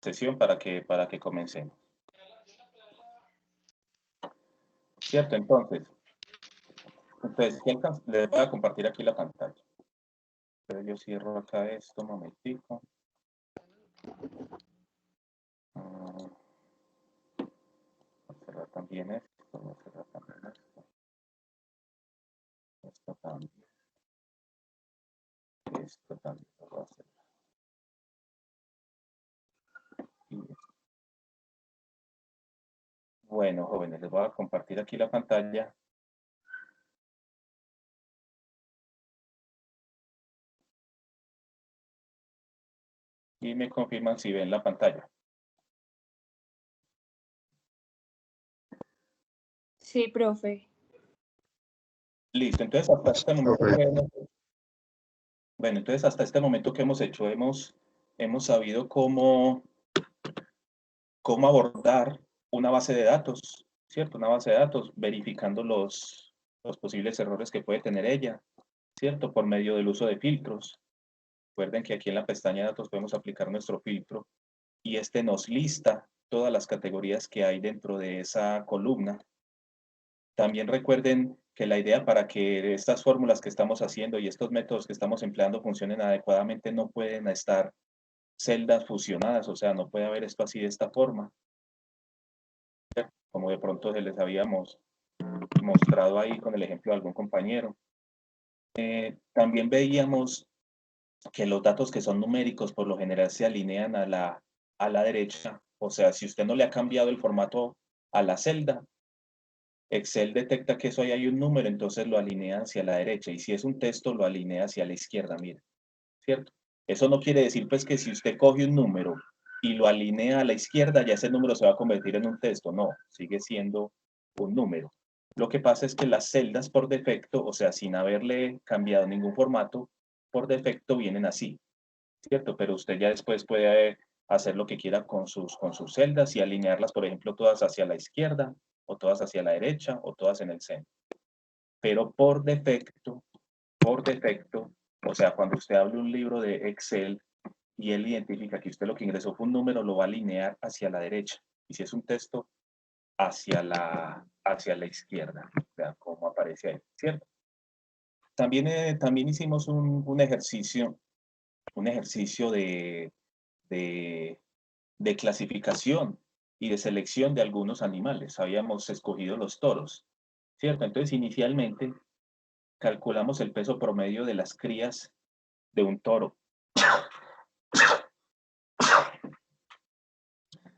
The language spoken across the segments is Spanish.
sesión para que comencemos. ¿Cierto? Entonces, les voy a compartir aquí la pantalla. Pero yo cierro acá esto un momentico. Voy a cerrar también esto, voy a cerrar también esto. Esto también. Esto también lo voy a cerrar. Bueno, jóvenes, les voy a compartir aquí la pantalla. Y me confirman si ven la pantalla. Sí, profe. Listo, entonces hasta este momento entonces hasta este momento que hemos hecho, hemos sabido cómo abordar una base de datos, ¿cierto? Una base de datos, verificando los posibles errores que puede tener ella, ¿cierto? Por medio del uso de filtros. Recuerden que aquí en la pestaña de datos podemos aplicar nuestro filtro y este nos lista todas las categorías que hay dentro de esa columna. También recuerden que la idea para que estas fórmulas que estamos haciendo y estos métodos que estamos empleando funcionen adecuadamente no pueden estar celdas fusionadas, o sea, no puede haber esto así de esta forma, como de pronto se les habíamos mostrado ahí con el ejemplo de algún compañero. También veíamos que los datos que son numéricos por lo general se alinean a la derecha, o sea, si usted no le ha cambiado el formato a la celda, Excel detecta que eso ahí hay un número, entonces lo alinea hacia la derecha, y si es un texto, lo alinea hacia la izquierda, mire, ¿cierto? Eso no quiere decir, pues, que si usted coge un número y lo alinea a la izquierda, ya ese número se va a convertir en un texto, no, sigue siendo un número. Lo que pasa es que las celdas por defecto, o sea, sin haberle cambiado ningún formato, por defecto vienen así, ¿cierto? Pero usted ya después puede hacer lo que quiera con sus celdas y alinearlas, por ejemplo, todas hacia la izquierda, o todas hacia la derecha, o todas en el centro. Pero por defecto, o sea, cuando usted abre un libro de Excel y él identifica que usted lo que ingresó fue un número, lo va a alinear hacia la derecha. Y si es un texto, hacia la izquierda, vean cómo aparece ahí, ¿cierto? También hicimos un ejercicio de clasificación y de selección de algunos animales. Habíamos escogido los toros, ¿cierto? Entonces, inicialmente, calculamos el peso promedio de las crías de un toro.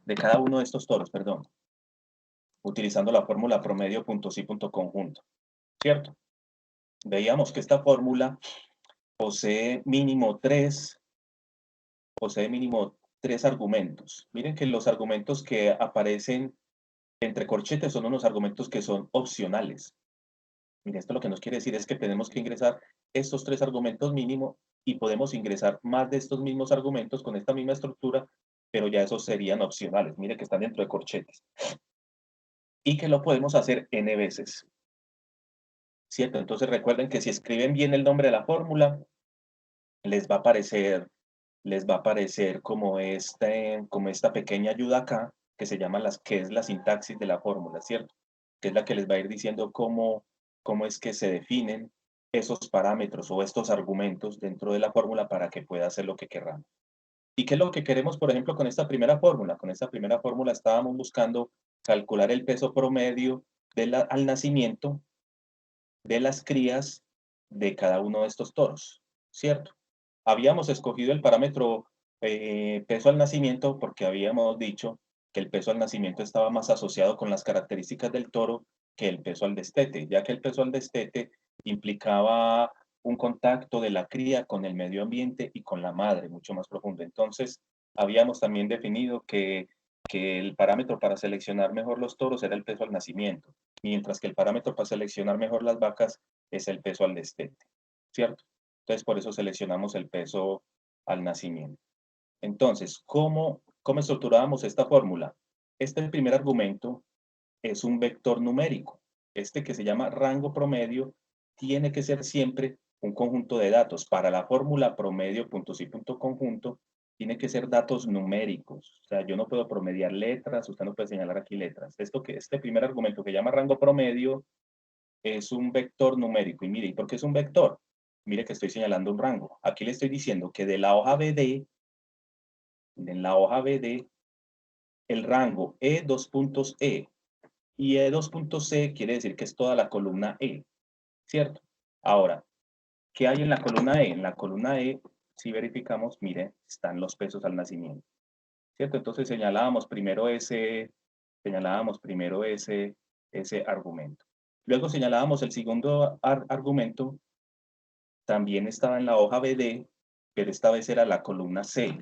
De cada uno de estos toros, perdón. Utilizando la fórmula promedio puntos y punto conjunto, ¿cierto? Veíamos que esta fórmula posee mínimo tres argumentos. Miren que los argumentos que aparecen entre corchetes son unos argumentos que son opcionales. Miren, esto lo que nos quiere decir es que tenemos que ingresar estos tres argumentos mínimo y podemos ingresar más de estos mismos argumentos con esta misma estructura, pero ya esos serían opcionales. Miren que están dentro de corchetes. Y que lo podemos hacer n veces. ¿Cierto? Entonces recuerden que si escriben bien el nombre de la fórmula, les va a aparecer como esta pequeña ayuda acá, que se llama que es la sintaxis de la fórmula, ¿cierto? Que es la que les va a ir diciendo cómo es que se definen esos parámetros o estos argumentos dentro de la fórmula para que pueda hacer lo que querramos. ¿Y qué es lo que queremos, por ejemplo, con esta primera fórmula? Con esta primera fórmula estábamos buscando calcular el peso promedio al nacimiento de las crías de cada uno de estos toros, ¿cierto? Habíamos escogido el parámetro peso al nacimiento porque habíamos dicho que el peso al nacimiento estaba más asociado con las características del toro que el peso al destete, ya que el peso al destete implicaba un contacto de la cría con el medio ambiente y con la madre mucho más profundo. Entonces, habíamos también definido que el parámetro para seleccionar mejor los toros era el peso al nacimiento, mientras que el parámetro para seleccionar mejor las vacas es el peso al destete, ¿cierto? Entonces, por eso seleccionamos el peso al nacimiento. Entonces, ¿cómo estructurábamos esta fórmula? Este primer argumento es un vector numérico. Este que se llama rango promedio tiene que ser siempre un conjunto de datos. Para la fórmula promedio puntos y punto conjunto, tiene que ser datos numéricos. O sea, yo no puedo promediar letras, usted no puede señalar aquí letras. Este primer argumento que llama rango promedio es un vector numérico. Y mire, ¿y por qué es un vector? Mire que estoy señalando un rango. Aquí le estoy diciendo que de la hoja BD, en la hoja BD, el rango E dos puntos E y E dos puntos C quiere decir que es toda la columna E, ¿cierto? Ahora, ¿qué hay en la columna E? En la columna E, si verificamos, mire, están los pesos al nacimiento, ¿cierto? Entonces señalábamos primero ese argumento. Luego señalábamos el segundo argumento, también estaba en la hoja BD, pero esta vez era la columna C.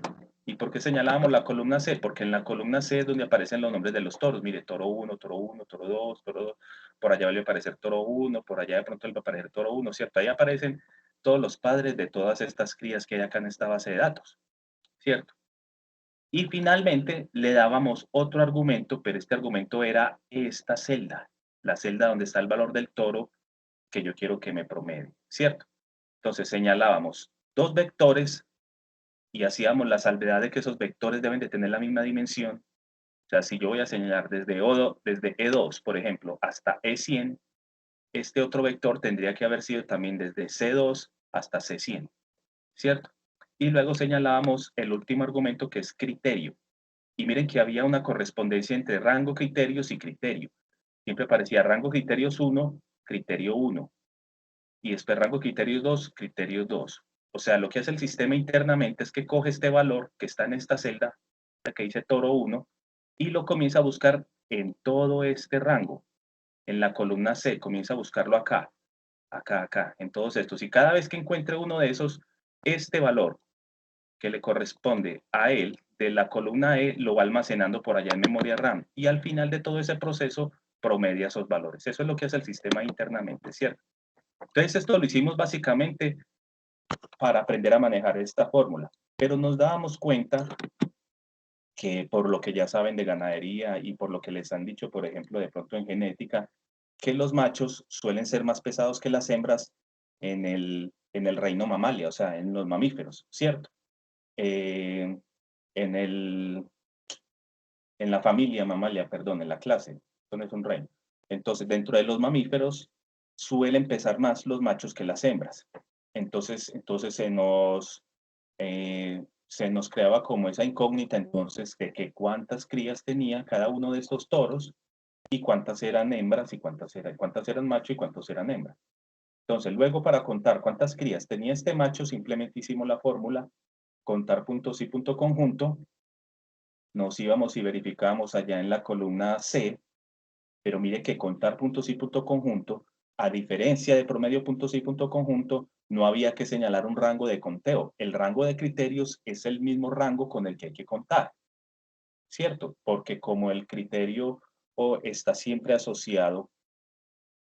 ¿Y por qué señalábamos la columna C? Porque en la columna C es donde aparecen los nombres de los toros. Mire, toro 1, toro 1, toro 2, toro 2. Por allá va a aparecer toro 1, por allá de pronto le va a aparecer toro 1, ¿cierto? Ahí aparecen todos los padres de todas estas crías que hay acá en esta base de datos, ¿cierto? Y finalmente le dábamos otro argumento, pero este argumento era esta celda, la celda donde está el valor del toro que yo quiero que me promedie, ¿cierto? Entonces señalábamos dos vectores y hacíamos la salvedad de que esos vectores deben de tener la misma dimensión. O sea, si yo voy a señalar desde E2, por ejemplo, hasta E100, este otro vector tendría que haber sido también desde C2 hasta C100, ¿cierto? Y luego señalábamos el último argumento que es criterio. Y miren que había una correspondencia entre rango criterios y criterio. Siempre aparecía rango criterios 1, criterio 1. Y después rango criterios 2, criterios 2. O sea, lo que hace el sistema internamente es que coge este valor que está en esta celda, la que dice toro 1, y lo comienza a buscar en todo este rango. En la columna C, comienza a buscarlo acá, acá, acá, en todos estos. Y cada vez que encuentre uno de esos, este valor que le corresponde a él de la columna E lo va almacenando por allá en memoria RAM y al final de todo ese proceso promedia esos valores. Eso es lo que hace el sistema internamente, ¿cierto? Entonces esto lo hicimos básicamente para aprender a manejar esta fórmula, pero nos dábamos cuenta que por lo que ya saben de ganadería y por lo que les han dicho, por ejemplo, de pronto en genética, que los machos suelen ser más pesados que las hembras en el reino mamalia, o sea, en los mamíferos, ¿cierto? Eh, en el, en la familia mamalia, perdón, en la clase, esto no es un reino. Entonces, dentro de los mamíferos suelen pesar más los machos que las hembras. Entonces se nos creaba como esa incógnita, entonces, de que cuántas crías tenía cada uno de estos toros y cuántas eran hembras y cuántas eran macho y cuántos eran hembras. Entonces, luego para contar cuántas crías tenía este macho, simplemente hicimos la fórmula contar puntos y punto conjunto, nos íbamos y verificábamos allá en la columna C, pero mire que contar puntos y punto conjunto, a diferencia de promedio puntos y punto conjunto, no había que señalar un rango de conteo. El rango de criterios es el mismo rango con el que hay que contar, ¿cierto? Porque como el criterio está siempre asociado,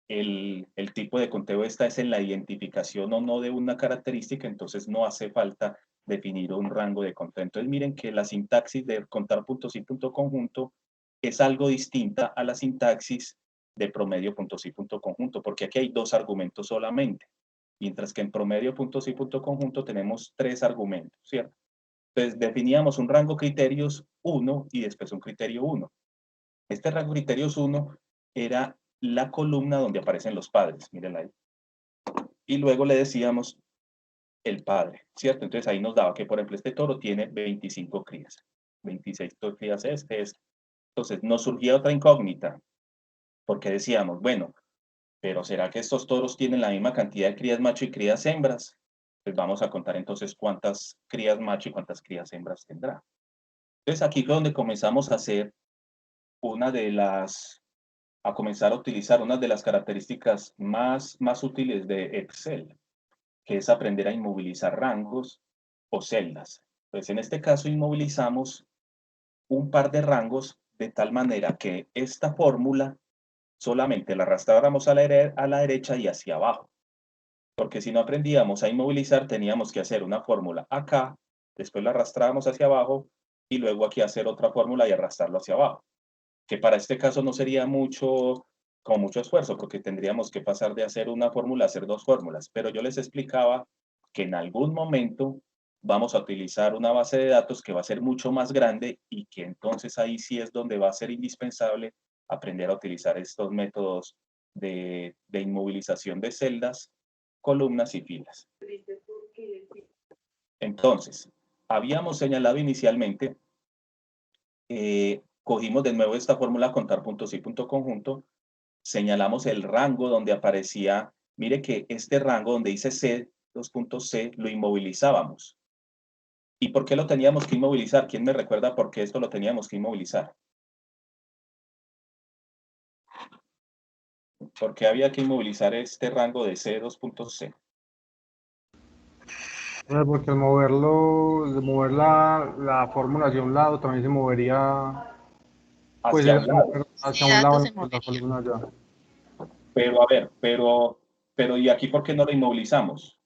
el tipo de conteo es en la identificación o no de una característica, entonces no hace falta definir un rango de conteo. Entonces miren que la sintaxis de contar puntos y punto conjunto es algo distinta a la sintaxis de promedio puntos y punto conjunto, porque aquí hay dos argumentos solamente, mientras que en promedio puntos y punto conjunto tenemos tres argumentos, ¿cierto? Entonces definíamos un rango criterios 1 y después un criterio 1. Este rango criterios 1 era la columna donde aparecen los padres, mírenla ahí. Y luego le decíamos el padre, ¿cierto? Entonces ahí nos daba que, por ejemplo, este toro tiene 25 crías, 26 crías este. Entonces nos surgía otra incógnita, porque decíamos, bueno, pero ¿será que estos toros tienen la misma cantidad de crías macho y crías hembras? Pues vamos a contar entonces cuántas crías macho y cuántas crías hembras tendrá. Entonces aquí fue donde comenzamos a hacer una de las a comenzar a utilizar una de las características más útiles de Excel, que es aprender a inmovilizar rangos o celdas. Pues en este caso inmovilizamos un par de rangos de tal manera que esta fórmula solamente la arrastráramos a la derecha y hacia abajo. Porque si no aprendíamos a inmovilizar, teníamos que hacer una fórmula acá, después la arrastrábamos hacia abajo y luego aquí hacer otra fórmula y arrastrarlo hacia abajo, que para este caso no sería con mucho esfuerzo, porque tendríamos que pasar de hacer una fórmula a hacer dos fórmulas, pero yo les explicaba que en algún momento vamos a utilizar una base de datos que va a ser mucho más grande y que entonces ahí sí es donde va a ser indispensable aprender a utilizar estos métodos de inmovilización de celdas, columnas y filas. Entonces, habíamos señalado inicialmente, cogimos de nuevo esta fórmula contar puntos y punto conjunto, señalamos el rango donde aparecía, mire que este rango donde dice C, dos puntos C, lo inmovilizábamos. ¿Y por qué lo teníamos que inmovilizar? ¿Quién me recuerda por qué esto lo teníamos que inmovilizar? ¿Por qué había que inmovilizar este rango de C, dos puntos C? Porque al mover la fórmula hacia un lado también se movería, pues Hacia un lado. hacia Sí, un lado datos se la movería. columna ya. Pero a ver, pero ¿y aquí por qué no lo inmovilizamos?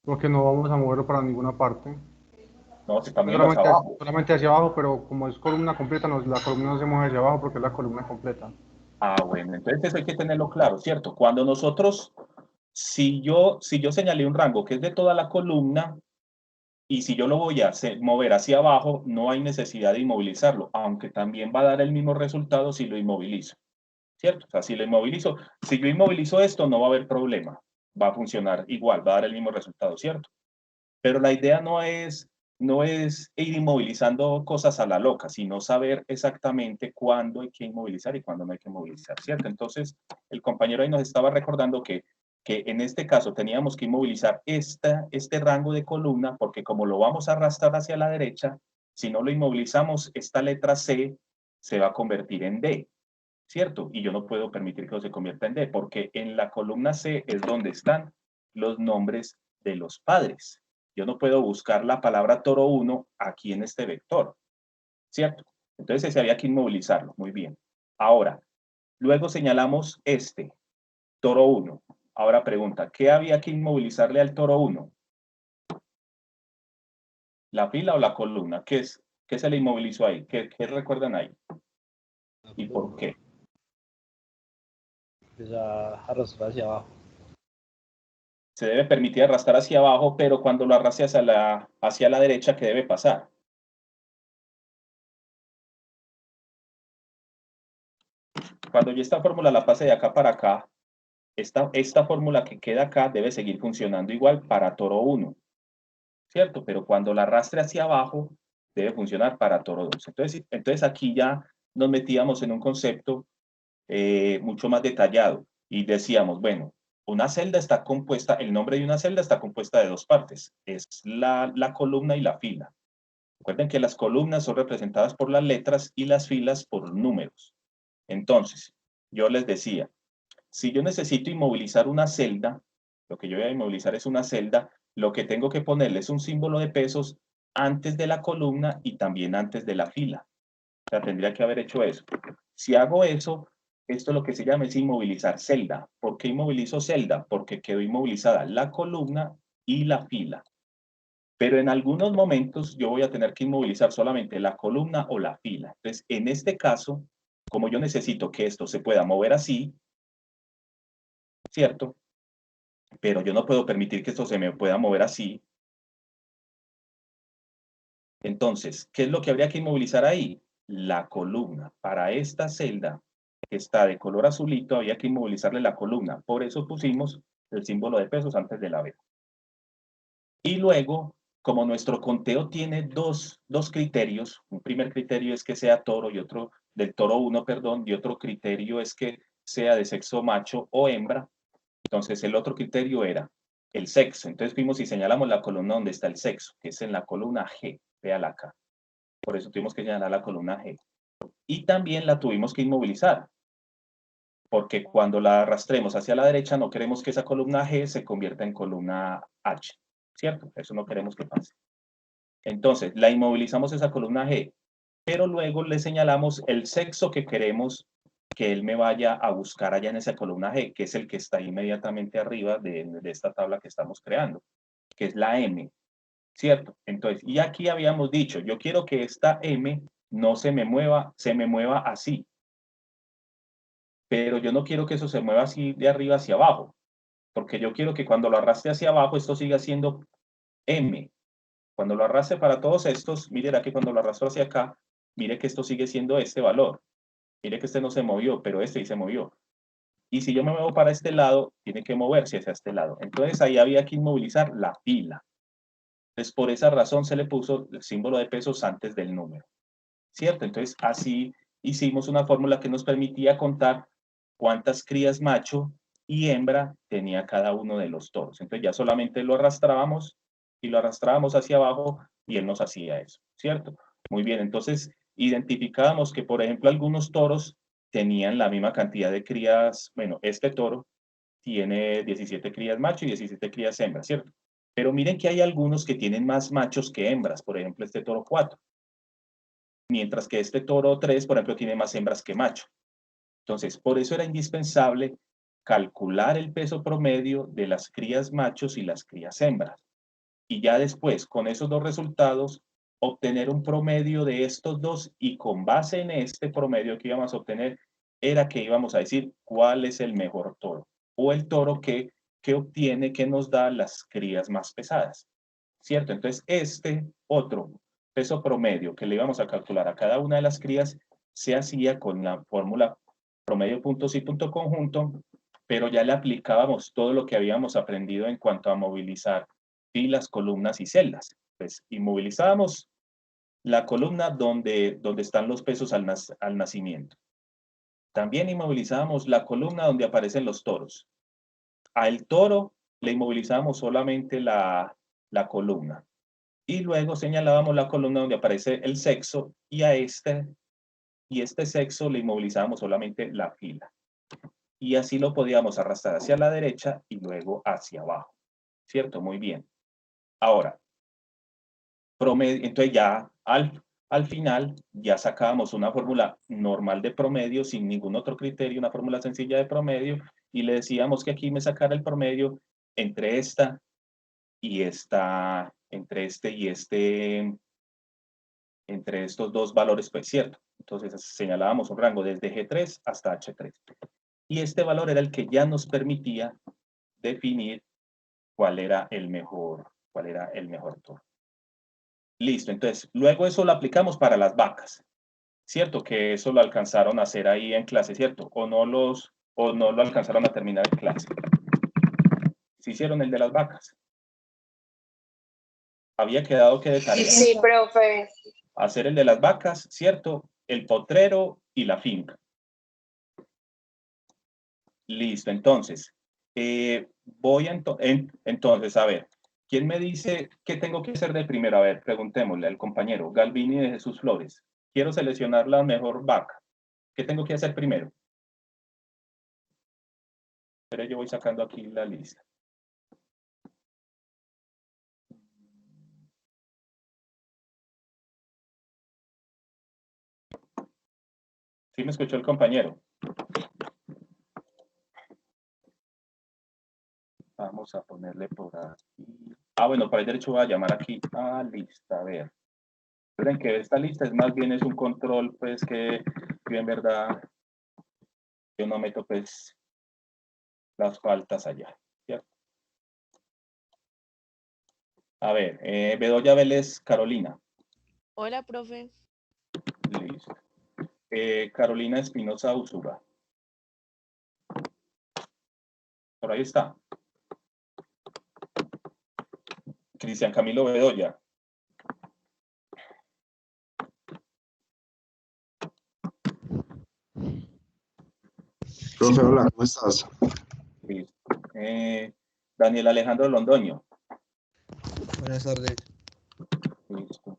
Porque no vamos a moverlo para ninguna parte. No, si también hacia Solamente, abajo. solamente hacia abajo, pero como es columna completa, la columna no se mueve hacia abajo porque es la columna completa. Ah, bueno, entonces eso hay que tenerlo claro, ¿cierto? Cuando nosotros, si yo señalé un rango que es de toda la columna, y si yo lo voy a mover hacia abajo, no hay necesidad de inmovilizarlo, aunque también va a dar el mismo resultado si lo inmovilizo, ¿cierto? O sea, si lo inmovilizo, si yo inmovilizo esto, no va a haber problema, va a funcionar igual, va a dar el mismo resultado, ¿cierto? Pero la idea no es ir inmovilizando cosas a la loca, sino saber exactamente cuándo hay que inmovilizar y cuándo no hay que inmovilizar, ¿cierto? Entonces, el compañero ahí nos estaba recordando que en este caso teníamos que inmovilizar este rango de columna, porque como lo vamos a arrastrar hacia la derecha, si no lo inmovilizamos, esta letra C se va a convertir en D, ¿cierto? Y yo no puedo permitir que se convierta en D, porque en la columna C es donde están los nombres de los padres. Yo no puedo buscar la palabra toro 1 aquí en este vector, ¿cierto? Entonces ese había que inmovilizarlo, muy bien. Ahora, luego señalamos este, toro 1. Ahora pregunta, ¿qué había que inmovilizarle al toro 1? ¿La fila o la columna? ¿Qué se le inmovilizó ahí? ¿Qué recuerdan ahí? ¿Y por qué? Empieza a arrastrar hacia abajo. Se debe permitir arrastrar hacia abajo, pero cuando lo arrastre hacia la derecha, ¿qué debe pasar? Cuando yo esta fórmula la pase de acá para acá, esta fórmula que queda acá debe seguir funcionando igual para toro 1, ¿cierto? Pero cuando la arrastre hacia abajo, debe funcionar para toro 2. Entonces aquí ya nos metíamos en un concepto mucho más detallado y decíamos, bueno, una celda está compuesta, el nombre de una celda está compuesta de dos partes, es la columna y la fila. Recuerden que las columnas son representadas por las letras y las filas por números. Entonces, yo les decía, si yo necesito inmovilizar una celda, lo que yo voy a inmovilizar es una celda, lo que tengo que ponerle es un símbolo de pesos antes de la columna y también antes de la fila. O sea, tendría que haber hecho eso. Si hago eso, esto es lo que se llama es inmovilizar celda. ¿Por qué inmovilizo celda? Porque quedó inmovilizada la columna y la fila. Pero en algunos momentos yo voy a tener que inmovilizar solamente la columna o la fila. Entonces, en este caso, como yo necesito que esto se pueda mover así, ¿cierto? Pero yo no puedo permitir que esto se me pueda mover así. Entonces, ¿qué es lo que habría que inmovilizar ahí? La columna. Para esta celda que está de color azulito, había que inmovilizarle la columna. Por eso pusimos el símbolo de pesos antes de la B. Y luego, como nuestro conteo tiene dos criterios, un primer criterio es que sea toro y otro, del toro 1, perdón, y otro criterio es que sea de sexo macho o hembra. Entonces, el otro criterio era el sexo. Entonces, fuimos y señalamos la columna donde está el sexo, que es en la columna G. Véala acá. Por eso tuvimos que señalar la columna G. Y también la tuvimos que inmovilizar, porque cuando la arrastremos hacia la derecha, no queremos que esa columna G se convierta en columna H, ¿cierto? Eso no queremos que pase. Entonces, la inmovilizamos esa columna G, pero luego le señalamos el sexo que queremos que él me vaya a buscar allá en esa columna G, que es el que está inmediatamente arriba de esta tabla que estamos creando, que es la M, ¿cierto? Entonces, y aquí habíamos dicho, yo quiero que esta M no se me mueva así, pero yo no quiero que eso se mueva así de arriba hacia abajo. porque yo quiero que cuando lo arrastre hacia abajo, esto siga siendo M. Cuando lo arrastre para todos estos, mire aquí cuando lo arrastro hacia acá, mire que esto sigue siendo este valor. Mire que este no se movió, pero este sí se movió. Y si yo me muevo para este lado, tiene que moverse hacia este lado. Entonces ahí había que inmovilizar la fila. Entonces por esa razón se le puso el símbolo de pesos antes del número. ¿Cierto? Entonces así hicimos una fórmula que nos permitía contar cuántas crías macho y hembra tenía cada uno de los toros. Entonces ya solamente lo arrastrábamos y lo arrastrábamos hacia abajo y él nos hacía eso, ¿cierto? Muy bien, entonces identificábamos que, por ejemplo, algunos toros tenían la misma cantidad de crías. Bueno, este toro tiene 17 crías macho y 17 crías hembras, ¿cierto? Pero miren que hay algunos que tienen más machos que hembras, por ejemplo, este toro 4, mientras que este toro 3, por ejemplo, tiene más hembras que macho. Entonces, por eso era indispensable calcular el peso promedio de las crías machos y las crías hembras. Y ya después, con esos dos resultados, obtener un promedio de estos dos, y con base en este promedio que íbamos a obtener, era que íbamos a decir cuál es el mejor toro, o el toro que obtiene, que nos da las crías más pesadas, ¿cierto? Entonces, este otro peso promedio que le íbamos a calcular a cada una de las crías se hacía con la fórmula promedio puntos y punto conjunto, pero ya le aplicábamos todo lo que habíamos aprendido en cuanto a movilizar filas, columnas y celdas. Pues inmovilizábamos la columna donde están los pesos al nacimiento. También inmovilizábamos la columna donde aparecen los toros. Al toro le inmovilizábamos solamente la columna. Y luego señalábamos la columna donde aparece el sexo, y este sexo le inmovilizábamos solamente la fila. Y así lo podíamos arrastrar hacia la derecha y luego hacia abajo. ¿Cierto? Muy bien. Ahora, promedio, entonces ya al final ya sacábamos una fórmula normal de promedio sin ningún otro criterio, una fórmula sencilla de promedio, y le decíamos que aquí me sacara el promedio entre esta y esta, entre estos dos valores, pues, ¿cierto? Entonces señalábamos un rango desde G3 hasta H3. Y este valor era el que ya nos permitía definir cuál era el mejor toro. Listo, entonces, luego eso lo aplicamos para las vacas, ¿cierto? Que eso lo alcanzaron a hacer ahí en clase, ¿cierto? O no lo alcanzaron a terminar en clase. ¿Se hicieron el de las vacas? Había quedado que de tarea Sí, profe. hacer el de las vacas, ¿cierto? El potrero y la finca. Listo, entonces, entonces, a ver, ¿quién me dice qué tengo que hacer de primero? A ver, preguntémosle al compañero Galvini de Jesús Flores. Quiero seleccionar la mejor vaca. ¿Qué tengo que hacer primero? Pero yo voy sacando aquí la lista. ¿Sí me escuchó el compañero? Vamos a ponerle por aquí. Ah, bueno, para el derecho voy a llamar aquí a lista. A ver. Recuerden que esta lista es más bien un control, pues, que yo en verdad, yo no meto, pues, las faltas allá, ¿cierto? A ver, Bedoya Vélez Carolina. Hola, profe. Listo. Carolina Espinosa Usura. Por ahí está. Cristian Camilo Bedoya. Profe, hola, ¿cómo estás? Listo. Daniel Alejandro Londoño. Buenas tardes. Listo.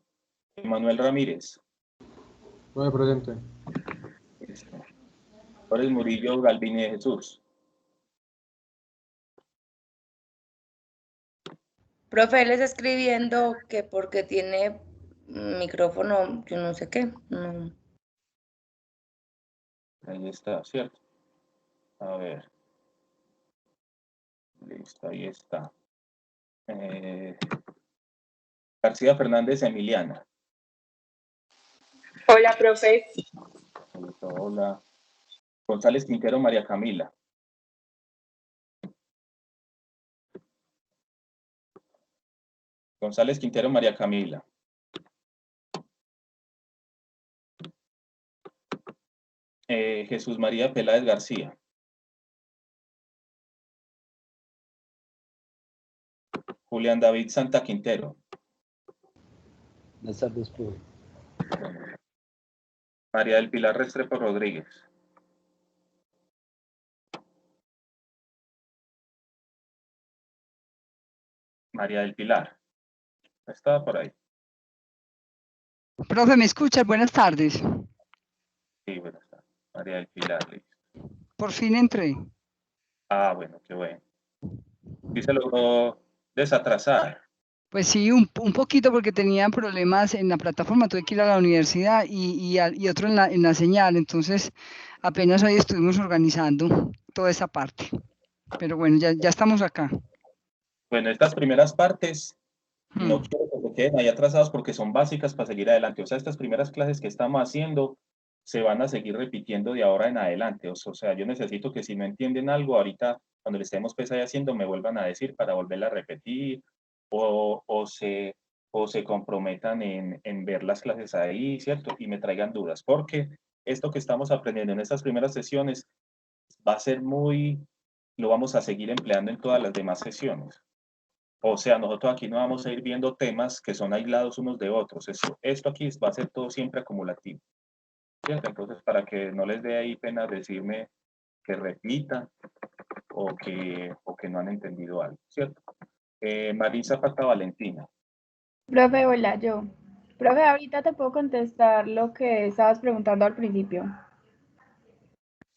Manuel Ramírez. Profe, presente. Listo. Flores Murillo Galvini de Jesús. Profe, él está escribiendo que porque tiene micrófono, yo no sé qué. No. Ahí está, ¿cierto? A ver. Listo, ahí está. García Fernández Emiliana. Hola, profe. Listo, hola. González Quintero María Camila. González Quintero María Camila. Jesús María Peláez García. Julián David Santa Quintero. Buenas tardes, profe. María del Pilar Restrepo Rodríguez. María del Pilar. Estaba por ahí. Profe, ¿me escuchas? Buenas tardes. Sí, bueno, está. María del Pilar. Listo. Por fin entré. Ah, bueno, qué bueno. Sí se logró desatrasar. Pues sí, un poquito porque tenía problemas en la plataforma, tuve que ir a la universidad y otro en la señal, entonces apenas hoy estuvimos organizando toda esa parte. Pero bueno, ya estamos acá. Bueno, estas primeras partes no Mm. quiero que se queden ahí atrasados porque son básicas para seguir adelante. O sea, estas primeras clases que estamos haciendo se van a seguir repitiendo de ahora en adelante. O sea, yo necesito que si no entienden algo, ahorita cuando le estemos pues ahí haciendo, me vuelvan a decir para volverla a repetir o se comprometan en ver las clases ahí, ¿cierto? Y me traigan dudas, porque esto que estamos aprendiendo en estas primeras sesiones va a ser lo vamos a seguir empleando en todas las demás sesiones. O sea, nosotros aquí no vamos a ir viendo temas que son aislados unos de otros. Esto aquí va a ser todo siempre acumulativo, ¿cierto? Entonces, para que no les dé ahí pena decirme que repitan o que no han entendido algo, ¿cierto? Marín Zapata Valentina. Profe, hola, yo. Profe, ahorita te puedo contestar lo que estabas preguntando al principio.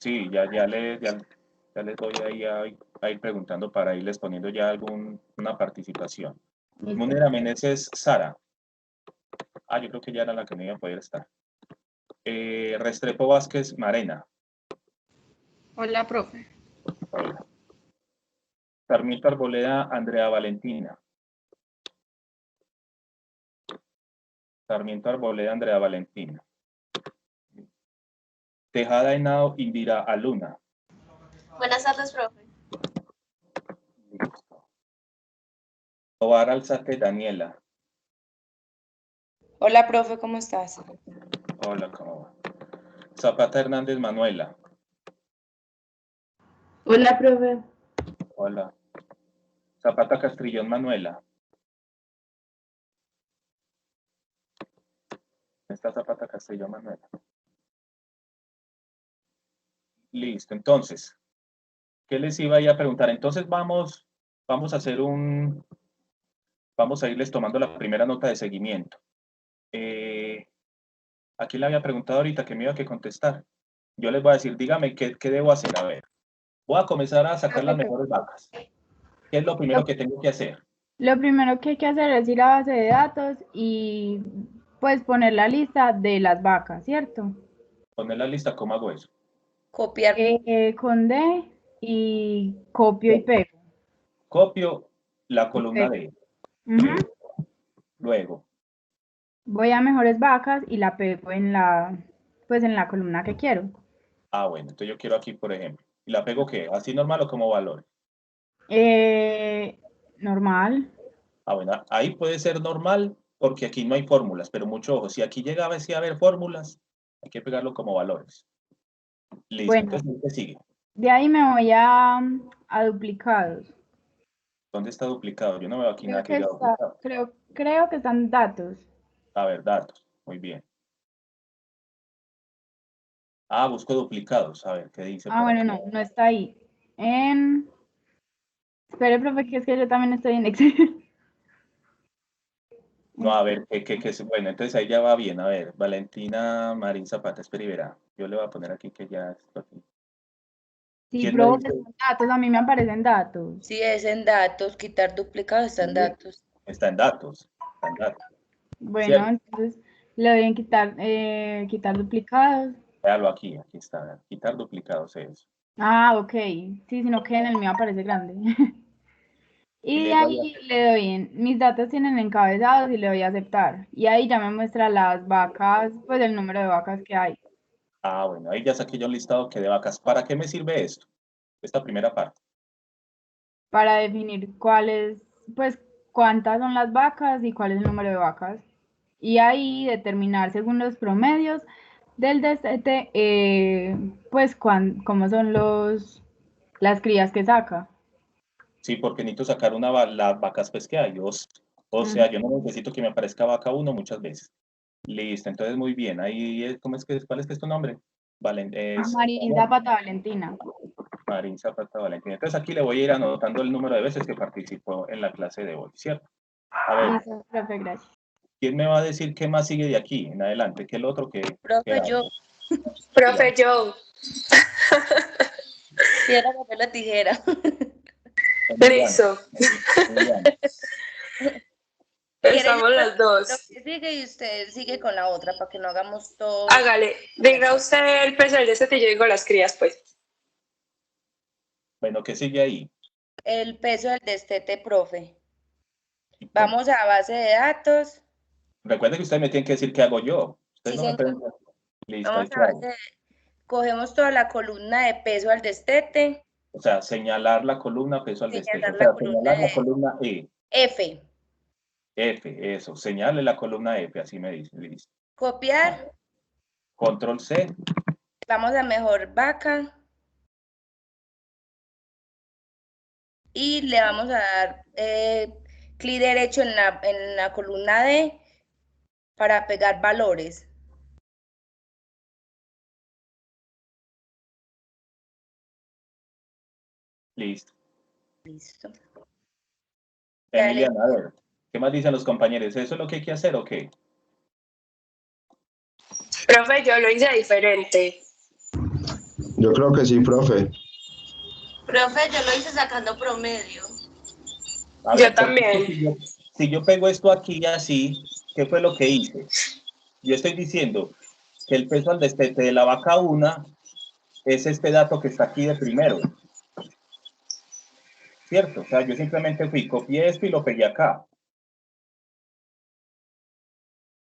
Sí, ya les doy ahí a ir preguntando para irles poniendo ya una participación. Listo. Munera Meneses Sara. Ah, yo creo que ya era la que no iba a poder estar. Restrepo Vázquez Marena. Hola, profe. Hola. Sarmiento Arboleda Andrea Valentina. Sarmiento Arboleda Andrea Valentina. Tejada Henao Indira Aluna. Buenas tardes, profe. Listo. Tobar Alzate Daniela. Hola, profe, ¿cómo estás? Hola, ¿cómo va? Zapata Hernández Manuela. Hola, profe. Hola. Zapata Castrillón Manuela. Está Zapata Castrillón Manuela. Listo, entonces, ¿qué les iba a ir a preguntar? Entonces vamos a hacer vamos a irles tomando la primera nota de seguimiento. Aquí le había preguntado ahorita que me iba a que contestar. Yo les voy a decir, dígame qué debo hacer. A ver, voy a comenzar a sacar las mejores vacas. ¿Qué es lo primero que tengo que hacer? Lo primero que hay que hacer es ir a base de datos y pues poner la lista de las vacas, ¿cierto? Poner la lista, ¿cómo hago eso? Copiar. Con D y copio y pego. Copio la columna D. Ujú. Luego, Voy a mejores vacas y la pego en pues en la columna que quiero. bueno, entonces yo quiero aquí, por ejemplo. ¿Y la pego qué? ¿Así normal o como valor? Normal. Bueno, ahí puede ser normal porque aquí no hay fórmulas, pero mucho ojo, si aquí llegaba a haber fórmulas, hay que pegarlo como valores. Listo, Bueno, entonces, ¿qué sigue? de ahí me voy a duplicados. ¿Dónde está duplicado? Yo no veo aquí nada Creo que que diga duplicado. creo que están datos. A ver, datos. Muy bien. Busco duplicados. A ver, ¿qué dice? por Bueno, aquí? no está ahí. Espere, profe, que es que yo también estoy en Excel. No, a ver, bueno, entonces ahí ya va bien. A ver, Valentina Marín Zapata, espera y verá. Yo le voy a poner aquí que ya está aquí. Sí, ¿Quién me profe, dice? son datos, a mí me aparecen datos. Si es en datos, quitar duplicados, está en datos. Está en datos. Está en datos. Bueno, Cierto. entonces le doy en quitar duplicados. Véalo aquí está. Quitar duplicados es. Ok. Sí, sino que en el mío aparece grande. Y Y de le doy ahí le doy mis datos tienen encabezados y le doy a aceptar. Y ahí ya me muestra las vacas, pues el número de vacas que hay. bueno, ahí ya saqué yo un listado que de vacas. ¿Para qué me sirve esto? Esta primera parte. Para definir pues cuántas son las vacas y cuál es el número de vacas. Y ahí determinar según los promedios del destete, pues cómo son las crías que saca. Sí, porque necesito sacar las vacas pues que hay. O sea, yo no necesito que me aparezca vaca 1 muchas veces. Listo, entonces muy bien. Ahí, ¿cuál es que es tu nombre? Marín Zapata Valentina. Marín Zapata Valentina. Entonces aquí le voy a ir anotando el número de veces que participó en la clase de hoy, ¿cierto? A ver, Listo, profe, gracias. ¿quién me va a decir qué más sigue de aquí en adelante? ¿Qué es lo otro que Profe, yo. Profe, yo. Piedra, papel o tijera. Listo. ¿Quieren Estamos yo las dos. lo que sigue y usted sigue con la otra para que no hagamos todo? Hágale. Diga usted el peso del destete y yo digo las crías, pues. Bueno, ¿qué sigue ahí? El peso del destete, profe. Vamos a base de datos. Recuerde que usted me tiene que decir qué hago yo. Usted Sí, no me señor. puede... Listo, Vamos a base de... Cogemos toda la columna de peso al destete. O sea, señalar la columna peso al destete. O Señalar sea, la columna señalar la columna E. F. F, eso. Señale la columna F, así me dice. Listo. Copiar. Control C. Vamos a mejor vaca. Y le vamos a dar clic derecho en la columna D para pegar valores. Listo. Listo. Emiliana, a ver, ¿qué más dicen los compañeros? ¿Eso es lo que hay que hacer o qué? Profe, yo lo hice diferente. Yo creo que sí, profe. Profe, yo lo hice sacando promedio. A Yo ver, también. Si yo pego esto aquí así, ¿qué fue lo que hice? Yo estoy diciendo que el peso al destete de la vaca 1 es este dato que está aquí de primero. ¿Cierto? O sea, yo simplemente copié esto y lo pegué acá.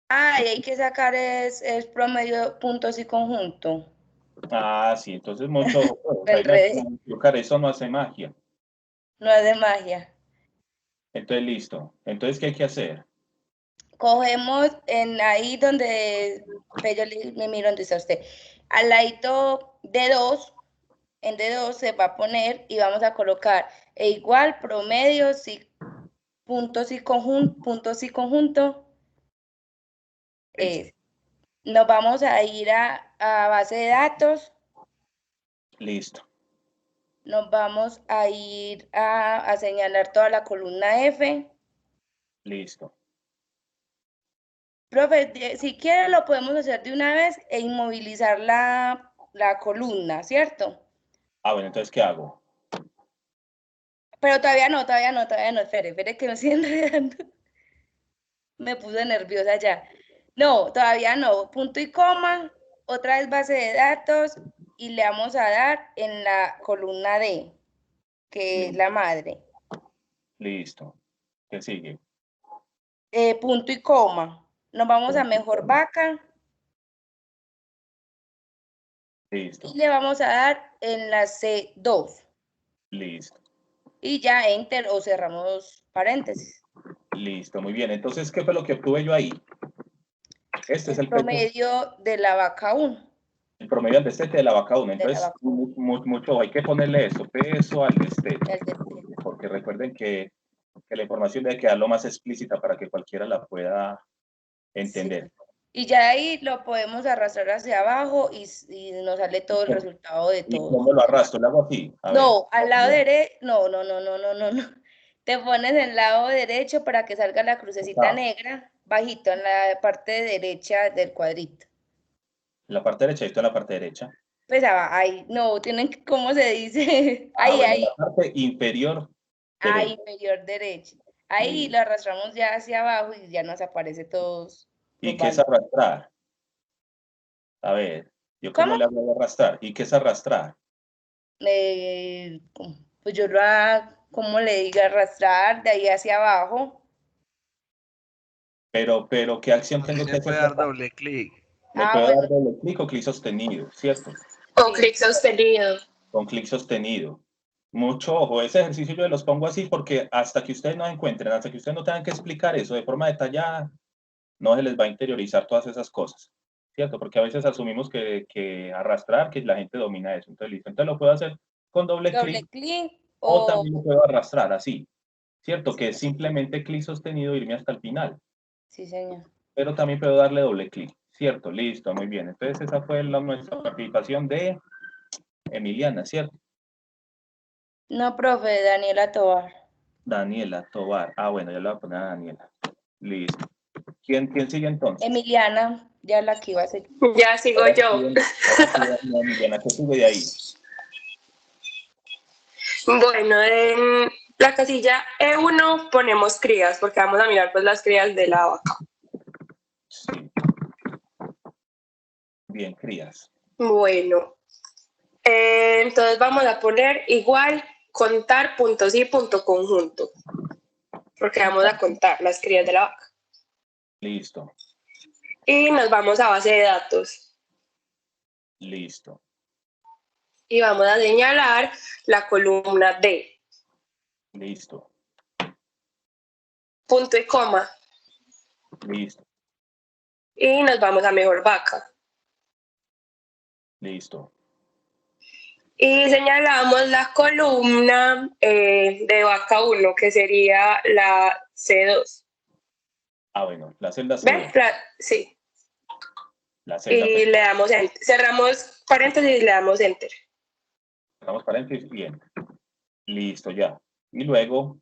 Ah, y hay que sacar es promedio, puntos y conjunto. Ah, sí, entonces mucho... eso no hace magia. No es de magia. Entonces, listo. Entonces, ¿qué hay que hacer? Cogemos ahí donde, yo me miro donde está usted, al ladito D2, en D2 se va a poner y vamos a colocar igual promedios y puntos y conjunto. Nos vamos a ir a base de datos. Listo. Nos vamos a ir a señalar toda la columna F. Listo. Profe, si quiere lo podemos hacer de una vez e inmovilizar la columna, ¿cierto? Ah, bueno, entonces, ¿qué hago? Pero todavía no, espere que me estoy enredando. Me puse nerviosa ya. No, todavía no, punto y coma, otra vez base de datos y le vamos a dar en la columna D, que es la madre. Listo. ¿Qué sigue? Punto y coma. Nos vamos a mejor vaca. Listo. Y le vamos a dar en la C2. Listo. Y ya enter o cerramos paréntesis. Listo, muy bien. Entonces, ¿qué fue lo que obtuve yo ahí? Este es el promedio de la vaca 1. El promedio al destete de la vaca 1. Entonces, mucho hay que ponerle eso, peso al destete. Porque recuerden que la información debe quedar lo más explícita para que cualquiera la pueda entender. Sí. Y ya ahí lo podemos arrastrar hacia abajo y nos sale todo el resultado de todo. ¿Y cómo lo arrastro? ¿Lo hago así? No, al lado derecho, no. Te pones en el lado derecho para que salga la crucecita negra, bajito, en la parte derecha del cuadrito. ¿En la parte derecha? ¿Esto en la parte derecha? Pues ahí, no, tienen que, ¿cómo se dice? Ahí. En la parte inferior derecha. Ahí, inferior derecha. Ahí lo arrastramos ya hacia abajo y ya nos aparece todos. ¿Y qué es arrastrar? A ver, ¿yo cómo le hago de arrastrar? ¿Y qué es arrastrar? Pues yo lo hago, como le diga, arrastrar de ahí hacia abajo. Pero, ¿qué acción tengo que hacer? Le puede dar doble clic. Le puedo dar doble clic o clic sostenido, ¿cierto? Con clic sostenido. Con clic sostenido. Mucho ojo, ese ejercicio yo los pongo así porque hasta que ustedes no encuentren, hasta que ustedes no tengan que explicar eso de forma detallada, no se les va a interiorizar todas esas cosas, ¿cierto? Porque a veces asumimos que arrastrar, que la gente domina eso. Entonces, listo. Entonces lo puedo hacer con doble Doble clic clic o también lo puedo arrastrar así, ¿cierto? Que es simplemente clic sostenido e irme hasta el final. Sí, señor. Pero también puedo darle doble clic, ¿cierto? Listo, muy bien. Entonces esa fue nuestra participación de Emiliana, ¿cierto? No, profe, Daniela Tobar. Daniela Tobar. Ah, bueno, ya le voy a poner a Daniela. Listo. ¿Quién sigue entonces? Emiliana, ya la que iba a ser. Ya sigo yo. Emiliana, ¿qué sigue de ahí? Bueno, en la casilla E1 ponemos crías, porque vamos a mirar pues las crías de la vaca. Sí. Bien, crías. Bueno, entonces vamos a poner igual contar punto sí, punto conjunto, porque vamos a contar las crías de la vaca. Listo. Y nos vamos a base de datos. Listo. Y vamos a señalar la columna D. Listo. Punto y coma. Listo. Y nos vamos a mejor vaca. Listo. Y señalamos la columna de vaca 1, que sería la C2. Ah, bueno, la celda ¿Ves? C2. Sí. La celda Y le damos enter. Cerramos paréntesis y le damos enter. cerramos paréntesis, bien. Listo, ya. Y luego,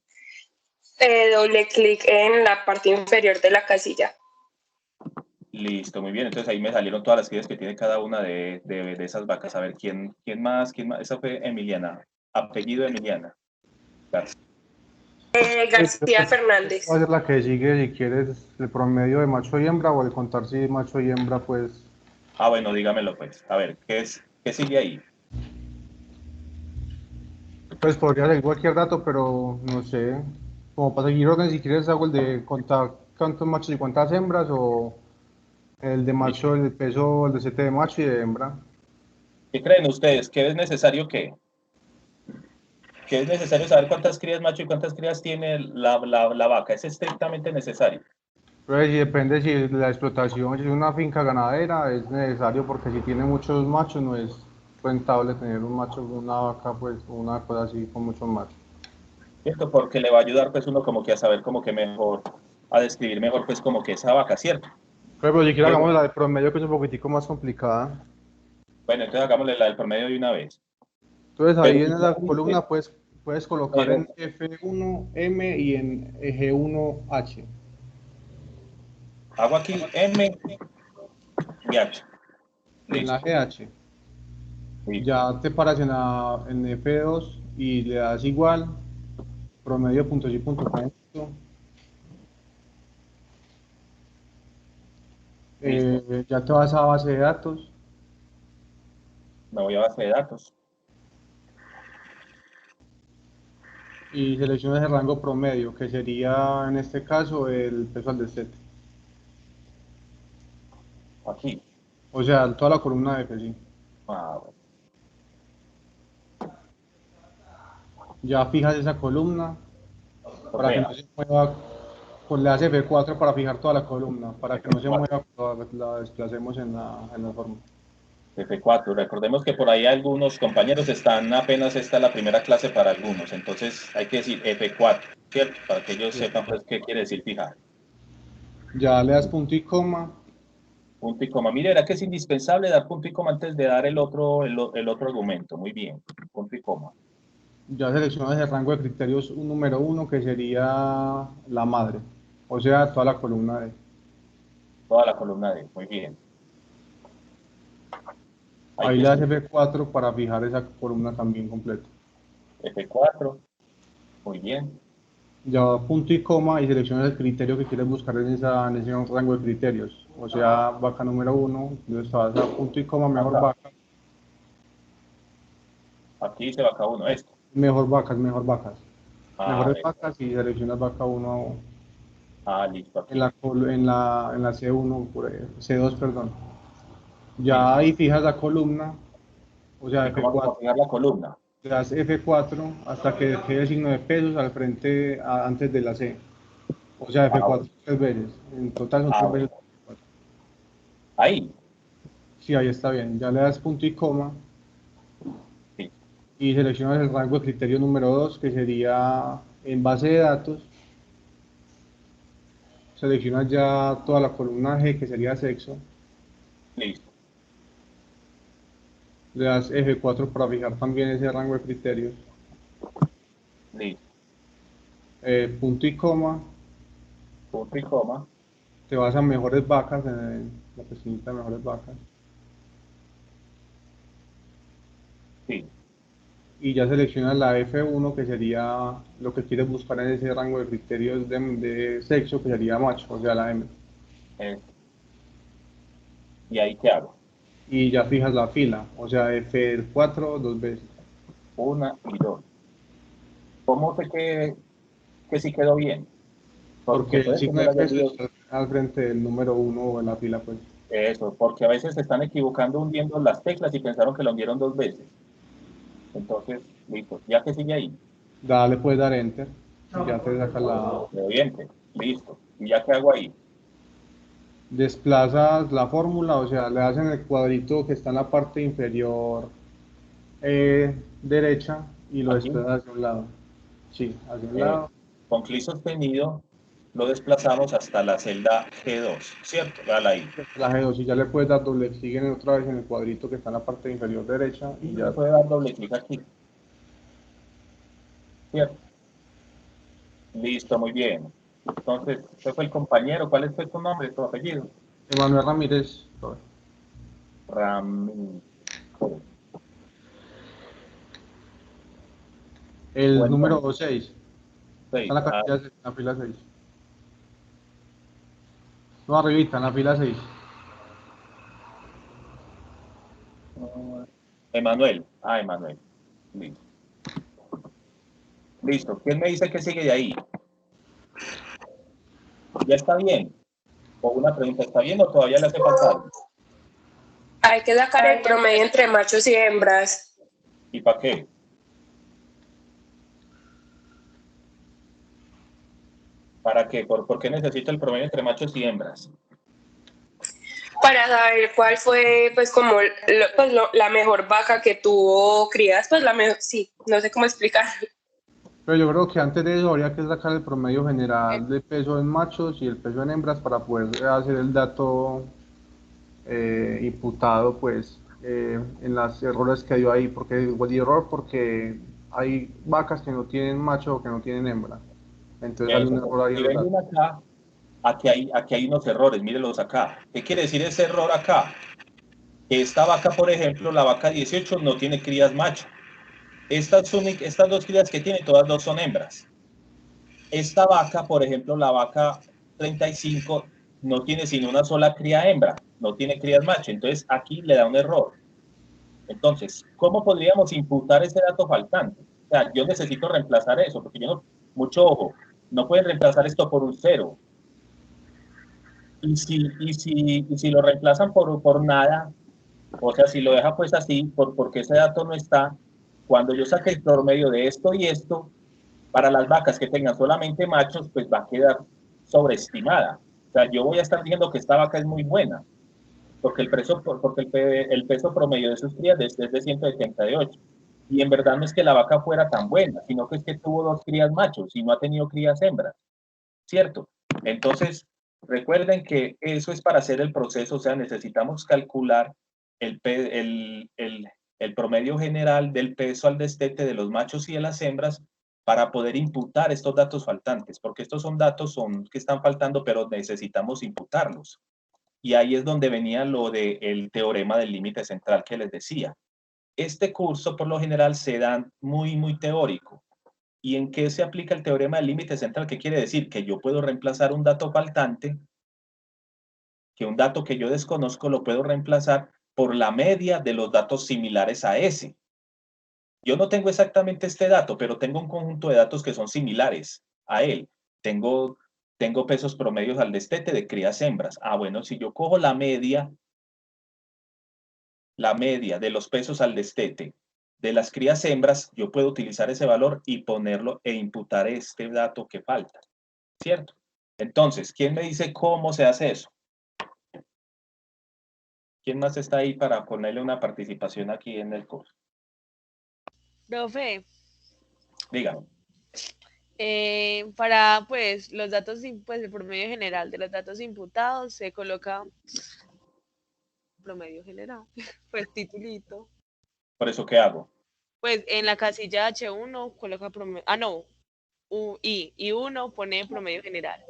Doble clic en la parte inferior de la casilla. listo, muy bien. Entonces ahí me salieron todas las crías que tiene cada una de esas vacas. A ver, ¿quién más? Esa fue Emiliana. Apellido Emiliana. García. García Fernández. Va a ser la que sigue, si quieres, el promedio de macho y hembra o el contar si macho y hembra, pues. Ah, bueno, dígamelo pues. A ver, ¿qué sigue ahí? Pues podría ser cualquier dato, pero no sé. Como para seguir orden, si quieres, hago el de contar cuántos machos y cuántas hembras, o el de macho, el de peso, el de sete de macho y de hembra. ¿Qué creen ustedes? ¿Qué es necesario qué? ¿Qué es necesario saber cuántas crías macho y cuántas crías tiene la vaca? ¿Es estrictamente necesario? Pues y depende si la explotación, si es una finca ganadera, es necesario, porque si tiene muchos machos no es rentable tener un macho, una vaca, pues una cosa así con muchos machos. ¿Cierto? Porque le va a ayudar pues uno como que a saber como que mejor, a describir mejor pues como que esa vaca, ¿cierto? Pero si quieres Pero- hagamos la de promedio, que es un poquitico más complicada. Bueno, entonces hagámosle la del promedio de una vez. Entonces Pero ahí en la igualmente, columna puedes colocar pero en F1M y en G1H. hago aquí M y H. Y en la Listo. GH Listo. ya te paras en F2 y le das igual, promedio punto y punto conjunto. Ya te vas a base de datos. Me voy a base de datos. Y seleccionas el rango promedio, que sería en este caso el peso al destete. Aquí. O sea, toda la columna de F, sí. Ah, bueno. Ya fijas esa columna para que Correa. no se mueva. Pues le hace F4 para fijar toda la columna, para que no se mueva cuando la desplacemos en la forma. F4. Recordemos que por ahí algunos compañeros están apenas, esta es la primera clase para algunos, entonces hay que decir F4, ¿cierto? Para que ellos sepan pues qué quiere decir fijar. Ya le das punto y coma. Punto y coma. Mire, era que es indispensable dar punto y coma antes de dar el otro argumento. Muy bien. Punto y coma. Ya seleccionas el rango de criterios un número 1, que sería la madre, o sea, toda la columna de. Toda la columna D. Muy bien. Ahí le das F4 para fijar esa columna también completa. F4. Muy bien. Ya punto y coma y seleccionas el criterio que quieres buscar en ese rango de criterios, o sea, vaca número 1, entonces vas a punto y coma, mejor Acá. vaca. Aquí dice vaca 1, esto. Mejor vacas, mejor vacas. Ah, Mejores vacas y seleccionas vaca 1 listo. Aquí. en la C1, C2, perdón. Ya Listo. ahí fijas la columna, o sea, ¿Y cómo vamos a F4. fijar la columna? Le das F4 hasta que quede el signo de pesos al frente, antes de la C. O sea, F4 tres veces. En total son tres veces. Ahí. Sí, ahí está bien. Ya le das punto y coma. Sí. Y seleccionas el rango de criterio número 2, que sería en base de datos. Seleccionas ya toda la columna G, que sería sexo. Listo. Le das F4 para fijar también ese rango de criterios. Listo. Punto y coma. Punto y coma. Te vas a mejores vacas, en la pestañita de mejores vacas. Sí. Y ya seleccionas la F1, que sería lo que quieres buscar en ese rango de criterios de sexo, que sería macho, o sea, la M. ¿Y ahí qué hago? Y ya fijas la fila, o sea, F4 dos veces. 1 y 2. ¿Cómo sé que sí quedó bien? Porque el puede signo tener de haya peso sido está al frente del número 1 o en la fila, pues. eso, porque a veces se están equivocando hundiendo las teclas y pensaron que lo hundieron 2 veces. Entonces, listo, ya que sigue ahí. Dale, puedes dar Enter. Y ya te saca la... Le doy Enter, listo. ¿Y ya qué hago ahí? Desplazas la fórmula, o sea, le das en el cuadrito que está en la parte inferior derecha y lo ¿Aquí? desplazas hacia un lado. Sí, hacia un Eh, lado. con clic sostenido lo desplazamos hasta la celda G2, ¿cierto? Dale ahí. La G2 y ya le puedes dar doble clic otra vez en el cuadrito que está en la parte inferior derecha y Y ya. le puede dar doble clic aquí. ¿Cierto? Listo, muy bien. Entonces, usted fue el compañero. ¿Cuál fue tu nombre, tu apellido? Emanuel Ramírez. Ramírez. El Buen número nombre. 6. Está en 6. la, en la fila 6. No, arribita, en la fila 6. Emanuel. Emanuel. Listo. Listo. ¿Quién me dice que sigue de ahí? ¿Ya está bien? O una pregunta, ¿está bien o todavía le hace falta algo? Hay que sacar el promedio entre machos y hembras. ¿Y para qué? ¿Para qué? ¿Por qué necesita el promedio entre machos y hembras? Para saber cuál fue, pues, como la mejor vaca que tuvo crías, pues la mejor, sí, no sé cómo explicar. Pero yo creo que antes de eso habría que sacar el promedio general de peso en machos y el peso en hembras para poder hacer el dato imputado, pues, en los errores que dio ahí. Porque el error porque hay vacas que no tienen macho o que no tienen hembra. Entonces sale un error ahí en Si los ven datos. acá, aquí hay unos errores, mírenlos acá. ¿Qué quiere decir ese error acá? Esta vaca, por ejemplo, la vaca 18 no tiene crías macho. Estas dos crías que tiene, todas dos son hembras. Esta vaca, por ejemplo, la vaca 35 no tiene sino una sola cría hembra, no tiene crías macho. Entonces aquí le da un error. Entonces, ¿cómo podríamos imputar ese dato faltante? O sea, yo necesito reemplazar eso, porque yo no, mucho ojo, no pueden reemplazar esto por un 0. Y si lo reemplazan por nada, o sea, si lo deja pues así, porque ese dato no está, cuando yo saque el promedio de esto y esto, para las vacas que tengan solamente machos, pues va a quedar sobreestimada. O sea, yo voy a estar diciendo que esta vaca es muy buena, porque el peso promedio de sus crías es de 178. Y en verdad no es que la vaca fuera tan buena, sino que es que tuvo 2 crías machos y no ha tenido crías hembras, ¿cierto? Entonces, recuerden que eso es para hacer el proceso, o sea, necesitamos calcular el promedio general del peso al destete de los machos y de las hembras para poder imputar estos datos faltantes, porque estos son datos que están faltando, pero necesitamos imputarlos. Y ahí es donde venía lo del teorema del límite central que les decía. Este curso, por lo general, se da muy, muy teórico. ¿Y en qué se aplica el teorema del límite central? ¿Qué quiere decir? Que yo puedo reemplazar un dato faltante, que un dato que yo desconozco lo puedo reemplazar por la media de los datos similares a ese. Yo no tengo exactamente este dato, pero tengo un conjunto de datos que son similares a él. Tengo pesos promedios al destete de crías hembras. Bueno, si yo cojo la media de los pesos al destete de las crías hembras, yo puedo utilizar ese valor y ponerlo e imputar este dato que falta, ¿cierto? Entonces, ¿quién me dice cómo se hace eso? ¿Quién más está ahí para ponerle una participación aquí en el curso? Profe, Dígame. para pues los datos, pues el promedio general de los datos imputados se coloca promedio general, pues titulito. ¿Por eso qué hago? Pues en la casilla H1 coloca promedio, no, y 1 pone promedio general.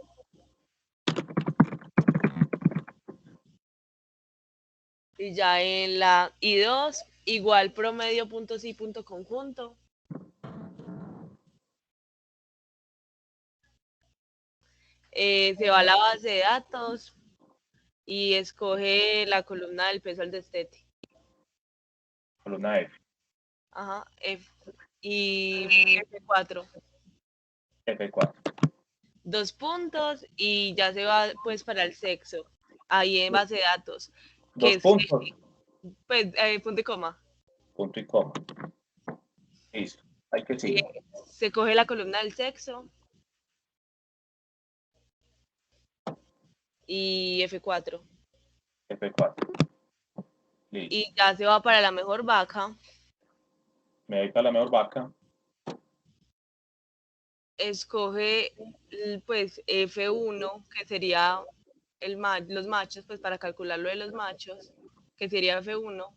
Y ya en la I2, igual promedio punto sí punto conjunto. Se va a la base de datos y escoge la columna del peso al destete. Columna F. Ajá, F. Y F4. F4. 2 puntos y ya se va pues para el sexo. Ahí en base de datos. Dos puntos. Pues punto y coma. Punto y coma. Listo. Hay que seguir. Se coge la columna del sexo. Y F4. F4. Listo. Y ya se va para la mejor vaca. Me voy para la mejor vaca. Escoge pues F1, que sería los machos, pues para calcular lo de los machos, que sería F1.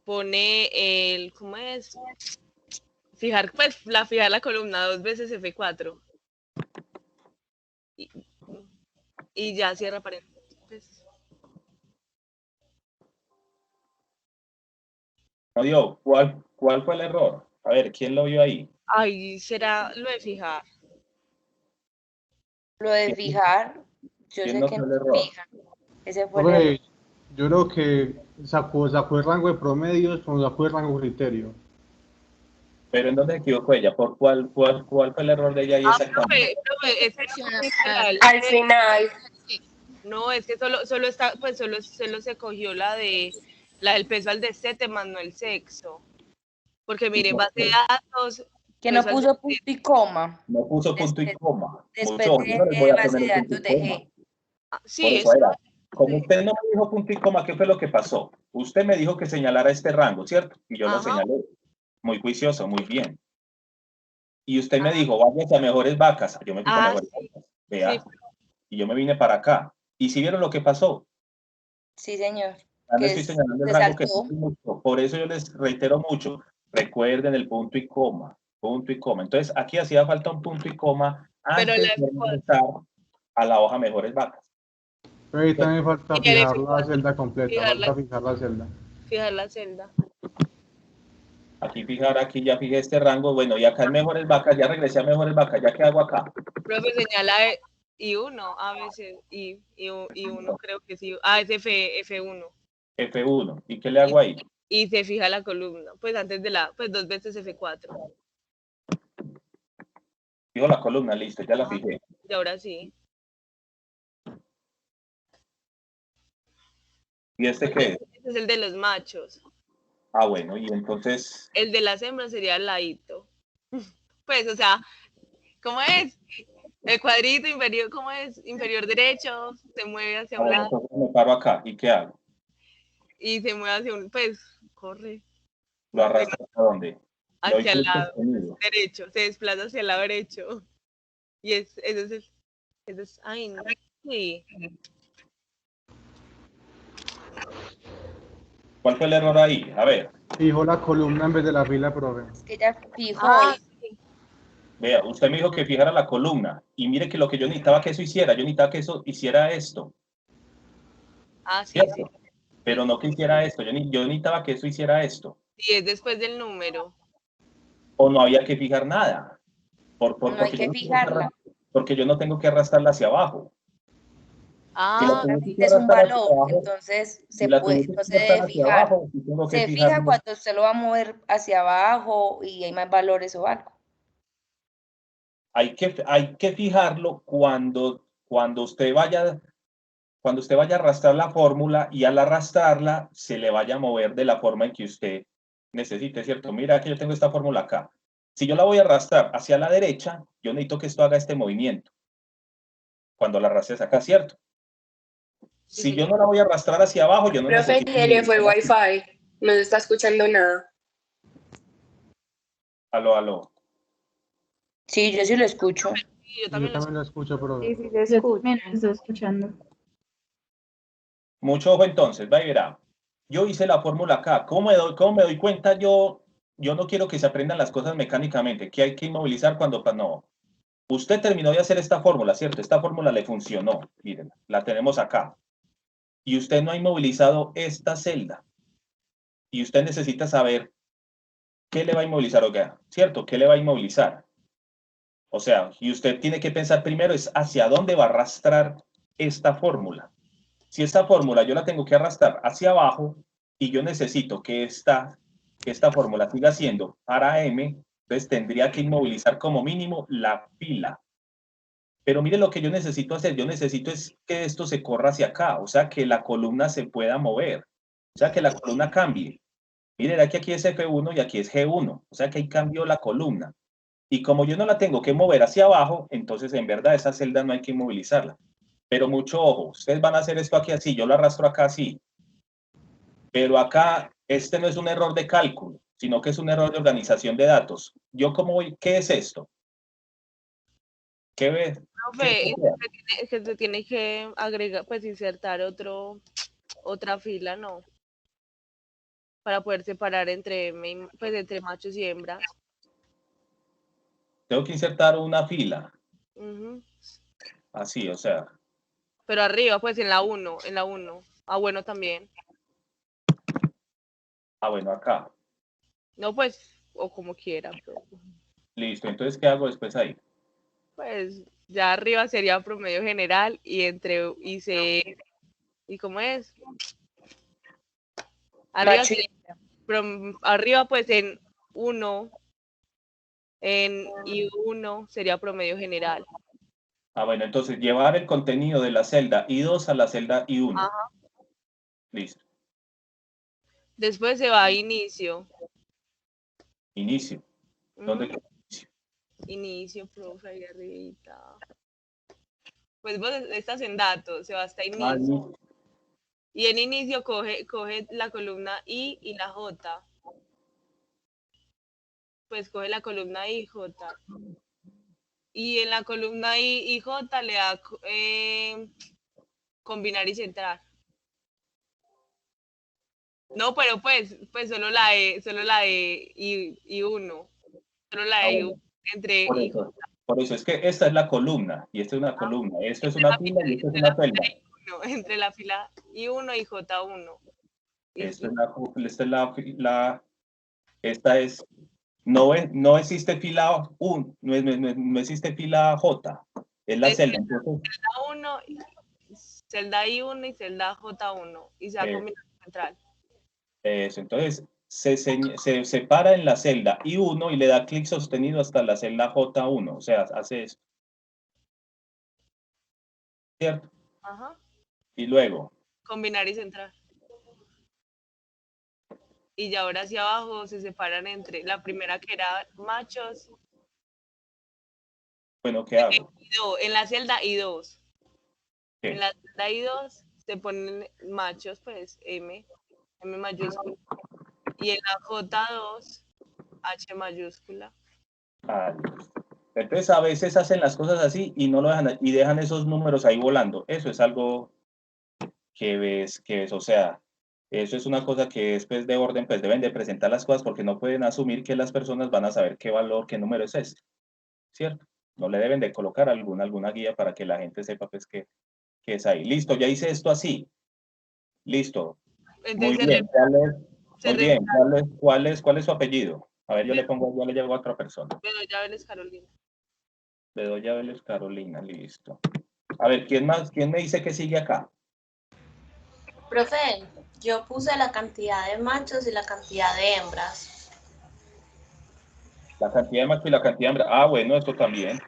Pone ¿cómo es? Fijar la columna 2 veces F4. Y ya cierra paréntesis. No dio. ¿Cuál fue el error? A ver, ¿quién lo vio ahí? Ay, será lo de fijar. Lo de fijar, yo sé que no fija. Ese fue el error. Yo creo que sacó el rango de promedios, como sacó el rango criterio. Pero ¿en dónde se equivocó ella? ¿Por cuál fue el error de ella ahí exactamente? Al final. No, es que solo está, pues solo se cogió la del peso al destete más no el sexo. Porque mire, base de datos. Que no puso punto y coma. No puso punto y coma. Después Mucho, yo no les voy de a base de poner datos punto y de coma. G. Sí, eso era. Como usted no me dijo punto y coma, ¿qué fue lo que pasó? Usted me dijo que señalara este rango, ¿cierto? Y yo lo señalé. Muy juicioso, muy bien. Y usted me dijo, váyase a mejores vacas. Yo me fui a mejores vacas. Vea. Sí. Y yo me vine para acá. ¿Y si vieron lo que pasó? Sí, señor. Ya no estoy señalando el rango que mucho. Por eso yo les reitero mucho. Recuerden el punto y coma. Punto y coma. Entonces, aquí hacía falta un punto y coma antes de empezar a la hoja mejores vacas. Pero ahí también falta fijar la celda completa, falta fijar la celda. Fijar la celda. Aquí fijar, aquí ya fijé este rango, bueno, y acá en mejores vacas, ya regresé a mejores vacas, ¿ya qué hago acá? Profe, señala I1, a veces, I1 creo que sí, es F1. F1, ¿y qué le hago ahí? Y se fija la columna, pues antes de pues 2 veces F4. Fijo la columna, listo, ya la fijé. Y ahora sí. ¿Y este qué es? Este es el de los machos. Ah, bueno, y entonces... El de las hembras sería el ladito. Pues, o sea, ¿cómo es? El cuadrito inferior, ¿cómo es? Inferior derecho, se mueve hacia un lado. Entonces me paro acá, ¿y qué hago? Y se mueve hacia pues, corre. ¿Lo arrastro hacia dónde? Hacia el lado derecho, se desplaza hacia el lado derecho. Y ese es, ay, no, sí. ¿Cuál fue el error ahí? A ver. Fijó la columna en vez de la fila, profe. Es que ya fijó. Sí. Vea, usted me dijo que fijara la columna. Y mire que lo que yo necesitaba que eso hiciera, yo necesitaba que eso hiciera esto. Sí, ¿cierto? sí. Pero no que hiciera esto, yo necesitaba que eso hiciera esto. Sí, es después del número. O no había que fijar nada. No hay que fijarla. Porque yo no tengo que arrastrarla hacia abajo. Es un valor, entonces no se debe fijar. Se fija cuando usted lo va a mover hacia abajo y hay más valores o algo. Hay que fijarlo cuando usted vaya cuando usted vaya a arrastrar la fórmula y al arrastrarla se le vaya a mover de la forma en que usted necesite, ¿cierto? Mira que yo tengo esta fórmula acá. Si yo la voy a arrastrar hacia la derecha, yo necesito que esto haga este movimiento. Cuando la arrastres acá, ¿cierto? Si yo no la voy a arrastrar hacia abajo, yo no Profe, necesito... se le fue el wifi. No se está escuchando nada. Aló, aló. Sí, yo sí lo escucho. Sí, yo Yo también también lo escucho, pero Sí, sí, se Yo escucha. también lo estoy escuchando. Mucho ojo entonces, va y verá. Yo hice la fórmula acá. ¿Cómo me doy cuenta? Yo no quiero que se aprendan las cosas mecánicamente, que hay que inmovilizar cuando... No. Usted terminó de hacer esta fórmula, ¿cierto? Esta fórmula le funcionó. Miren, la tenemos acá. Y usted no ha inmovilizado esta celda. Y usted necesita saber qué le va a inmovilizar, oiga, ¿cierto? ¿Qué le va a inmovilizar? O sea, y usted tiene que pensar primero es hacia dónde va a arrastrar esta fórmula. Si esta fórmula yo la tengo que arrastrar hacia abajo y yo necesito que esta fórmula siga siendo para M, entonces tendría que inmovilizar como mínimo la fila. Pero mire lo que yo necesito hacer. Yo necesito es que esto se corra hacia acá, o sea, que la columna se pueda mover, o sea, que la columna cambie. Miren, aquí es F1 y aquí es G1, o sea, que ahí cambió la columna. Y como yo no la tengo que mover hacia abajo, entonces en verdad esa celda no hay que inmovilizarla. Pero mucho ojo, ustedes van a hacer esto aquí así, yo lo arrastro acá así. Pero acá, este no es un error de cálculo, sino que es un error de organización de datos. Yo cómo voy, ¿qué es esto? ¿Qué ves? Profe, es que se tiene que agregar, pues insertar otra fila, ¿no? Para poder separar entre machos y hembras. Tengo que insertar una fila, Ujú. así, o sea. Pero arriba, pues en la 1. Ah, bueno, también. Ah, bueno, acá. No, pues, o como quiera. Listo, entonces, ¿qué hago después ahí? Pues ya arriba sería promedio general ¿y cómo es? Arriba, Macho y arriba pues en 1, en I1 sería promedio general. Ah, bueno, entonces llevar el contenido de la celda I2 a la celda I1. Ajá. Listo. Después se va a inicio. Inicio. ¿Dónde queda inicio? Inicio, profe, ahí arribita. Pues vos estás en datos, se va hasta inicio. Inicio. Y en inicio coge la columna I y la J. Pues coge la columna I y J. Y en la columna I y J le da combinar y centrar. No, pero pues solo la de I1. Solo la de I1 entre I. Por eso es que esta es la columna y esta es una columna. Esto es una fila y esto es una celda. Entre la fila I1 y J1. No existe fila 1, no existe fila J, es la celda. Celda 1, celda I1 y celda J1 y se va a combinar central. Eso, entonces se separa en la celda I1 y le da clic sostenido hasta la celda J1, o sea, hace eso. ¿Cierto? Ajá. Y luego. Combinar y centrar. Y ya ahora hacia abajo se separan entre la primera que era machos. Bueno, ¿qué hago? En la celda I2. ¿Qué? En la celda I2 se ponen machos, pues M mayúscula. Y en la J2, H mayúscula. Entonces a veces hacen las cosas así y no lo dejan y dejan esos números ahí volando. Eso es algo que ves, o sea, eso es una cosa que después de orden, pues deben de presentar las cosas porque no pueden asumir que las personas van a saber qué valor, qué número es este, ¿cierto? No le deben de colocar alguna guía para que la gente sepa pues que es ahí. Listo, ya hice esto así. Listo. Muy bien. ¿Cuál es su apellido? A ver, yo le llevo a otra persona. Bedoya Vélez Carolina. Bedoya Vélez Carolina, listo. A ver, ¿quién me dice que sigue acá? Profe, yo puse la cantidad de machos y la cantidad de hembras. La cantidad de machos y la cantidad de hembras. Ah, bueno, esto también.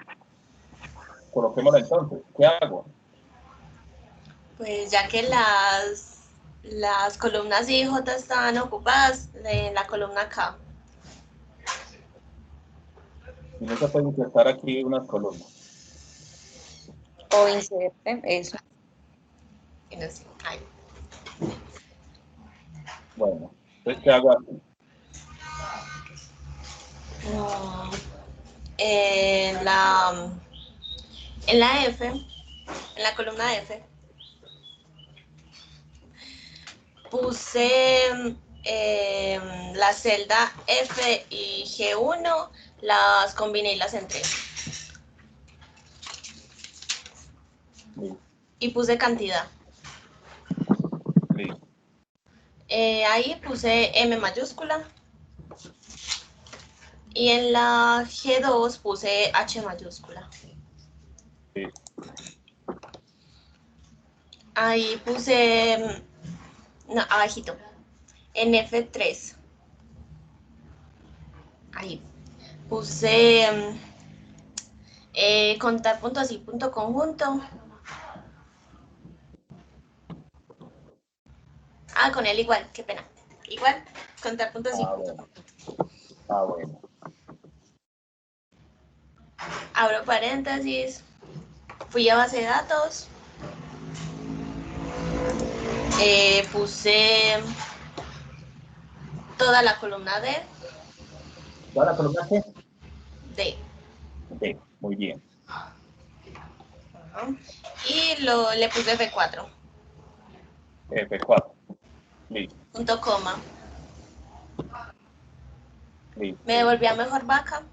Coloquémoslo entonces. ¿Qué hago? Pues ya que las columnas I y J estaban ocupadas, en la columna K. Y no se puede insertar aquí unas columnas. O inserte, eso. Y no sé, ahí. Bueno, entonces, ¿qué hago aquí? En la F, en la columna F, puse la celda F y G1, las combiné y las entré. Listo, Y puse cantidad. listo. Ahí puse M mayúscula. Y en la G2 puse H mayúscula. Listo. Ahí puse, no, abajito, en F3. Ahí puse contar puntos y punto conjunto. Ah, con él igual, qué pena. Igual, contar puntos y punto conjunto. Ah, bueno. Abro paréntesis. Fui a base de datos. Puse toda la columna D. ¿Toda la columna qué? D. D, muy bien. Y le puse F4. F4. Listo. Punto coma. Listo. Me devolví a mejor vaca.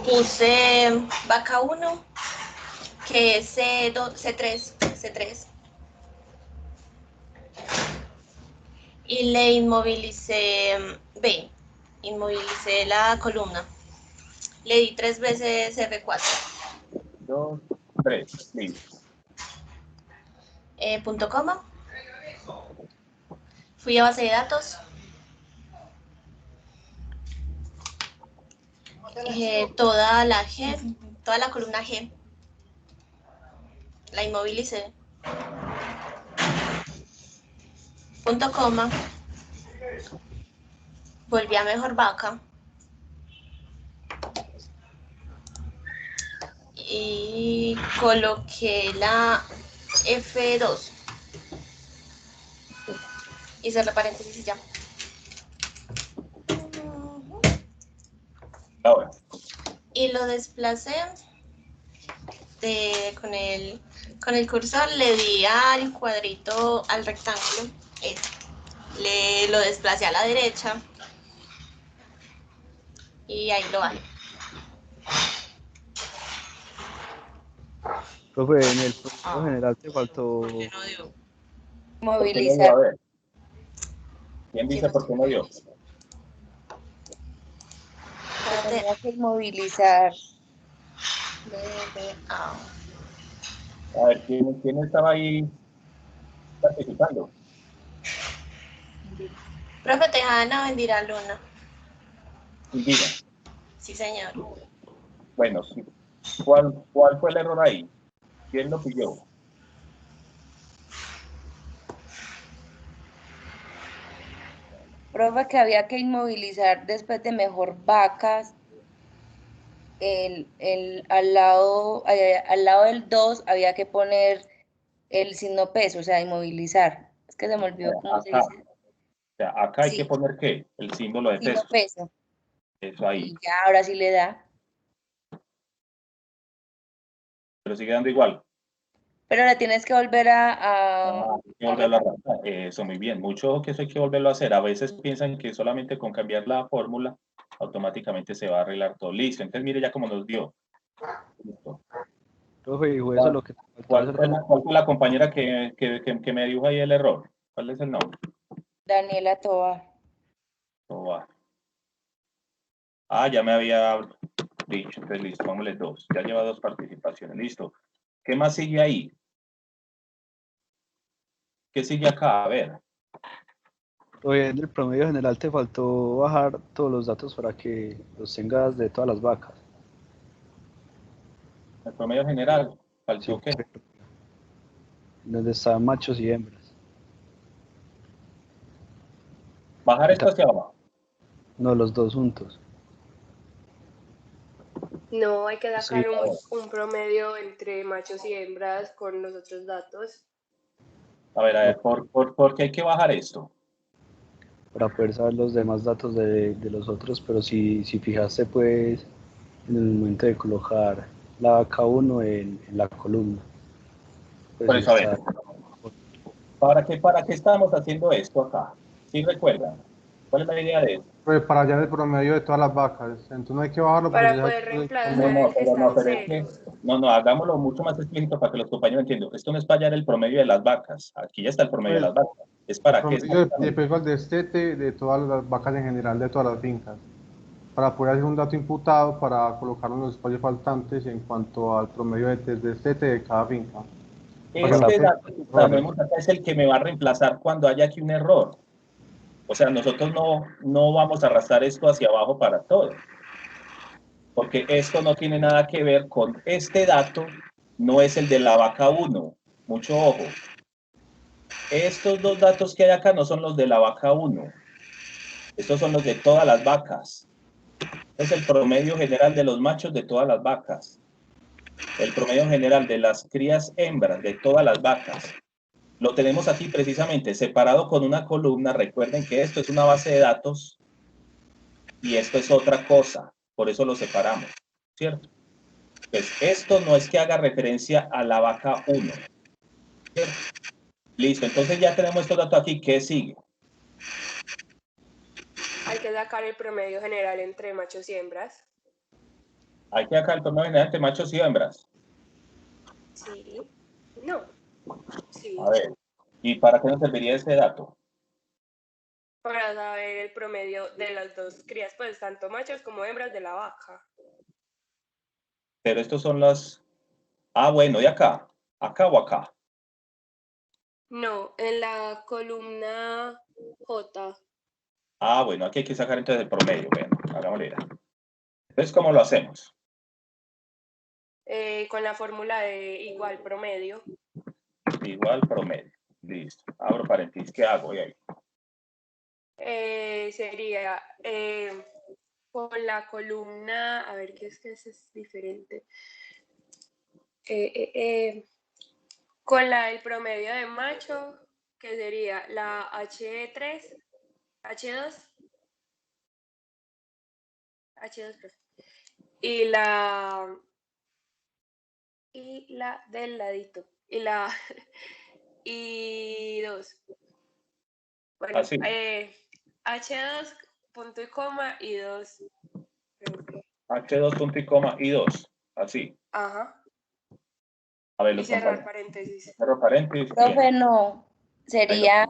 Puse vaca 1, que es C3. Y le inmovilicé inmovilicé la columna. Le di 3 veces F4. 2, 3, listo. Punto coma. Fui a base de datos. Toda la G, toda la columna G. La inmovilicé. Punto coma. Volví a mejor vaca. Y coloqué la F2. Y cerré paréntesis y ya. Ahora. Y lo desplacé con el cursor, le di al cuadrito, al rectángulo, lo desplacé a la derecha y ahí lo bajé. Profe, en el proceso general te faltó. ¿Por qué no dio? Movilizar. A ver. ¿Quién dice por qué no dio? Tenía que movilizar. A ver, ¿quién estaba ahí participando? Profe, Tejana, Vendira Luna. Indira. Sí, señor. Bueno, ¿cuál fue el error ahí? ¿Quién lo pilló? Profe, que había que inmovilizar después de mejor vacas. Al lado del 2 había que poner el signo peso, o sea, inmovilizar. Es que se me olvidó cómo se Acá. dice. O sea, acá hay Sí. que poner ¿qué? El símbolo de Signo peso. peso. Eso ahí. Y ya, ahora sí le da. Pero sigue dando igual. Pero la tienes que volver Hay que volverlo a arrancar. Eso, muy bien. Mucho que eso hay que volverlo a hacer. A veces piensan que solamente con cambiar la fórmula automáticamente se va a arreglar todo. Listo. Entonces, mire ya cómo nos dio. Listo. Profe, dijo eso lo que te faltó ¿Cuál hacer fue de cuál fue la compañera que me dijo ahí el error? ¿Cuál es el nombre? Daniela Toa. Toa. Ah, ya me había dicho. Entonces, listo. Vámonos 2. Ya lleva 2 participaciones. Listo. ¿Qué más sigue ahí? ¿Qué sigue acá? A ver. Oye, en el promedio general te faltó bajar todos los datos para que los tengas de todas las vacas. El promedio general, ¿faltó Sí, qué? donde estaban machos y hembras. Bajar esto hacia abajo. No, los dos juntos. No, hay que sacar Sí. un promedio entre machos y hembras con los otros datos. A ver, ¿por qué hay que bajar esto? Para poder saber los demás datos de los otros, pero si fijaste pues en el momento de colocar la vaca 1 en la columna. Pues Por eso, a ver, está, ¿para qué estamos haciendo esto acá? ¿Sí recuerdan? ¿Cuál es la idea de esto? Pues para hallar el promedio de todas las vacas. Entonces no hay que bajarlo porque Para ya poder sabes reemplazar No, el que pero está en es cero. que, no, hagámoslo mucho más explícito para que los compañeros entiendan. Esto no es para hallar el promedio de las vacas. Aquí ya está el promedio de las vacas. ¿Es el para qué? promedio de peso al destete de todas las vacas en general, de todas las fincas. Para poder hacer un dato imputado para colocarlo en los espacios faltantes en cuanto al promedio de destete de cada finca. Este dato que tenemos acá es el que me va a reemplazar cuando haya aquí un error. O sea, nosotros no vamos a arrastrar esto hacia abajo para todo. Porque esto no tiene nada que ver con este dato, no es el de la vaca 1. Mucho ojo. Estos dos datos que hay acá no son los de la vaca 1. Estos son los de todas las vacas. Es el promedio general de los machos de todas las vacas. El promedio general de las crías hembras de todas las vacas. Lo tenemos aquí precisamente separado con una columna. Recuerden que esto es una base de datos y esto es otra cosa. Por eso lo separamos, ¿cierto? Pues esto no es que haga referencia a la vaca 1. ¿Cierto? Listo, entonces ya tenemos estos datos aquí. ¿Qué sigue? Hay que sacar el promedio general entre machos y hembras. Hay que sacar el promedio general entre machos y hembras. Sí. No. Sí. A ver, ¿y para qué nos serviría ese dato? Para saber el promedio de las dos crías, pues tanto machos como hembras de la vaca. Pero estos son las... Ah, bueno, ¿y acá? ¿Acá o acá? No, en la columna J. Ah, bueno, aquí hay que sacar entonces el promedio. Bueno, hagámosle. Entonces, ¿cómo lo hacemos? Con la fórmula de igual promedio. Igual promedio. Listo. Abro paréntesis. ¿Qué hago? Ahí. Sería con la columna, a ver, ¿qué es que ese es diferente? Con el promedio de macho, que sería la H3, H2, y la del ladito, y 2. Bueno, Así. H2, punto y coma, y 2. H2, punto y coma, y 2. Así. Ajá. A ver, Y los cerrar compañeros. paréntesis. Cerro paréntesis. Profe, Bien. no. Sería,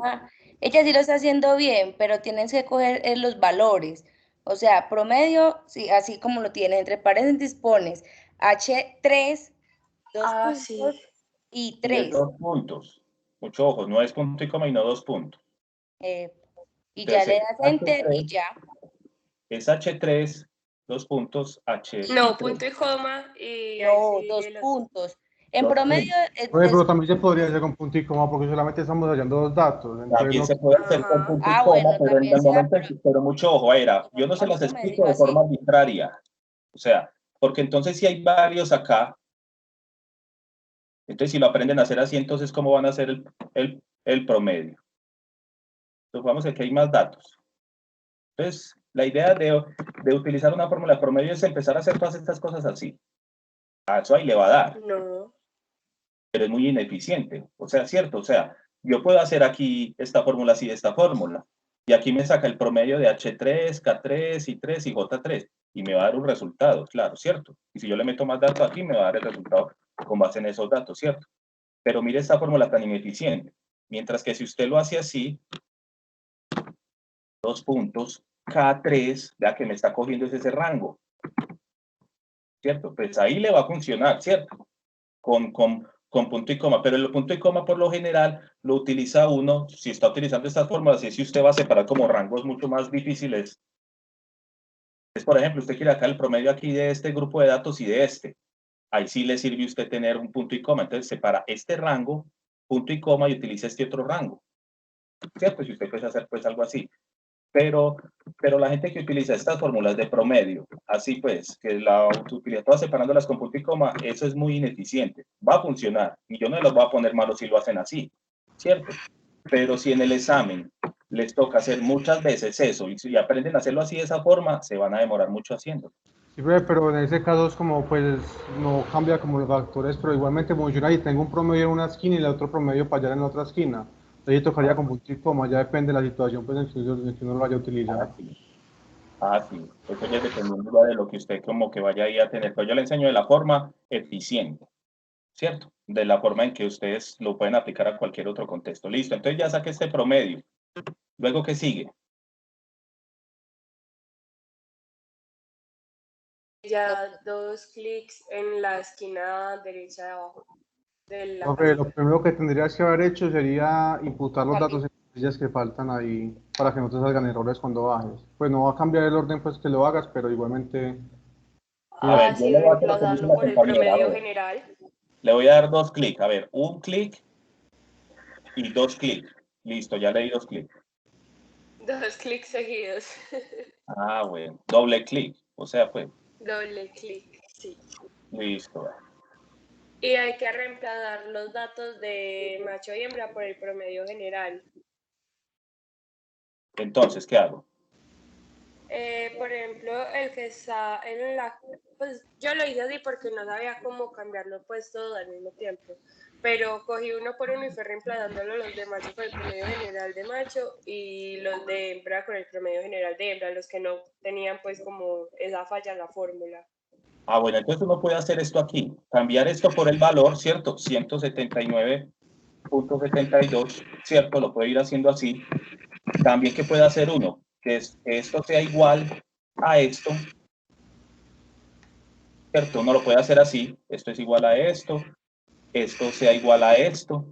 ella sí lo está haciendo bien, pero tienes que coger los valores. O sea, promedio, sí, así como lo tienes, entre paréntesis pones H3, 2 puntos Sí. y Y 3. es 2 puntos. Mucho ojo, no es punto y coma y no 2 puntos. Y ya le das enter y ya. Es H3, 2 puntos, H. No, punto y coma y No, ahí 2 sigue puntos. En 2 promedio puntos. Oye, pero también se podría hacer con punto y coma porque solamente estamos hallando dos datos. Entonces También no... se puede hacer con punto y coma, bueno, pero en también el se da, momento, pero mucho ojo, era, yo no se con las promedio, explico de así. forma arbitraria. O sea, porque entonces si hay varios acá, entonces si lo aprenden a hacer así, entonces ¿cómo van a hacer el promedio? Entonces vamos a ver que hay más datos. Entonces, la idea de utilizar una fórmula de promedio es empezar a hacer todas estas cosas así. A eso ahí le va a dar. No. Pero es muy ineficiente. O sea, cierto, o sea, yo puedo hacer aquí esta fórmula así, esta fórmula, y aquí me saca el promedio de H3, K3, I3 y J3, y me va a dar un resultado, claro, cierto. Y si yo le meto más datos aquí, me va a dar el resultado con base en esos datos, cierto. Pero mire esta fórmula tan ineficiente. Mientras que si usted lo hace así, 2 puntos, K3, vea que me está cogiendo ese rango, ¿cierto? Pues ahí le va a funcionar, ¿cierto? Con con punto y coma, pero el punto y coma por lo general lo utiliza uno, si está utilizando estas fórmulas, y si usted va a separar como rangos mucho más difíciles. Es, por ejemplo, usted quiere acá el promedio aquí de este grupo de datos y de este. Ahí sí le sirve a usted tener un punto y coma. Entonces separa este rango, punto y coma, y utiliza este otro rango. ¿Cierto? Si usted puede hacer pues algo así. Pero la gente que utiliza estas fórmulas de promedio, así pues, que la utiliza todas separándolas con punto y coma, eso es muy ineficiente. Va a funcionar, y yo no los voy a poner malos si lo hacen así, ¿cierto? Pero si en el examen les toca hacer muchas veces eso, y si aprenden a hacerlo así de esa forma, se van a demorar mucho haciendo. Sí, pero en ese caso es como, pues, no cambia como los factores, pero igualmente funciona y tengo un promedio en una esquina y el otro promedio para allá en la otra esquina. Entonces tocaría con punto y coma, ya depende de la situación pues, en que uno lo vaya a utilizar. Sí. Eso ya dependiendo de lo que usted como que vaya ahí a tener. Pero yo le enseño de la forma eficiente, ¿cierto? De la forma en que ustedes lo pueden aplicar a cualquier otro contexto. Listo, entonces ya saqué este promedio. Luego, ¿qué sigue? Ya 2 clics en la esquina derecha de abajo. Lo primero que tendrías que haber hecho sería imputar los datos en casillas que faltan ahí para que no te salgan errores cuando bajes. Pues no va a cambiar el orden pues que lo hagas, pero igualmente... A ver, yo le voy a hacer lo que dice la por el compañera. promedio general. Le voy a dar 2 clics. A ver, un clic y 2 clics. Listo, ya le di 2 clics. 2 clics seguidos. Ah, bueno. Doble clic. O sea, pues. Doble clic, sí. Listo. Y hay que reemplazar los datos de macho y hembra por el promedio general. Entonces, ¿qué hago? Por ejemplo, el que está en la... Pues yo lo hice así porque no sabía cómo cambiarlo pues todo al mismo tiempo. Pero cogí uno por uno y fui reemplazándolo los de macho con el promedio general de macho y los de hembra con el promedio general de hembra, los que no tenían pues como esa falla en la fórmula. Ah, bueno, entonces uno puede hacer esto aquí. Cambiar esto por el valor, ¿cierto? 179.72, ¿cierto? Lo puede ir haciendo así. También que puede hacer uno, que esto sea igual a esto, ¿cierto? Uno lo puede hacer así. Esto es igual a esto sea igual a esto.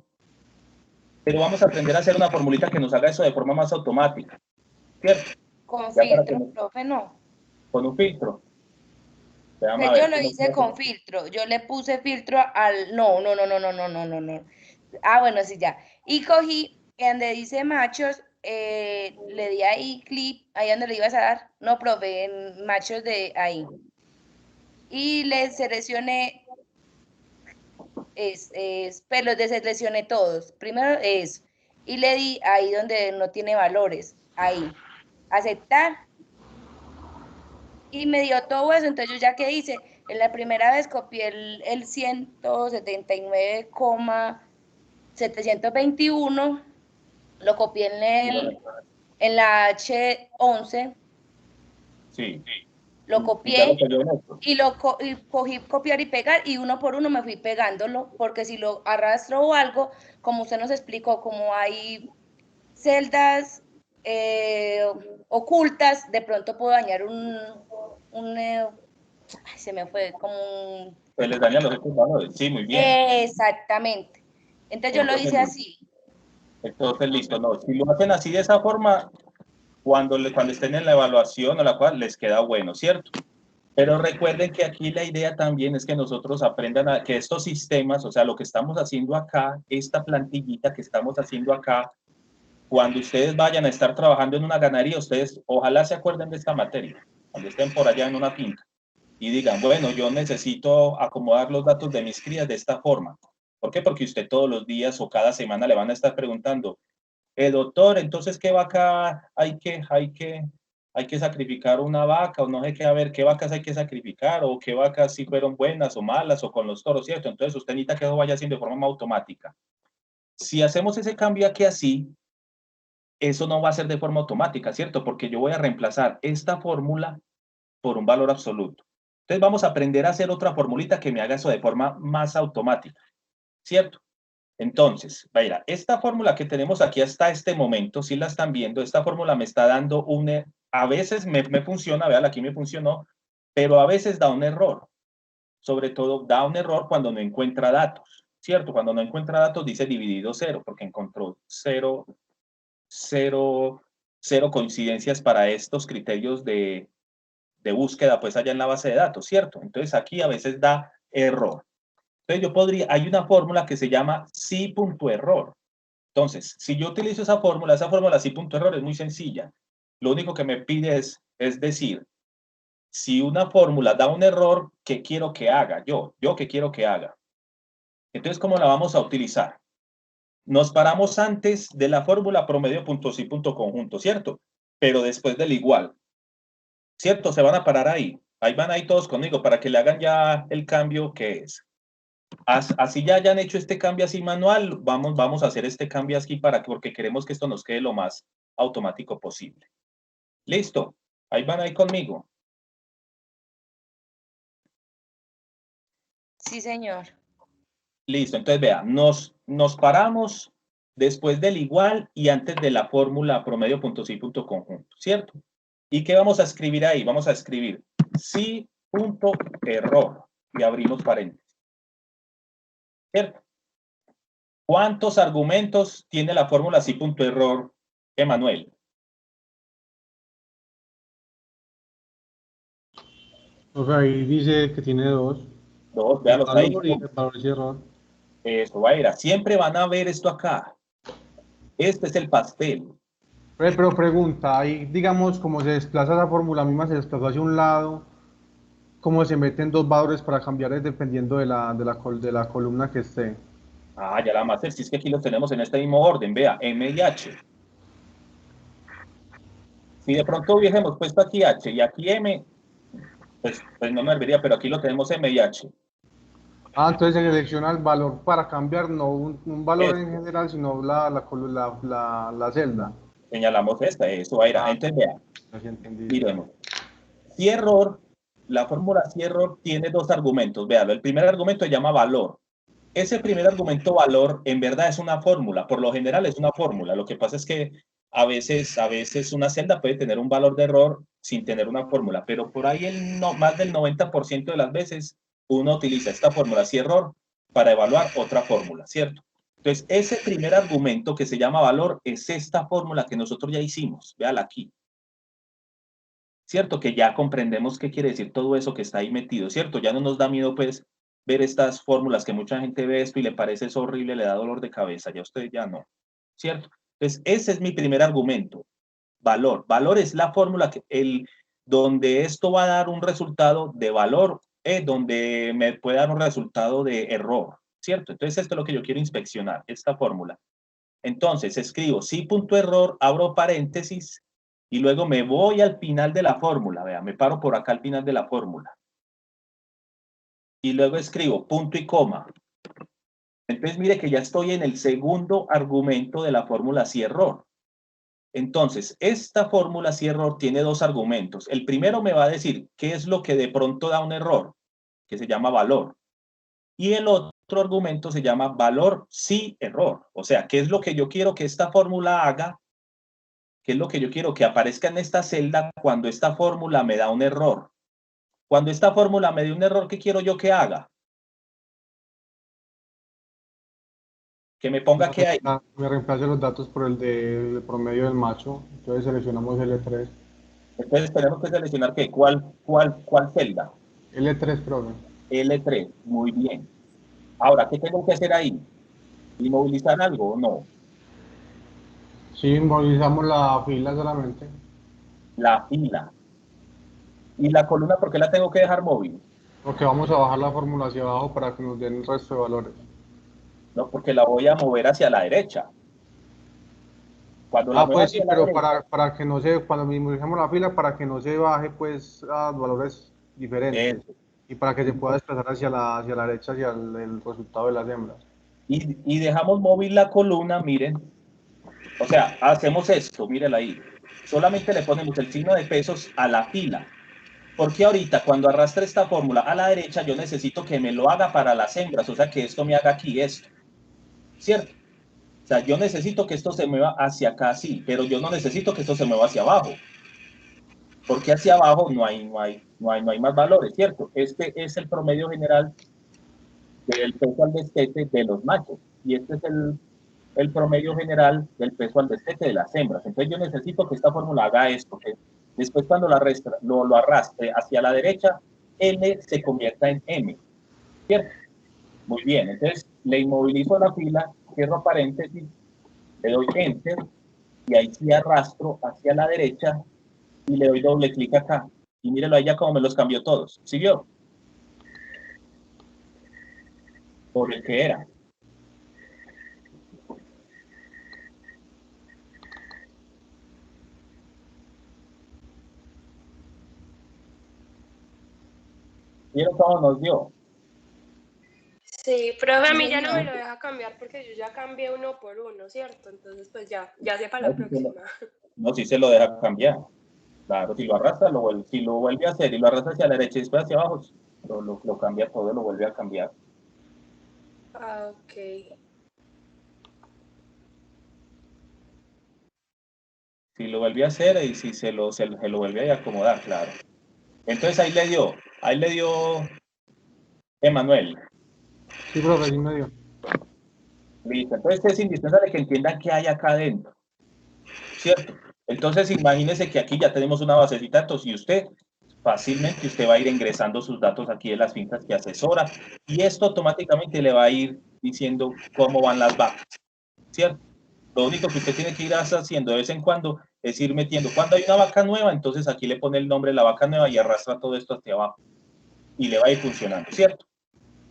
Pero vamos a aprender a hacer una formulita que nos haga eso de forma más automática, ¿cierto? Con filtro, profe, no. Con un filtro. Que yo lo hice con filtro. Yo le puse filtro al... No. Ah, bueno, sí, ya. Y cogí, donde dice machos, le di ahí clic, ahí donde le ibas a dar. No, profe, en machos de ahí. Y le seleccioné... pero los deseleccioné todos. Primero es... Y le di ahí donde no tiene valores. Ahí. Aceptar. Y me dio todo eso, entonces yo ya que hice, en la primera vez copié el 179,721, lo copié en la H11, sí. Lo copié y cogí copiar y pegar y uno por uno me fui pegándolo, porque si lo arrastro o algo, como usted nos explicó, como hay celdas ocultas, de pronto puedo dañar se me fue como un... Pues les daña los otros valores. Sí, muy bien. Exactamente. Entonces yo lo hice así. Entonces, listo. No, si lo hacen así de esa forma, cuando estén en la evaluación o la cual les queda bueno, ¿cierto? Pero recuerden que aquí la idea también es que nosotros aprendan que estos sistemas, o sea, lo que estamos haciendo acá, esta plantillita que estamos haciendo acá, cuando ustedes vayan a estar trabajando en una ganadería, ustedes ojalá se acuerden de esta materia, cuando estén por allá en una finca y digan, bueno, yo necesito acomodar los datos de mis crías de esta forma. ¿Por qué? Porque usted todos los días o cada semana le van a estar preguntando, doctor, entonces, ¿qué vaca hay que sacrificar una vaca? O no sé qué, a ver, ¿qué vacas hay que sacrificar? O qué vacas si fueron buenas o malas o con los toros, ¿cierto? Entonces, usted necesita que eso vaya haciendo de forma automática. Si hacemos ese cambio aquí así, eso no va a ser de forma automática, ¿cierto? Porque yo voy a reemplazar esta fórmula por un valor absoluto. Entonces vamos a aprender a hacer otra formulita que me haga eso de forma más automática, ¿cierto? Entonces, mira, esta fórmula que tenemos aquí hasta este momento, si la están viendo, esta fórmula me está dando a veces me funciona, vean, aquí me funcionó, pero a veces da un error. Sobre todo da un error cuando no encuentra datos. ¿cierto? Cuando no encuentra datos dice dividido 0, porque encontró cero coincidencias para estos criterios de búsqueda, pues allá en la base de datos, ¿cierto? Entonces aquí a veces da error. Entonces yo podría, hay una fórmula que se llama sí.error. Entonces, si yo utilizo esa fórmula sí.error es muy sencilla. Lo único que me pide es decir, si una fórmula da un error, ¿qué quiero que haga? Yo qué quiero que haga. Entonces, ¿cómo la vamos a utilizar? Nos paramos antes de la fórmula promedio.sí.conjunto, ¿cierto? Pero después del igual, ¿cierto? Se van a parar ahí. Ahí van ahí todos conmigo para que le hagan ya el cambio que es. Así ya hayan hecho este cambio así manual, vamos a hacer este cambio aquí porque queremos que esto nos quede lo más automático posible. ¿Listo? Ahí van ahí conmigo. Sí, señor. Listo, entonces vea, nos paramos después del igual y antes de la fórmula promedio.sí.conjunto, ¿cierto? ¿Y qué vamos a escribir ahí? Vamos a escribir sí.error y abrimos paréntesis. ¿Cierto? ¿Cuántos argumentos tiene la fórmula sí.error, Emanuel? O sea, ahí dice que tiene dos. Dos, véanlos ahí. Valor y el valor y error. Eso va a ir. Siempre van a ver esto acá. Este es el pastel. Pero pregunta, ahí digamos, como se desplaza esa fórmula misma, se desplaza hacia un lado, ¿cómo se meten dos valores para cambiar dependiendo de la columna que esté? Ah, ya la vamos a hacer. Si es que aquí los tenemos en este mismo orden, vea, M y H. Si de pronto hubiésemos puesto aquí H y aquí M, pues no me serviría, pero aquí lo tenemos M y H. Ah, entonces se selecciona el valor para cambiar, no un valor en general, sino la celda. Señalamos esta, eso va a ir. Entonces, vea, miremos. Si error, la fórmula si error tiene dos argumentos. Véalo, el primer argumento se llama valor. Ese primer argumento valor en verdad es una fórmula, por lo general es una fórmula. Lo que pasa es que a veces una celda puede tener un valor de error sin tener una fórmula, pero por ahí más del 90% de las veces uno utiliza esta fórmula si error para evaluar otra fórmula, ¿cierto? Entonces, ese primer argumento que se llama valor es esta fórmula que nosotros ya hicimos. Véala aquí. ¿Cierto? Que ya comprendemos qué quiere decir todo eso que está ahí metido, ¿cierto? Ya no nos da miedo, pues, ver estas fórmulas que mucha gente ve esto y le parece eso horrible, le da dolor de cabeza. Ya usted ya no, ¿cierto? Entonces, ese es mi primer argumento. Valor. Valor es la fórmula donde esto va a dar un resultado de valor, donde me puede dar un resultado de error, ¿cierto? Entonces, esto es lo que yo quiero inspeccionar, esta fórmula. Entonces, escribo sí.error, abro paréntesis, y luego me voy al final de la fórmula, vea, me paro por acá al final de la fórmula. Y luego escribo punto y coma. Entonces, mire que ya estoy en el segundo argumento de la fórmula si error. Entonces, esta fórmula si error tiene dos argumentos. El primero me va a decir qué es lo que de pronto da un error, que se llama valor. Y el otro argumento se llama valor sí error. O sea, qué es lo que yo quiero que esta fórmula haga, qué es lo que yo quiero que aparezca en esta celda cuando esta fórmula me da un error. Cuando esta fórmula me dé un error, ¿qué quiero yo que haga? Que me ponga que hay. Me reemplace los datos por el de promedio del macho, entonces seleccionamos L3. Entonces tenemos que seleccionar ¿qué? ¿Cuál celda? L3, profe. L3, muy bien. Ahora, ¿qué tengo que hacer ahí? ¿Inmovilizar algo o no? Sí, inmovilizamos la fila solamente. La fila. ¿Y la columna por qué la tengo que dejar móvil? Porque vamos a bajar la fórmula hacia abajo para que nos den el resto de valores. No, porque la voy a mover hacia la derecha. Cuando la mueva pues sí, hacia la pero derecha, para que no se, cuando minimizamos la fila, para que no se baje pues a valores diferentes. Eso. Y para que se pueda desplazar hacia la derecha, hacia el resultado de las hembras. Y dejamos móvil la columna, miren. O sea, hacemos esto, mírenla ahí. Solamente le ponemos el signo de pesos a la fila. Porque ahorita cuando arrastre esta fórmula a la derecha, yo necesito que me lo haga para las hembras. O sea, que esto me haga aquí esto. ¿Cierto? O sea, yo necesito que esto se mueva hacia acá, sí. Pero yo no necesito que esto se mueva hacia abajo. Porque hacia abajo no hay más valores, ¿cierto? Este es el promedio general del peso al destete de los machos. Y este es el promedio general del peso al destete de las hembras. Entonces yo necesito que esta fórmula haga esto, que después cuando lo arrastre hacia la derecha, N se convierta en M, ¿cierto? Muy bien, entonces le inmovilizo la fila, cierro paréntesis, le doy Enter, y ahí sí arrastro hacia la derecha y le doy doble clic acá. Y mírelo ahí ya como me los cambió todos. ¿Siguió? Por el que era. ¿Vieron cómo nos dio? Sí, profe, a mí ya no me lo deja cambiar porque yo ya cambié uno por uno, ¿cierto? Entonces, pues ya sé para la próxima. No, sí se lo deja cambiar. Claro, si lo arrastra, si lo vuelve a hacer y lo arrastra hacia la derecha y después hacia abajo, lo cambia todo, lo vuelve a cambiar. Ah, ok. Si lo vuelve a hacer y si se lo vuelve a acomodar, claro. Entonces ahí le dio Emanuel. Sí, profe, sí me dio. Listo, entonces es indispensable que entiendan qué hay acá adentro, ¿cierto? Entonces imagínense que aquí ya tenemos una basecita de datos y usted fácilmente va a ir ingresando sus datos aquí de las fincas que asesora y esto automáticamente le va a ir diciendo cómo van las vacas, ¿cierto? Lo único que usted tiene que ir haciendo de vez en cuando es ir metiendo, cuando hay una vaca nueva, entonces aquí le pone el nombre de la vaca nueva y arrastra todo esto hacia abajo y le va a ir funcionando, ¿cierto?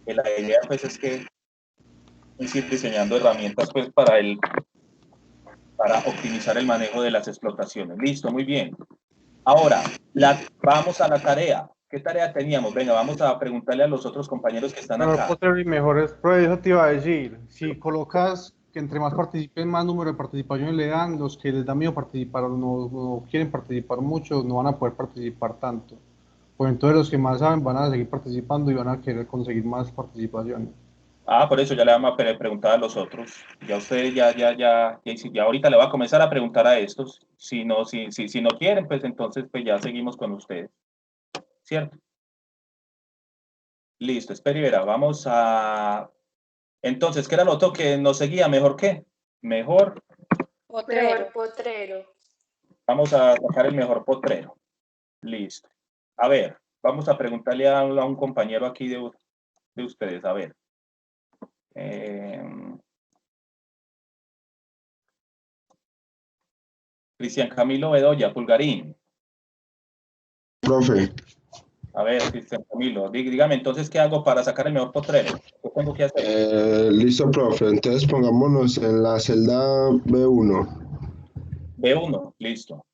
Que la idea pues es que es ir diseñando herramientas pues para optimizar el manejo de las explotaciones. Listo, muy bien. Ahora, vamos a la tarea. ¿Qué tarea teníamos? Venga, vamos a preguntarle a los otros compañeros que están acá. Y mejores, profe, eso te iba a decir. Si colocas que entre más participen, más número de participaciones le dan, los que les da miedo participar o no quieren participar mucho, no van a poder participar tanto. Pues entonces los que más saben van a seguir participando y van a querer conseguir más participaciones. Ah, por eso ya le vamos a preguntar a los otros. Ya usted ya ahorita le va a comenzar a preguntar a estos. Si no quieren, pues entonces pues ya seguimos con ustedes. ¿Cierto? Listo, espera y verá. Vamos a... Entonces, ¿qué era lo otro que nos seguía? ¿Mejor qué? Mejor potrero. Vamos a sacar el mejor potrero. Listo. A ver, vamos a preguntarle a un compañero aquí de ustedes. A ver. Cristian Camilo Bedoya, Pulgarín. Profe. A ver, Cristian Camilo, dígame entonces, ¿qué hago para sacar el mejor potrero? ¿Qué tengo que hacer? Listo, profe. Entonces pongámonos en la celda B1. B1, listo.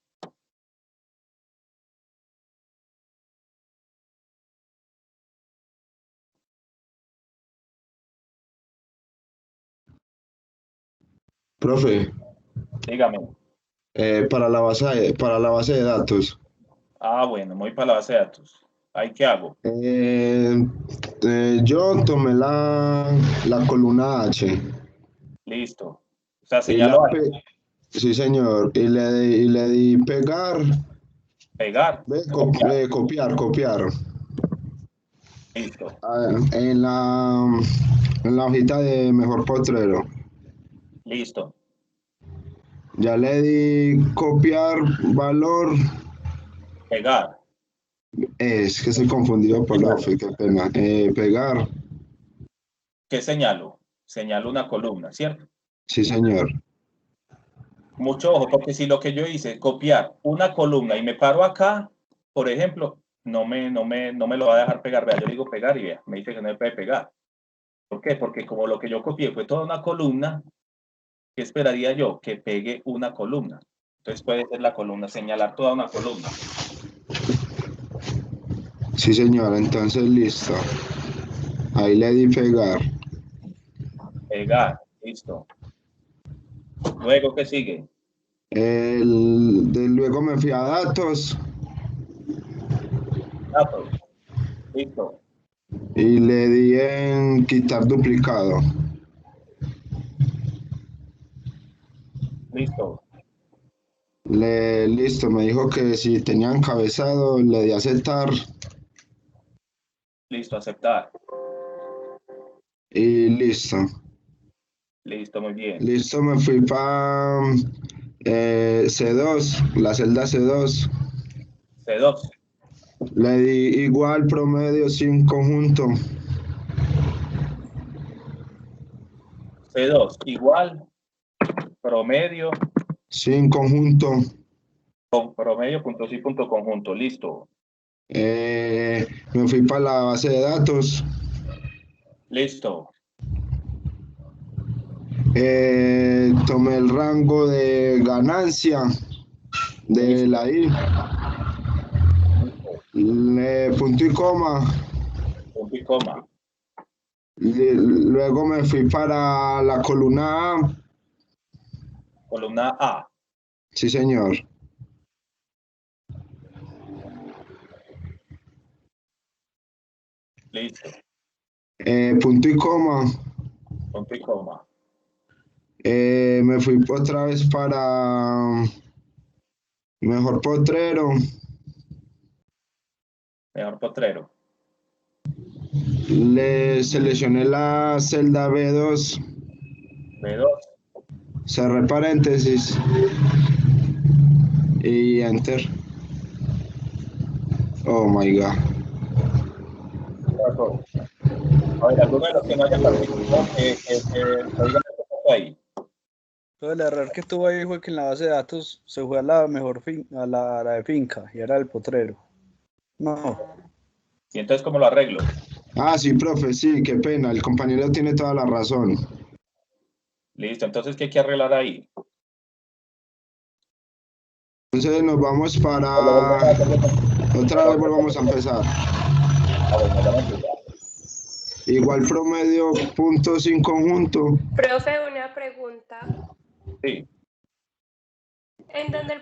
Profe. Dígame. Para la base de datos. Ah, bueno, voy para la base de datos. ¿Ahí qué hago? Yo tomé la columna H. Listo. O sea, señalo H. Sí, señor. Y le di pegar. Pegar. Copiar. Listo. En la hojita de mejor potrero. Listo. Ya le di copiar valor. Pegar. Es que estoy confundido, profe, qué pena. Pegar. ¿Qué señalo? Señalo una columna, ¿cierto? Sí, señor. Mucho ojo, porque si lo que yo hice es copiar una columna y me paro acá, por ejemplo, no me lo va a dejar pegar. Vea, yo digo pegar y vea, me dice que no me puede pegar. ¿Por qué? Porque como lo que yo copié fue toda una columna, ¿qué esperaría yo? Que pegue una columna. Entonces puede ser la columna, señalar toda una columna. Sí, señor, entonces listo. Ahí le di pegar. Pegar, listo. Luego, ¿qué sigue? Luego me fui a datos. Datos. Listo. Y le di en quitar duplicado. Listo. Listo, me dijo que si tenía encabezado, le di aceptar. Listo, aceptar. Y listo. Listo, muy bien. Listo, me fui para C2, la celda C2. C2. Le di igual promedio sin conjunto. C2, igual, promedio, Sin conjunto. con promedio, punto sí, punto conjunto. Listo. Me fui para la base de datos. Listo. Tomé el rango de ganancia de la I. Punto y coma. Punto y coma. Luego me fui para la columna A. Columna A. Sí, señor. Listo. Punto y coma. Punto y coma. Me fui otra vez para mejor potrero. Mejor potrero. Le seleccioné la celda B2. B2. Cerré paréntesis. Y enter. Oh my God. A ver, alguno de los que no haya participado, oigan lo que pasó ahí. Todo el error que tuvo ahí fue que en la base de datos se fue a la mejor a la de finca y era el potrero. No. ¿Y entonces cómo lo arreglo? Ah, sí, profe, sí, qué pena. El compañero tiene toda la razón. Listo, entonces, ¿qué hay que arreglar ahí? Entonces nos vamos para... Otra vez volvamos a empezar. Igual promedio, punto sin conjunto. Profe, una pregunta. Sí. En donde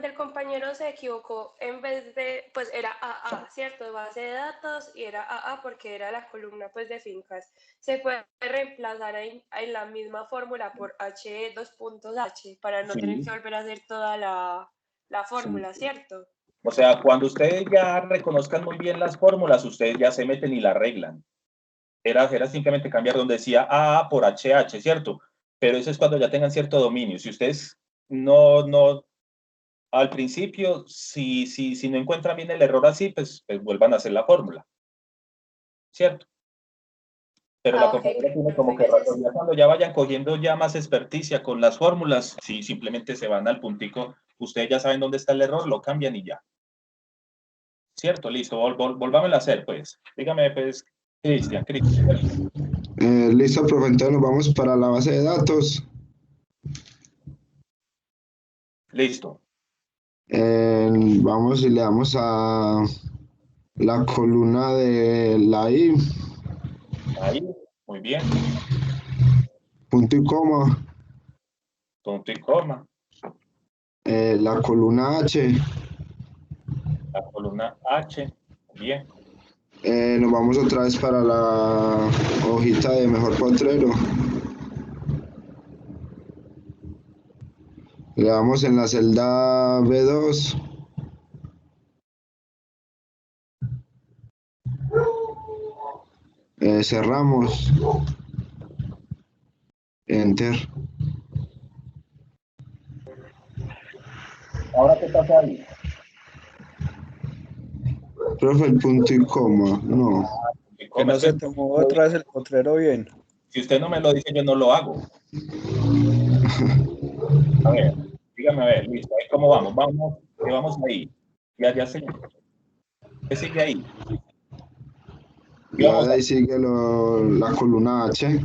el compañero se equivocó, en vez de, pues era AA, ¿cierto? Base de datos, y era AA porque era la columna, pues, de fincas. Se puede reemplazar en la misma fórmula por H, dos puntos H, para no tener que volver a hacer toda la fórmula, ¿cierto? O sea, cuando ustedes ya reconozcan muy bien las fórmulas, ustedes ya se meten y la arreglan. Era simplemente cambiar donde decía AA por HH, ¿cierto? Pero eso es cuando ya tengan cierto dominio. Si ustedes no, al principio, si no encuentran bien el error así, pues vuelvan a hacer la fórmula, ¿cierto? Pero la compañera tiene como que razón, ya cuando ya vayan cogiendo ya más experticia con las fórmulas, sí, simplemente se van al puntico, ustedes ya saben dónde está el error, lo cambian y ya. ¿Cierto? Listo, volvámoslo a hacer, pues. Dígame, pues, Cristian. Listo, profe, entonces nos vamos para la base de datos. Listo. Vamos y le damos a la columna de la I. Ahí, muy bien. Punto y coma. Punto y coma. La columna H. La columna H, bien. Nos vamos otra vez para la hojita de mejor potrero. Le damos en la celda B2. Cerramos. Enter. ¿Ahora qué pasa ahí? Profe, el punto y coma. No. Que no se tomó otra vez el potrero bien. Si usted no me lo dice, yo no lo hago. A ver, dígame, a ver, listo. Ahí cómo vamos. Vamos ahí. Ya sé. ¿Qué sigue ahí? Ya de ahí sigue la columna H.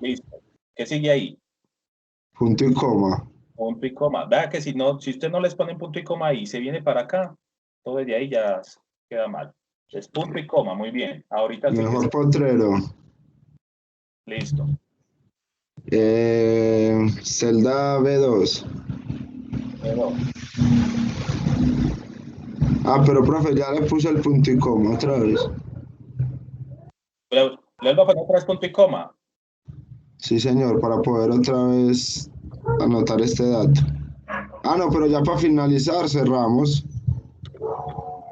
Listo. ¿Qué sigue ahí? Punto y coma. Punto y coma. Vea que si usted no les pone punto y coma ahí, se viene para acá, todo desde ahí ya queda mal. Es punto y coma, muy bien. Ahorita sí mejor potrero. Listo. Celda B2. Ah, pero profe, ya le puse el punto y coma otra vez. ¿Le vuelvo a poner otra vez punto y coma? Sí, señor, para poder otra vez anotar este dato. Ah, no, pero ya para finalizar, cerramos.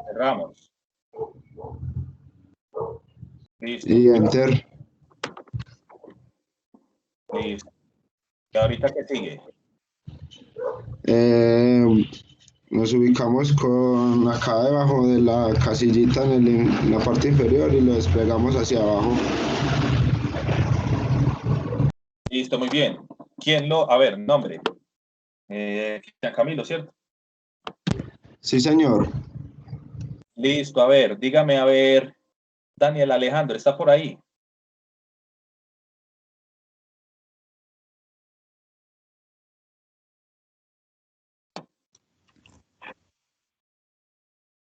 Cerramos. Listo. Y enter. Listo. ¿Y ahorita qué sigue? Nos ubicamos con acá debajo de la casillita en la parte inferior y lo desplegamos hacia abajo. Listo, muy bien. A ver, nombre. Cristian Camilo, ¿cierto? Sí, señor. Listo, a ver, dígame, a ver, Daniel Alejandro, ¿está por ahí?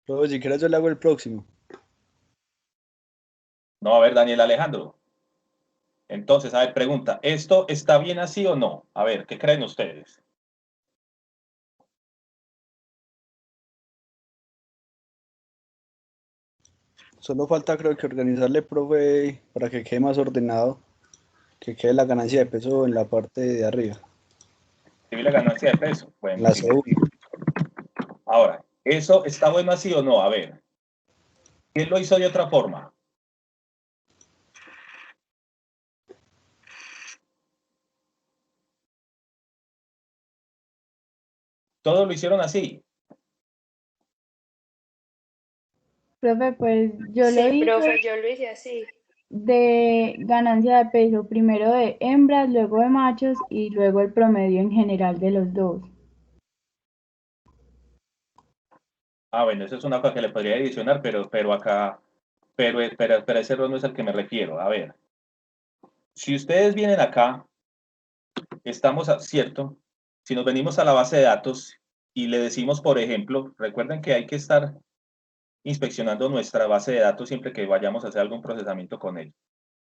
Luego, si quieres, yo le hago el próximo. No, a ver, Daniel Alejandro. Entonces, a ver, pregunta, ¿esto está bien así o no? A ver, ¿qué creen ustedes? Solo falta, creo que organizarle, profe, para que quede más ordenado, que quede la ganancia de peso en la parte de arriba. ¿Sí vi la ganancia de peso? Bueno, La sí. segunda. Ahora, ¿eso está bueno así o no? A ver, ¿quién lo hizo de otra forma? Todos lo hicieron así. Profe, pues yo lo Sí, hice profe, yo lo hice así. de ganancia de peso, primero de hembras, luego de machos y luego el promedio en general de los dos. Ah, bueno, eso es una cosa que le podría adicionar, pero acá, pero ese error no es al que me refiero. A ver, si ustedes vienen acá, ¿cierto? Si nos venimos a la base de datos y le decimos, por ejemplo, recuerden que hay que estar inspeccionando nuestra base de datos siempre que vayamos a hacer algún procesamiento con él.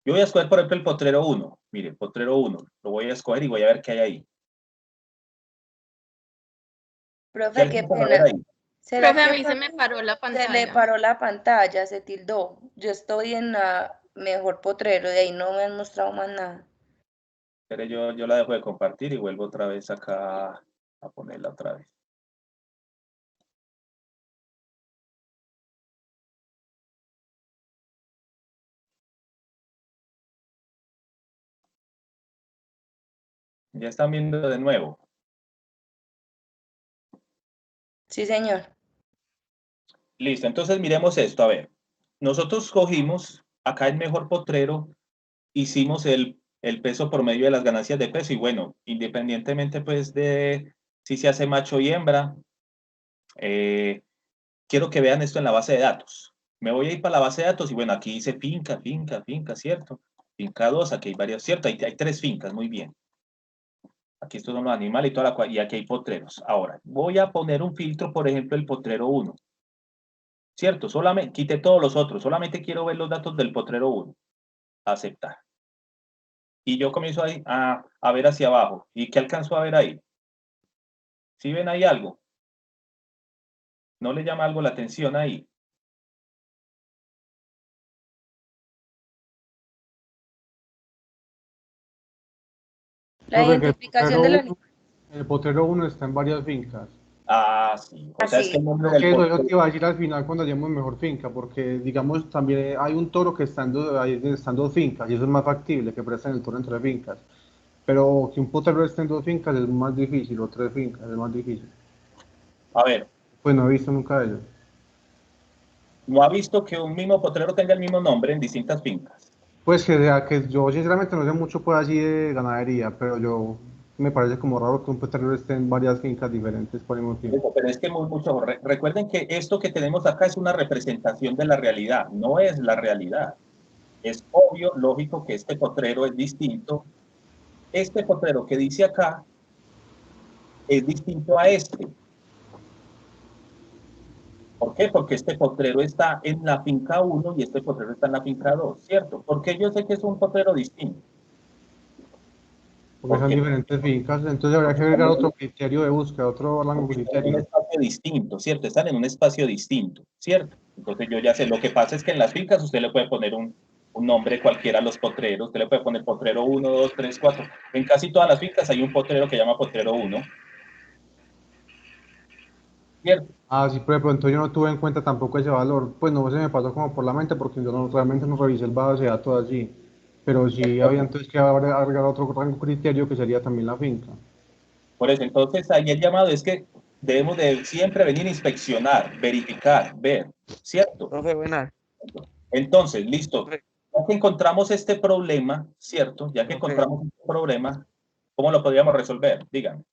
Yo voy a escoger, por ejemplo, el potrero 1. Mire, potrero 1. Lo voy a escoger y voy a ver qué hay ahí. ¿Qué Profe, qué alcanzan a ver pena. ahí? ¿Será Profe, a que mí se me paró la se le pantalla. paró la pantalla, se tildó? Yo estoy en la mejor potrero, de ahí no me han mostrado más nada. Pero yo la dejo de compartir y vuelvo otra vez acá a ponerla otra vez. Ya están viendo de nuevo. Sí, señor. Listo, entonces miremos esto. A ver, nosotros cogimos acá el mejor potrero, hicimos el peso promedio de las ganancias de peso y bueno, independientemente pues de si se hace macho y hembra, quiero que vean esto en la base de datos. Me voy a ir para la base de datos y bueno, aquí dice finca, ¿cierto? Finca 2, aquí hay varias, ¿cierto? Hay 3 fincas, muy bien. Aquí estos son los animales y y aquí hay potreros. Ahora, voy a poner un filtro, por ejemplo, el potrero 1. ¿Cierto? Solamente, quite todos los otros, solamente quiero ver los datos del potrero 1. Aceptar. Y yo comienzo ahí a ver hacia abajo. ¿Y qué alcanzo a ver ahí? ¿Sí ven ahí algo? ¿No le llama algo la atención ahí? La Profe, que identificación del animal. el potrero 1 está en varias fincas. Ah, sí. O sea, es que el nombre Creo del que eso potrero... te iba a decir al final cuando hayamos mejor finca, porque digamos también hay un toro que están dos fincas y eso es más factible que presten el toro entre fincas. Pero que un potrero esté en dos fincas es más difícil, o tres fincas es más difícil. A ver, Pues no he visto nunca eso. ¿no ha visto que un mismo potrero tenga el mismo nombre en distintas fincas? Pues que yo sinceramente no sé mucho pues así de ganadería, pero yo me parece como raro que un potrero esté en varias fincas diferentes por el mismo tiempo. Pero es que recuerden que esto que tenemos acá es una representación de la realidad, no es la realidad. Es obvio, lógico que este potrero es distinto. Este potrero que dice acá es distinto a este. ¿Por qué? Porque este potrero está en la finca 1 y este potrero está en la finca 2, ¿cierto? Porque yo sé que es un potrero distinto. Porque son diferentes fincas, entonces habría que agregar otro criterio de búsqueda, otro rango Están en un criterio. espacio distinto, ¿cierto? Están en un espacio distinto, ¿cierto? Entonces yo ya sé, lo que pasa es que en las fincas usted le puede poner un nombre cualquiera a los potreros, usted le puede poner potrero 1, 2, 3, 4. En casi todas las fincas hay un potrero que llama potrero 1, ¿cierto? Ah, sí, pero de pronto yo no tuve en cuenta tampoco ese valor, pues no se me pasó como por la mente porque yo no, realmente no revisé el base de datos allí. pero sí había Entonces, entonces que agregar otro rango criterio que sería también la finca. por eso, entonces ahí el llamado es que debemos de siempre venir a inspeccionar, verificar, ver, ¿cierto? Profe, buenas. Entonces, listo. Profe, Ya que encontramos este problema, ¿cierto? Ya que profe, encontramos este problema, ¿cómo lo podríamos resolver? Díganme.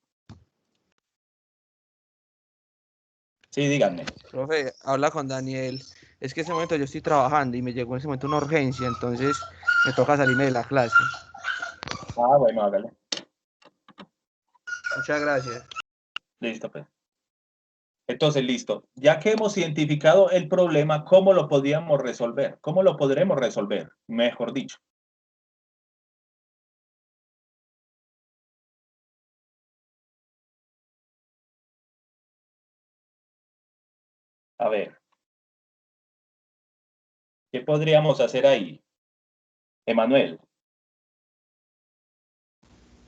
Sí, díganme. profe, habla con Daniel. Es que en ese momento yo estoy trabajando y me llegó en ese momento una urgencia, entonces me toca salirme de la clase. Ah, bueno, hágale. Muchas gracias. Listo, pues. Entonces, listo. Ya que hemos identificado el problema, ¿cómo lo podríamos resolver? ¿Cómo lo podremos resolver? Mejor dicho. A ver, ¿qué podríamos hacer ahí? Emanuel.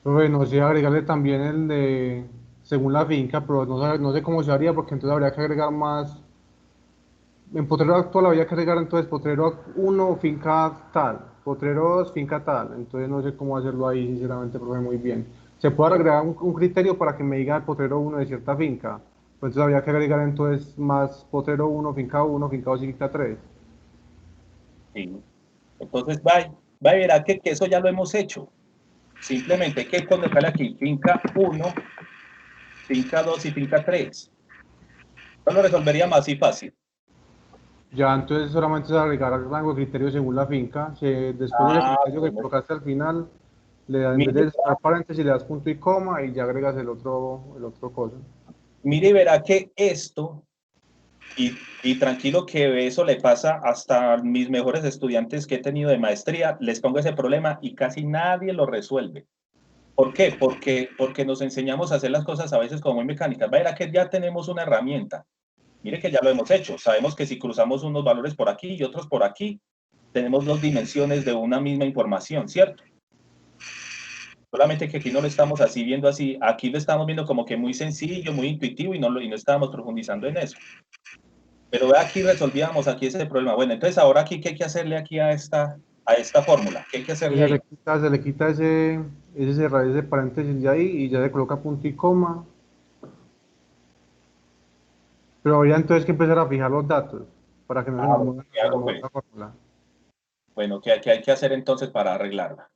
Bueno, sí, agregarle también el de según la finca, pero no sé cómo se haría porque entonces habría que agregar más. En Potrero actual habría que agregar entonces Potrero 1, finca tal, Potrero 2, finca tal. Entonces no sé cómo hacerlo ahí, sinceramente, profe, muy bien. Se puede agregar un criterio para que me diga el Potrero 1 de cierta finca. Pues entonces habría que agregar entonces más Potrero 1, finca 2 y finca 3. Sí. Entonces, va y verá que eso ya lo hemos hecho. Simplemente hay que colocarle aquí finca 1, finca 2 y finca 3. Eso lo resolvería más y fácil. Ya entonces solamente es agregar el rango de criterio según la finca. Después del Ah, criterio que bueno. colocaste al final, en vez Mire, de cerrar paréntesis le das punto y coma y ya agregas el otro cosa. mire y verá que esto, y tranquilo que eso le pasa hasta a mis mejores estudiantes que he tenido de maestría, les pongo ese problema y casi nadie lo resuelve. ¿Por qué? Porque nos enseñamos a hacer las cosas a veces como muy mecánicas. Verá que ya tenemos una herramienta. Mire que ya lo hemos hecho. Sabemos que si cruzamos unos valores por aquí y otros por aquí, tenemos dos dimensiones de una misma información, ¿cierto? Solamente que aquí no lo estamos así viendo así, aquí lo estamos viendo como que muy sencillo, muy intuitivo y no estábamos profundizando en eso. Pero aquí resolvíamos aquí ese problema. Bueno, entonces ahora aquí, ¿qué hay que hacerle aquí a esta fórmula? ¿Qué hay que hacerle ahí? Se le quita ese paréntesis de ahí y ya se coloca punto y coma. Pero habría entonces que empezar a fijar los datos para que no se nos Bueno, mueva ¿qué hago pues? la fórmula. Bueno, ¿qué hay que hacer entonces para arreglarla?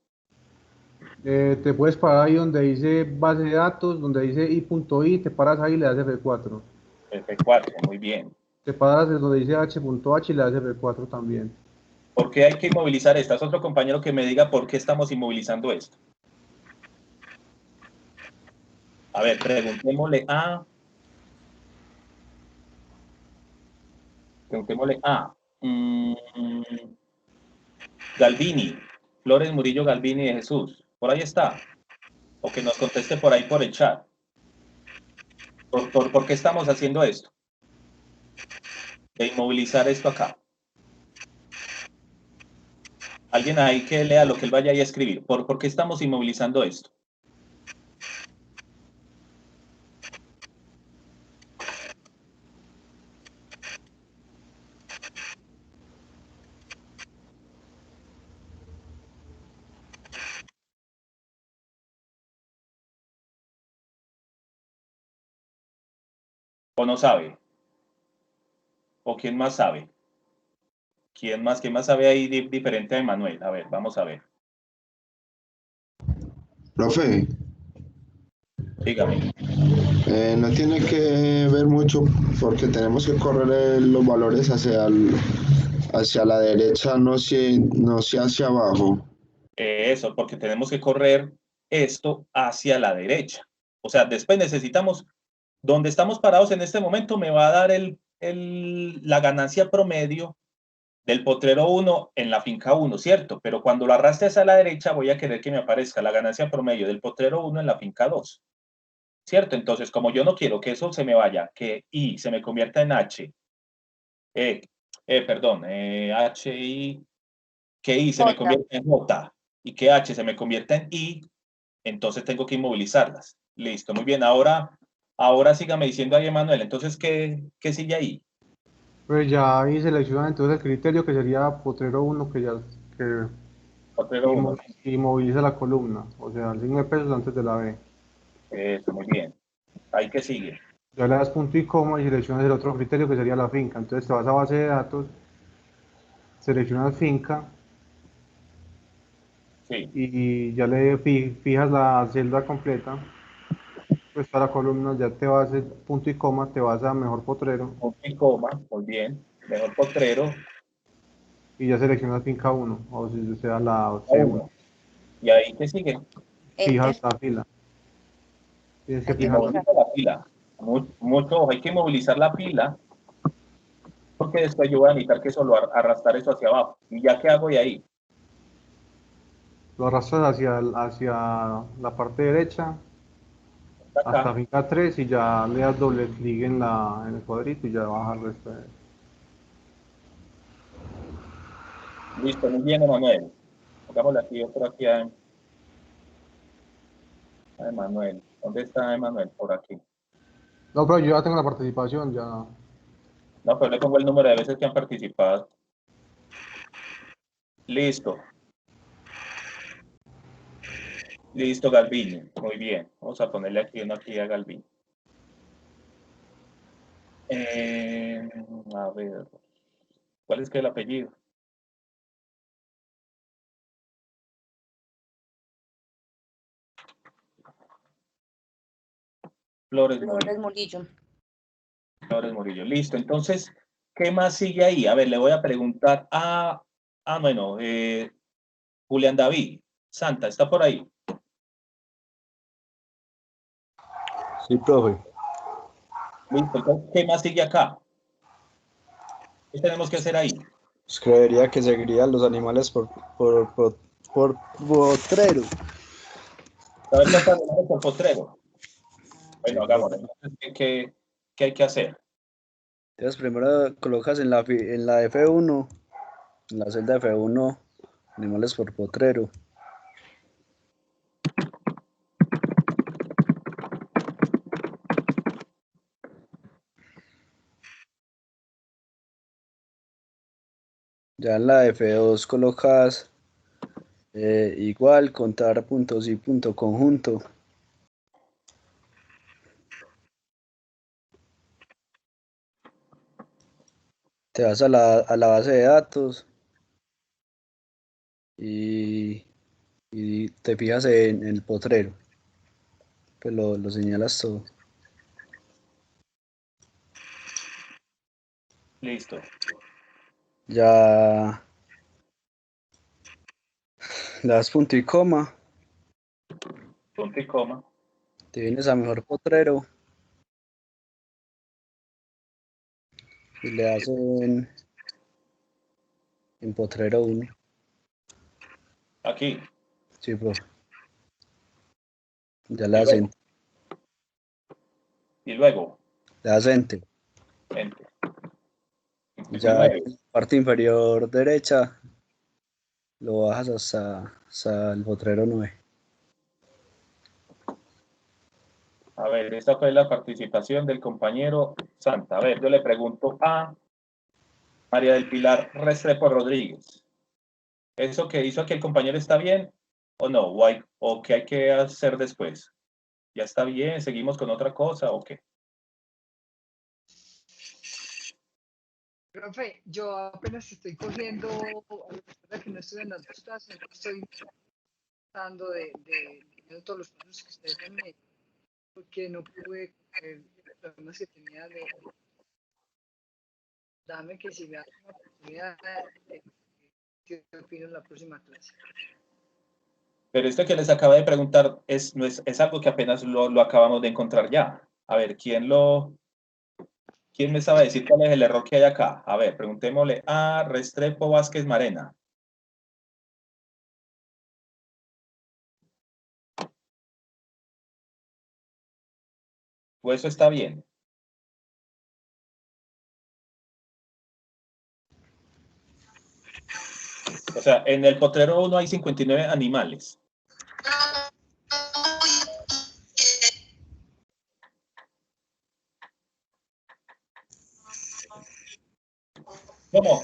Te puedes parar ahí donde dice base de datos, donde dice i.i, te paras ahí y le das F4. F4, muy bien. Te paras donde dice h.h y le das F4 también. ¿Por qué hay que inmovilizar esto? Es otro compañero que me diga por qué estamos inmovilizando esto. A ver, preguntémosle a... Galvini, Flores Murillo Galvini de Jesús. Por ahí está. O que nos conteste por ahí por el chat. ¿Por qué estamos haciendo esto? De inmovilizar esto acá. Alguien ahí que lea lo que él vaya ahí a escribir. ¿Por qué estamos inmovilizando esto? ¿O no sabe? ¿O quién más sabe? ¿Quién más sabe ahí diferente a Emanuel? A ver, vamos a ver. Profe, Dígame. no tiene que ver mucho porque tenemos que correr los valores hacia la derecha, no hacia abajo. Eso, porque tenemos que correr esto hacia la derecha. O sea, después necesitamos, donde estamos parados en este momento, me va a dar la ganancia promedio del potrero 1 en la finca 1, ¿cierto? Pero cuando lo arrastre hacia la derecha, voy a querer que me aparezca la ganancia promedio del potrero 1 en la finca 2, ¿cierto? Entonces, como yo no quiero que eso se me vaya, que I se me convierta en H, H, I, que I se me convierta en J y que H se me convierta en I, entonces tengo que inmovilizarlas. Listo, muy bien. Ahora sígame diciendo ahí, Emanuel, entonces, ¿qué sigue ahí? Pues ya ahí seleccionan entonces el criterio que sería Potrero 1, que Potrero 1. y moviliza la columna, o sea, el signo de pesos antes de la B. Eso, muy bien. Ahí que sigue. Ya le das punto y coma y seleccionas el otro criterio que sería la finca. Entonces te vas a base de datos, seleccionas finca Sí. y ya le fijas la celda completa. Pues para la columna ya te vas a punto y coma, te vas a mejor potrero Punto y coma, muy bien. Mejor potrero. y ya seleccionas finca 1, o si sea la A C1. 1. Y ahí que sigue. Fijas Enter. la fila. Tienes que Hay que fijar la fijar. Moviliza la pila. Mucho ojo, hay que movilizar la pila porque después yo voy a necesitar que solo arrastrar eso hacia abajo. ¿Y ya qué hago de ahí? lo arrastras hacia la parte derecha hasta Acá. finca 3 y ya le das doble clic en el cuadrito y ya baja el resto de... Listo, muy bien, Emanuel. Pongámosle aquí otro aquí a Emanuel. ¿Dónde está Emanuel? Por aquí. No, pero yo ya tengo la participación, ya. No, pero le pongo el número de veces que han participado. Listo. Listo, Galvini. Muy bien. Vamos a ponerle aquí uno aquí a Galvini. A ver. ¿Cuál es que el apellido? Flores Flores Murillo. Murillo. Flores Murillo. Listo. Entonces, ¿qué más sigue ahí? A ver, le voy a preguntar bueno, Julián David. Santa, ¿está por ahí? Sí, profe. Listo. Entonces, ¿qué más sigue acá? ¿Qué tenemos que hacer ahí? Pues creería que seguirían los animales por potrero. A ver cuántas animales por potrero. Sí, Bueno, hagámoslo. profe. Entonces, ¿qué hay que hacer? Entonces primero colocas en la F1, en la celda F1, animales por potrero. Ya en la F2 colocas igual, contar puntos y punto conjunto. Te vas a la base de datos y te fijas en el potrero. Pues lo señalas todo. Listo. Ya le das punto y coma, Punto y coma. te vienes a mejor potrero y le das en potrero 1. Aquí. Sí, profe. Ya le Y das luego. enter. Y luego. Le das enter. Enter. Ya en 59. la parte inferior derecha lo bajas hasta el potrero 9. A ver, esta fue la participación del compañero Santa. A ver, yo le pregunto a María del Pilar Restrepo Rodríguez. ¿Eso que hizo aquí el compañero está bien o no? ¿O qué hay que hacer después? ¿Ya está bien? ¿Seguimos con otra cosa o qué? Profe, yo apenas estoy cogiendo, a pesar de que no estuve en las dos clases, estoy tratando de todos los pasos que ustedes han hecho, porque no pude coger los problemas que tenía dame que si me da una oportunidad, que opino en la próxima clase. Pero esto que les acaba de preguntar es algo que apenas lo acabamos de encontrar ya. A ver, ¿quién me sabe decir cuál es el error que hay acá? A ver, preguntémosle a Restrepo Vázquez Marena. ¿O eso está bien? O sea, en el potrero 1 hay 59 animales. ¿Cómo?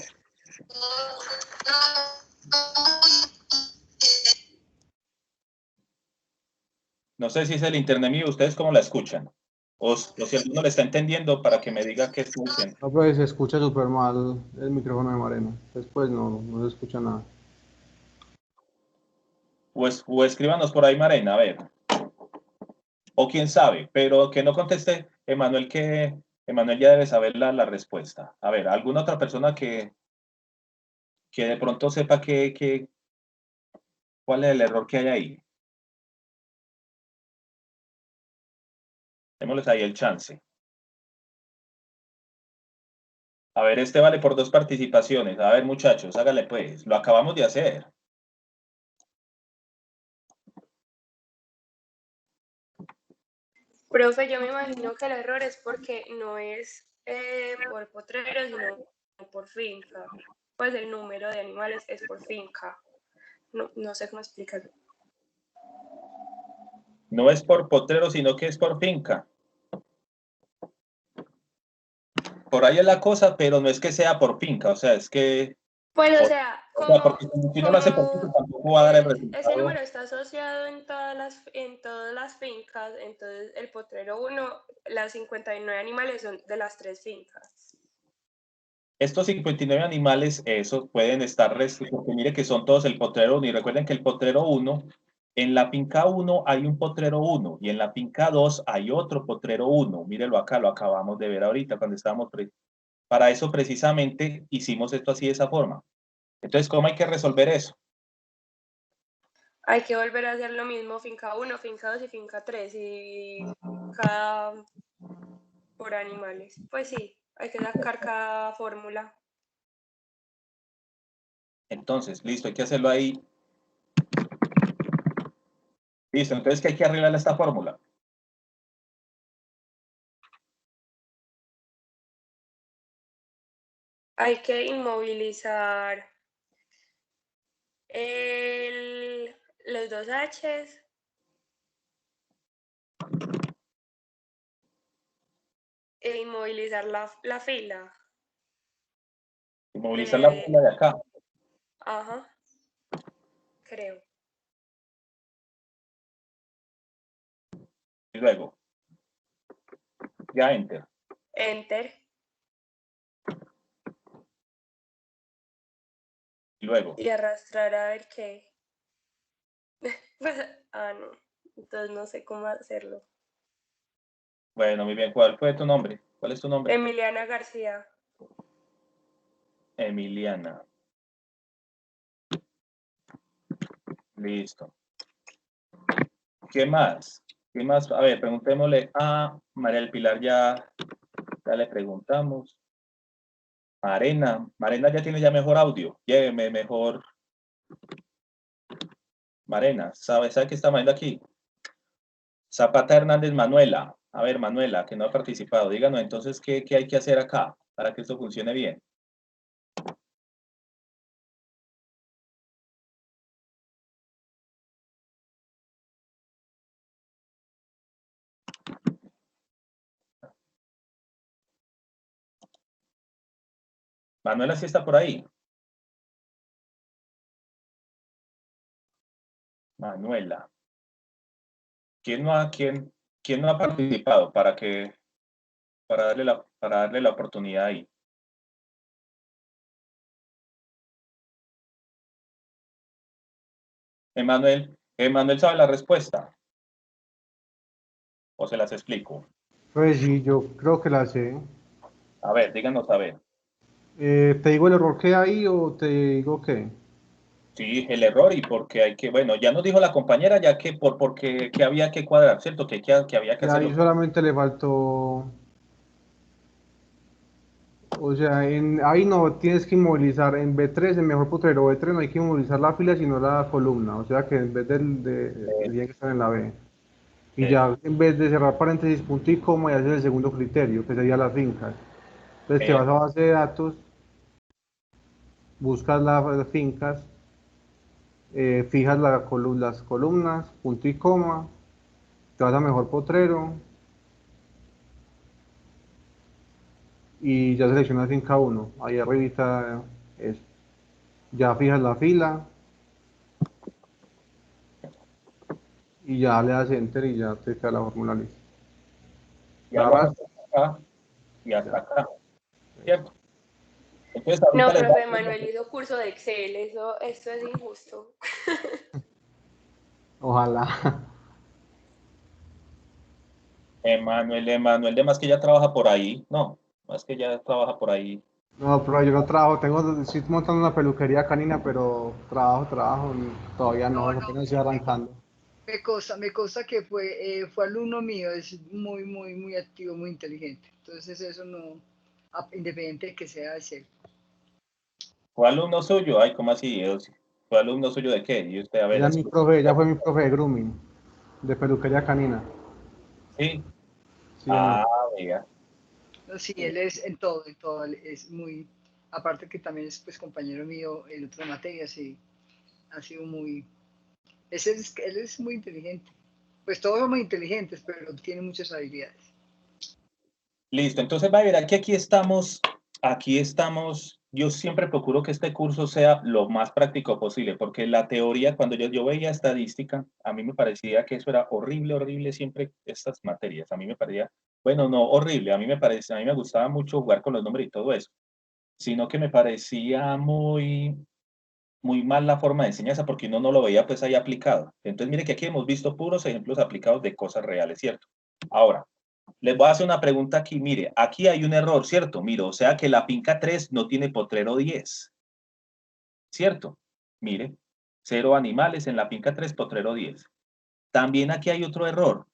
No sé si es el internet mío, ¿ustedes cómo la escuchan? O si alguno le está entendiendo para que me diga qué está diciendo. No, pues se escucha súper mal el micrófono de Marena. Después no se escucha nada. O escríbanos por ahí, Marena, a ver. O quién sabe, pero que no conteste Emanuel, que Emanuel ya debe saber la respuesta. A ver, ¿alguna otra persona que de pronto sepa cuál es el error que hay ahí? Démosles ahí el chance. A ver, este vale por 2 participaciones. A ver, muchachos, hágale pues. Lo acabamos de hacer. Profe, yo me imagino que el error es porque no es por potrero, sino por finca. Pues el número de animales es por finca. No sé cómo explicarlo. No es por potrero, sino que es por finca. Por ahí es la cosa, pero no es que sea por finca, o sea, es que... Pues, o sea, porque si uno lo hace por finca, tampoco va a dar el resultado. ese número está asociado en todas las fincas, entonces el potrero 1, las 59 animales son de las 3 fincas. Estos 59 animales, esos pueden estar porque mire que son todos el potrero 1, y recuerden que el potrero 1, en la finca 1 hay un potrero 1, y en la finca 2 hay otro potrero 1. Mírelo acá, lo acabamos de ver ahorita cuando estábamos... Para eso precisamente hicimos esto así de esa forma. Entonces, ¿cómo hay que resolver eso? Hay que volver a hacer lo mismo, finca 1, finca 2 y finca 3, y cada por animales. Pues sí, hay que sacar cada fórmula. Entonces, listo, hay que hacerlo ahí. Listo, entonces, ¿qué hay que arreglar esta fórmula? Hay que inmovilizar los 2 H's e inmovilizar la fila. Inmovilizar la fila de acá. Ajá, creo. Y luego, ya enter. Enter. Y luego. Y arrastrar a ver qué. Pues, no. Entonces no sé cómo hacerlo. Bueno, muy bien. ¿Cuál fue tu nombre? ¿Cuál es tu nombre? Emiliana García. Emiliana. Listo. ¿Qué más? ¿Qué más? A ver, preguntémosle a María del Pilar, ya le preguntamos. Marena ya tiene ya mejor audio. Lléveme mejor. Marena, ¿sabe qué está viendo aquí? Zapata Hernández Manuela. A ver, Manuela, que no ha participado. Díganos entonces qué hay que hacer acá para que esto funcione bien. Manuela sí está por ahí. Manuela. ¿Quién no ha participado para darle la oportunidad ahí? Emanuel sabe la respuesta. ¿O se las explico? Pues sí, yo creo que la sé. A ver, díganos a ver. ¿Te digo el error que hay o te digo qué? Sí, el error y porque hay que, bueno, ya nos dijo la compañera ya que porque había que cuadrar, ¿cierto? Que había que Y ahí hacerlo. solamente le faltó, o sea, ahí no tienes que inmovilizar en B3, el mejor potrero B3 no hay que inmovilizar la fila sino la columna, o sea que en vez tiene que estar en la B. Y ya en vez de cerrar paréntesis, punto y coma, y hacer el segundo criterio, que sería las fincas. Entonces te vas a base de datos, buscas las fincas, fijas las columnas, punto y coma, te vas a mejor potrero y ya seleccionas finca 1. Ahí arribita eso. Ya fijas la fila. y ya le das enter y ya te queda la fórmula lista. Ya lo hago acá y hasta acá, ¿cierto? Entonces, No, ahorita les voy profe a- Manuel hizo curso de Excel, esto es injusto. Ojalá. Emanuel, de más que ya trabaja por ahí, no, más que ya trabaja por ahí. No, pero yo no trabajo, estoy montando una peluquería canina, pero trabajo, todavía no, apenas estoy arrancando. Me consta que fue alumno mío, es muy activo, muy inteligente. Entonces eso no, independiente de que sea de ser. ¿Fue alumno suyo? Ay, ¿cómo así? ¿Fue alumno suyo de qué? Y usted, a ver, Ella fue mi profe de grooming, de peluquería canina. ¿sí? Sí, Ah, mira. Sí, él es en todo, él es muy, aparte que también es pues compañero mío en otras materias, sí, ha sido muy, él es muy inteligente. Pues todos somos inteligentes, pero tiene muchas habilidades. Listo, entonces va a ver, aquí estamos, yo siempre procuro que este curso sea lo más práctico posible, porque la teoría, cuando yo veía estadística, a mí me parecía que eso era horrible siempre estas materias, a mí me parecía, bueno, no horrible, a mí me gustaba mucho jugar con los nombres y todo eso, sino que me parecía muy mal la forma de enseñanza, porque uno no lo veía pues ahí aplicado. Entonces mire que aquí hemos visto puros ejemplos aplicados de cosas reales, ¿cierto? Ahora, les voy a hacer una pregunta aquí. Mire, aquí hay un error, ¿cierto? Mire, o sea que la finca 3 no tiene potrero 10, ¿cierto? Mire, 0 animales en la finca 3, potrero 10. También aquí hay otro error.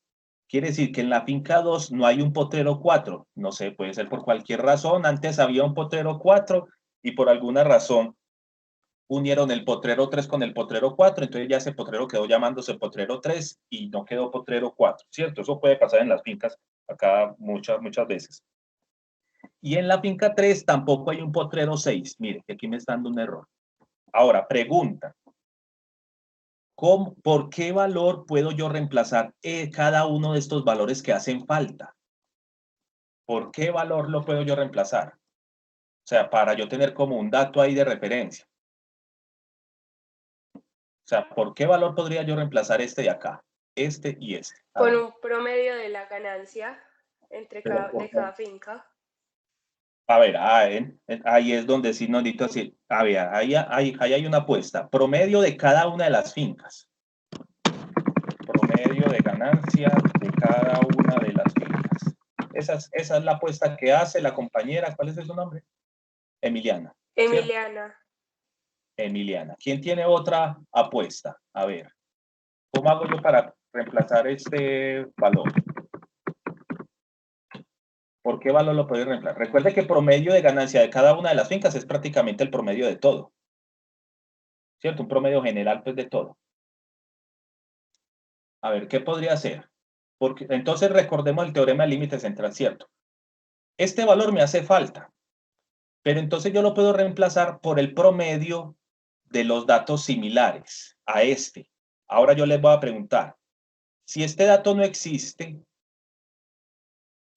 Quiere decir que en la finca 2 no hay un potrero 4. No sé, puede ser por cualquier razón. Antes había un potrero 4 y por alguna razón unieron el potrero 3 con el potrero 4, entonces ya ese potrero quedó llamándose potrero 3 y no quedó potrero 4, ¿cierto? Eso puede pasar en las fincas acá muchas veces. Y en la finca 3 tampoco hay un potrero 6. Mire, que aquí me está dando un error. Ahora, pregunta. ¿Por qué valor puedo yo reemplazar cada uno de estos valores que hacen falta? ¿Por qué valor lo puedo yo reemplazar? O sea, para yo tener como un dato ahí de referencia. O sea, ¿por qué valor podría yo reemplazar este de acá? Este y este. Con un promedio de la ganancia de cada finca. A ver, ahí es donde sí nos necesito decir, a ver, ahí hay una apuesta. Promedio de cada una de las fincas. Promedio de ganancia de cada una de las fincas. Esa es la apuesta que hace la compañera. ¿Cuál es su nombre? Emiliana. Emiliana. ¿Cierto? Emiliana. ¿Quién tiene otra apuesta? A ver, ¿cómo hago yo para reemplazar este valor? ¿Por qué valor lo puedo reemplazar? Recuerde que el promedio de ganancia de cada una de las fincas es prácticamente el promedio de todo. ¿Cierto? Un promedio general pues de todo. A ver, ¿qué podría ser? Porque, entonces recordemos el teorema del límite central, ¿cierto? Este valor me hace falta, pero entonces yo lo puedo reemplazar por el promedio de los datos similares a este. Ahora yo les voy a preguntar, si este dato no existe,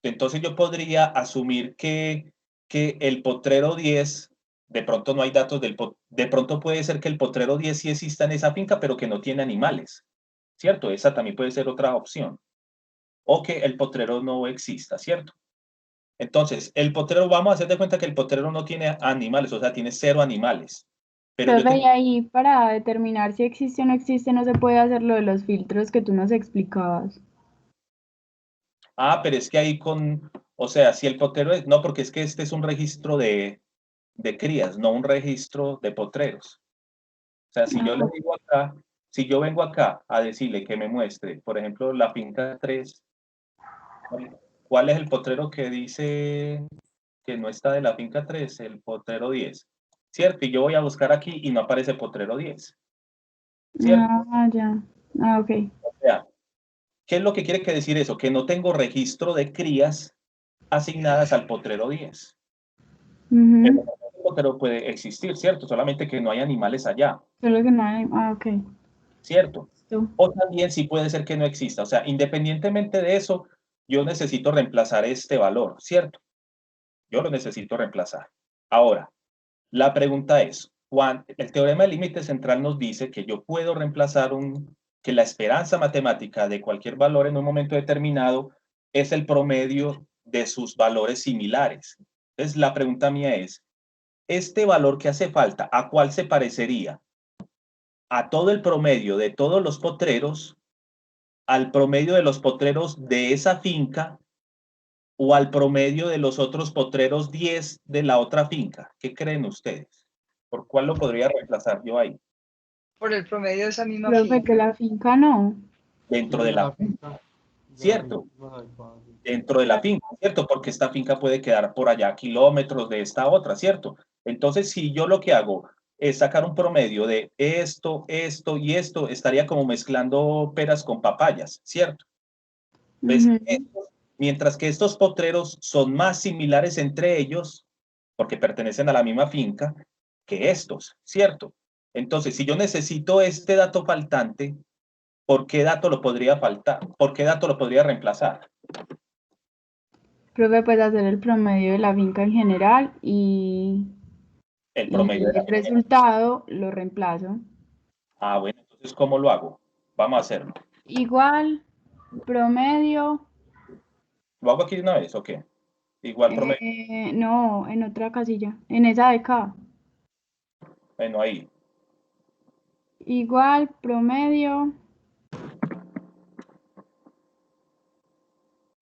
entonces yo podría asumir que el potrero 10, de pronto no hay datos de pronto puede ser que el potrero 10 sí exista en esa finca, pero que no tiene animales, ¿cierto? Esa también puede ser otra opción. O que el potrero no exista, ¿cierto? Entonces, el potrero, vamos a hacer de cuenta que el potrero no tiene animales, o sea, tiene 0 animales. Pero yo Profe, y tengo... ahí para determinar si existe o no existe, no se puede hacer lo de los filtros que tú nos explicabas. Ah, pero es que ahí o sea, si el potrero es, no, porque es que este es un registro de crías, no un registro de potreros. O sea, si yo le digo acá, si yo vengo acá a decirle que me muestre, por ejemplo, la finca 3, ¿cuál es el potrero que dice que no está de la finca 3? El potrero 10. ¿Cierto? Y yo voy a buscar aquí y no aparece potrero 10. ¿Cierto? Ah, ya. Ah, ok. O sea, ¿qué es lo que quiere decir eso? Que no tengo registro de crías asignadas al potrero 10. El potrero puede existir, ¿cierto? Solamente que no hay animales allá. Solo que no hay. Ah, ok. ¿Cierto? O también sí puede ser que no exista. O sea, independientemente de eso, yo necesito reemplazar este valor, ¿cierto? Yo lo necesito reemplazar. Ahora, la pregunta es, el teorema del límite central nos dice que yo puedo reemplazar un que la esperanza matemática de cualquier valor en un momento determinado es el promedio de sus valores similares. Entonces, la pregunta mía es, ¿este valor que hace falta, a cuál se parecería? ¿A todo el promedio de todos los potreros, al promedio de los potreros de esa finca o al promedio de los otros potreros 10 de la otra finca? ¿Qué creen ustedes? ¿Por cuál lo podría reemplazar yo ahí? Por el promedio de esa misma Profe, finca. que la finca no. Dentro de la finca, ¿cierto? Dentro de la finca, ¿cierto? Porque esta finca puede quedar por allá kilómetros de esta otra, ¿cierto? Entonces, si yo lo que hago es sacar un promedio de esto, esto y esto, estaría como mezclando peras con papayas, ¿cierto? Pues, mientras que estos potreros son más similares entre ellos, porque pertenecen a la misma finca, que estos, ¿cierto? Entonces, si yo necesito este dato faltante, ¿por qué dato lo podría faltar? ¿Por qué dato lo podría reemplazar? Profe, pues hacer el promedio de la finca en general y El promedio de la el resultado lo reemplazo. Ah, bueno, entonces, ¿cómo lo hago? Vamos a hacerlo. Igual, promedio. ¿Lo hago aquí de una vez o qué? Igual promedio. No, en otra casilla, en esa de acá. Bueno, ahí. Igual, promedio.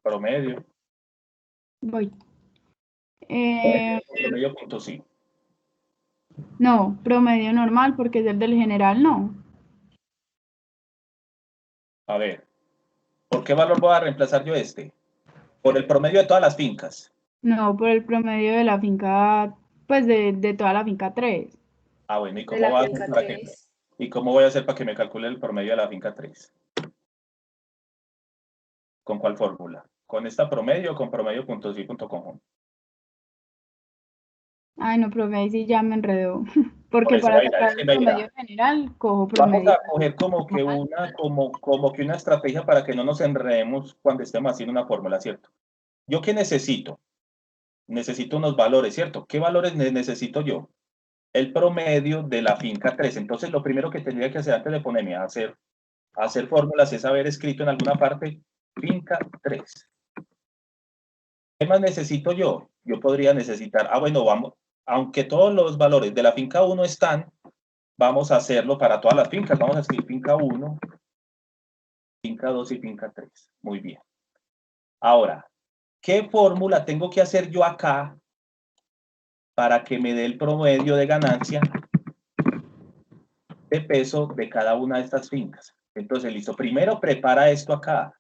Promedio. Voy. Promedio punto sí. No, promedio normal porque es el del general, no. A ver. ¿Por qué valor voy a reemplazar yo este? Por el promedio de todas las fincas. No, por el promedio de la finca, pues de toda la finca 3. Ah, bueno, ¿y cómo voy a hacer para que, ¿y cómo voy a hacer para que me calcule el promedio de la finca 3? ¿Con cuál fórmula? ¿Con esta promedio o con promedio punto sí punto conjunto? Ay, no, profe, ahí sí ya me enredó. Por Porque eso, para mira, sacar es que el mira, promedio general, cojo vamos promedio. a coger como que una estrategia para que no nos enredemos cuando estemos haciendo una fórmula, ¿cierto? ¿Yo qué necesito? Necesito unos valores, ¿cierto? ¿Qué valores necesito yo? El promedio de la finca 3. Entonces, lo primero que tendría que hacer antes de ponerme a hacer fórmulas es haber escrito en alguna parte finca 3. ¿Qué más necesito yo? Yo podría necesitar, bueno, vamos, aunque todos los valores de la finca 1 están, vamos a hacerlo para todas las fincas. Vamos a escribir finca 1, finca 2 y finca 3. Muy bien. Ahora, ¿qué fórmula tengo que hacer yo acá para que me dé el promedio de ganancia de peso de cada una de estas fincas? Entonces, listo. Primero prepara esto acá.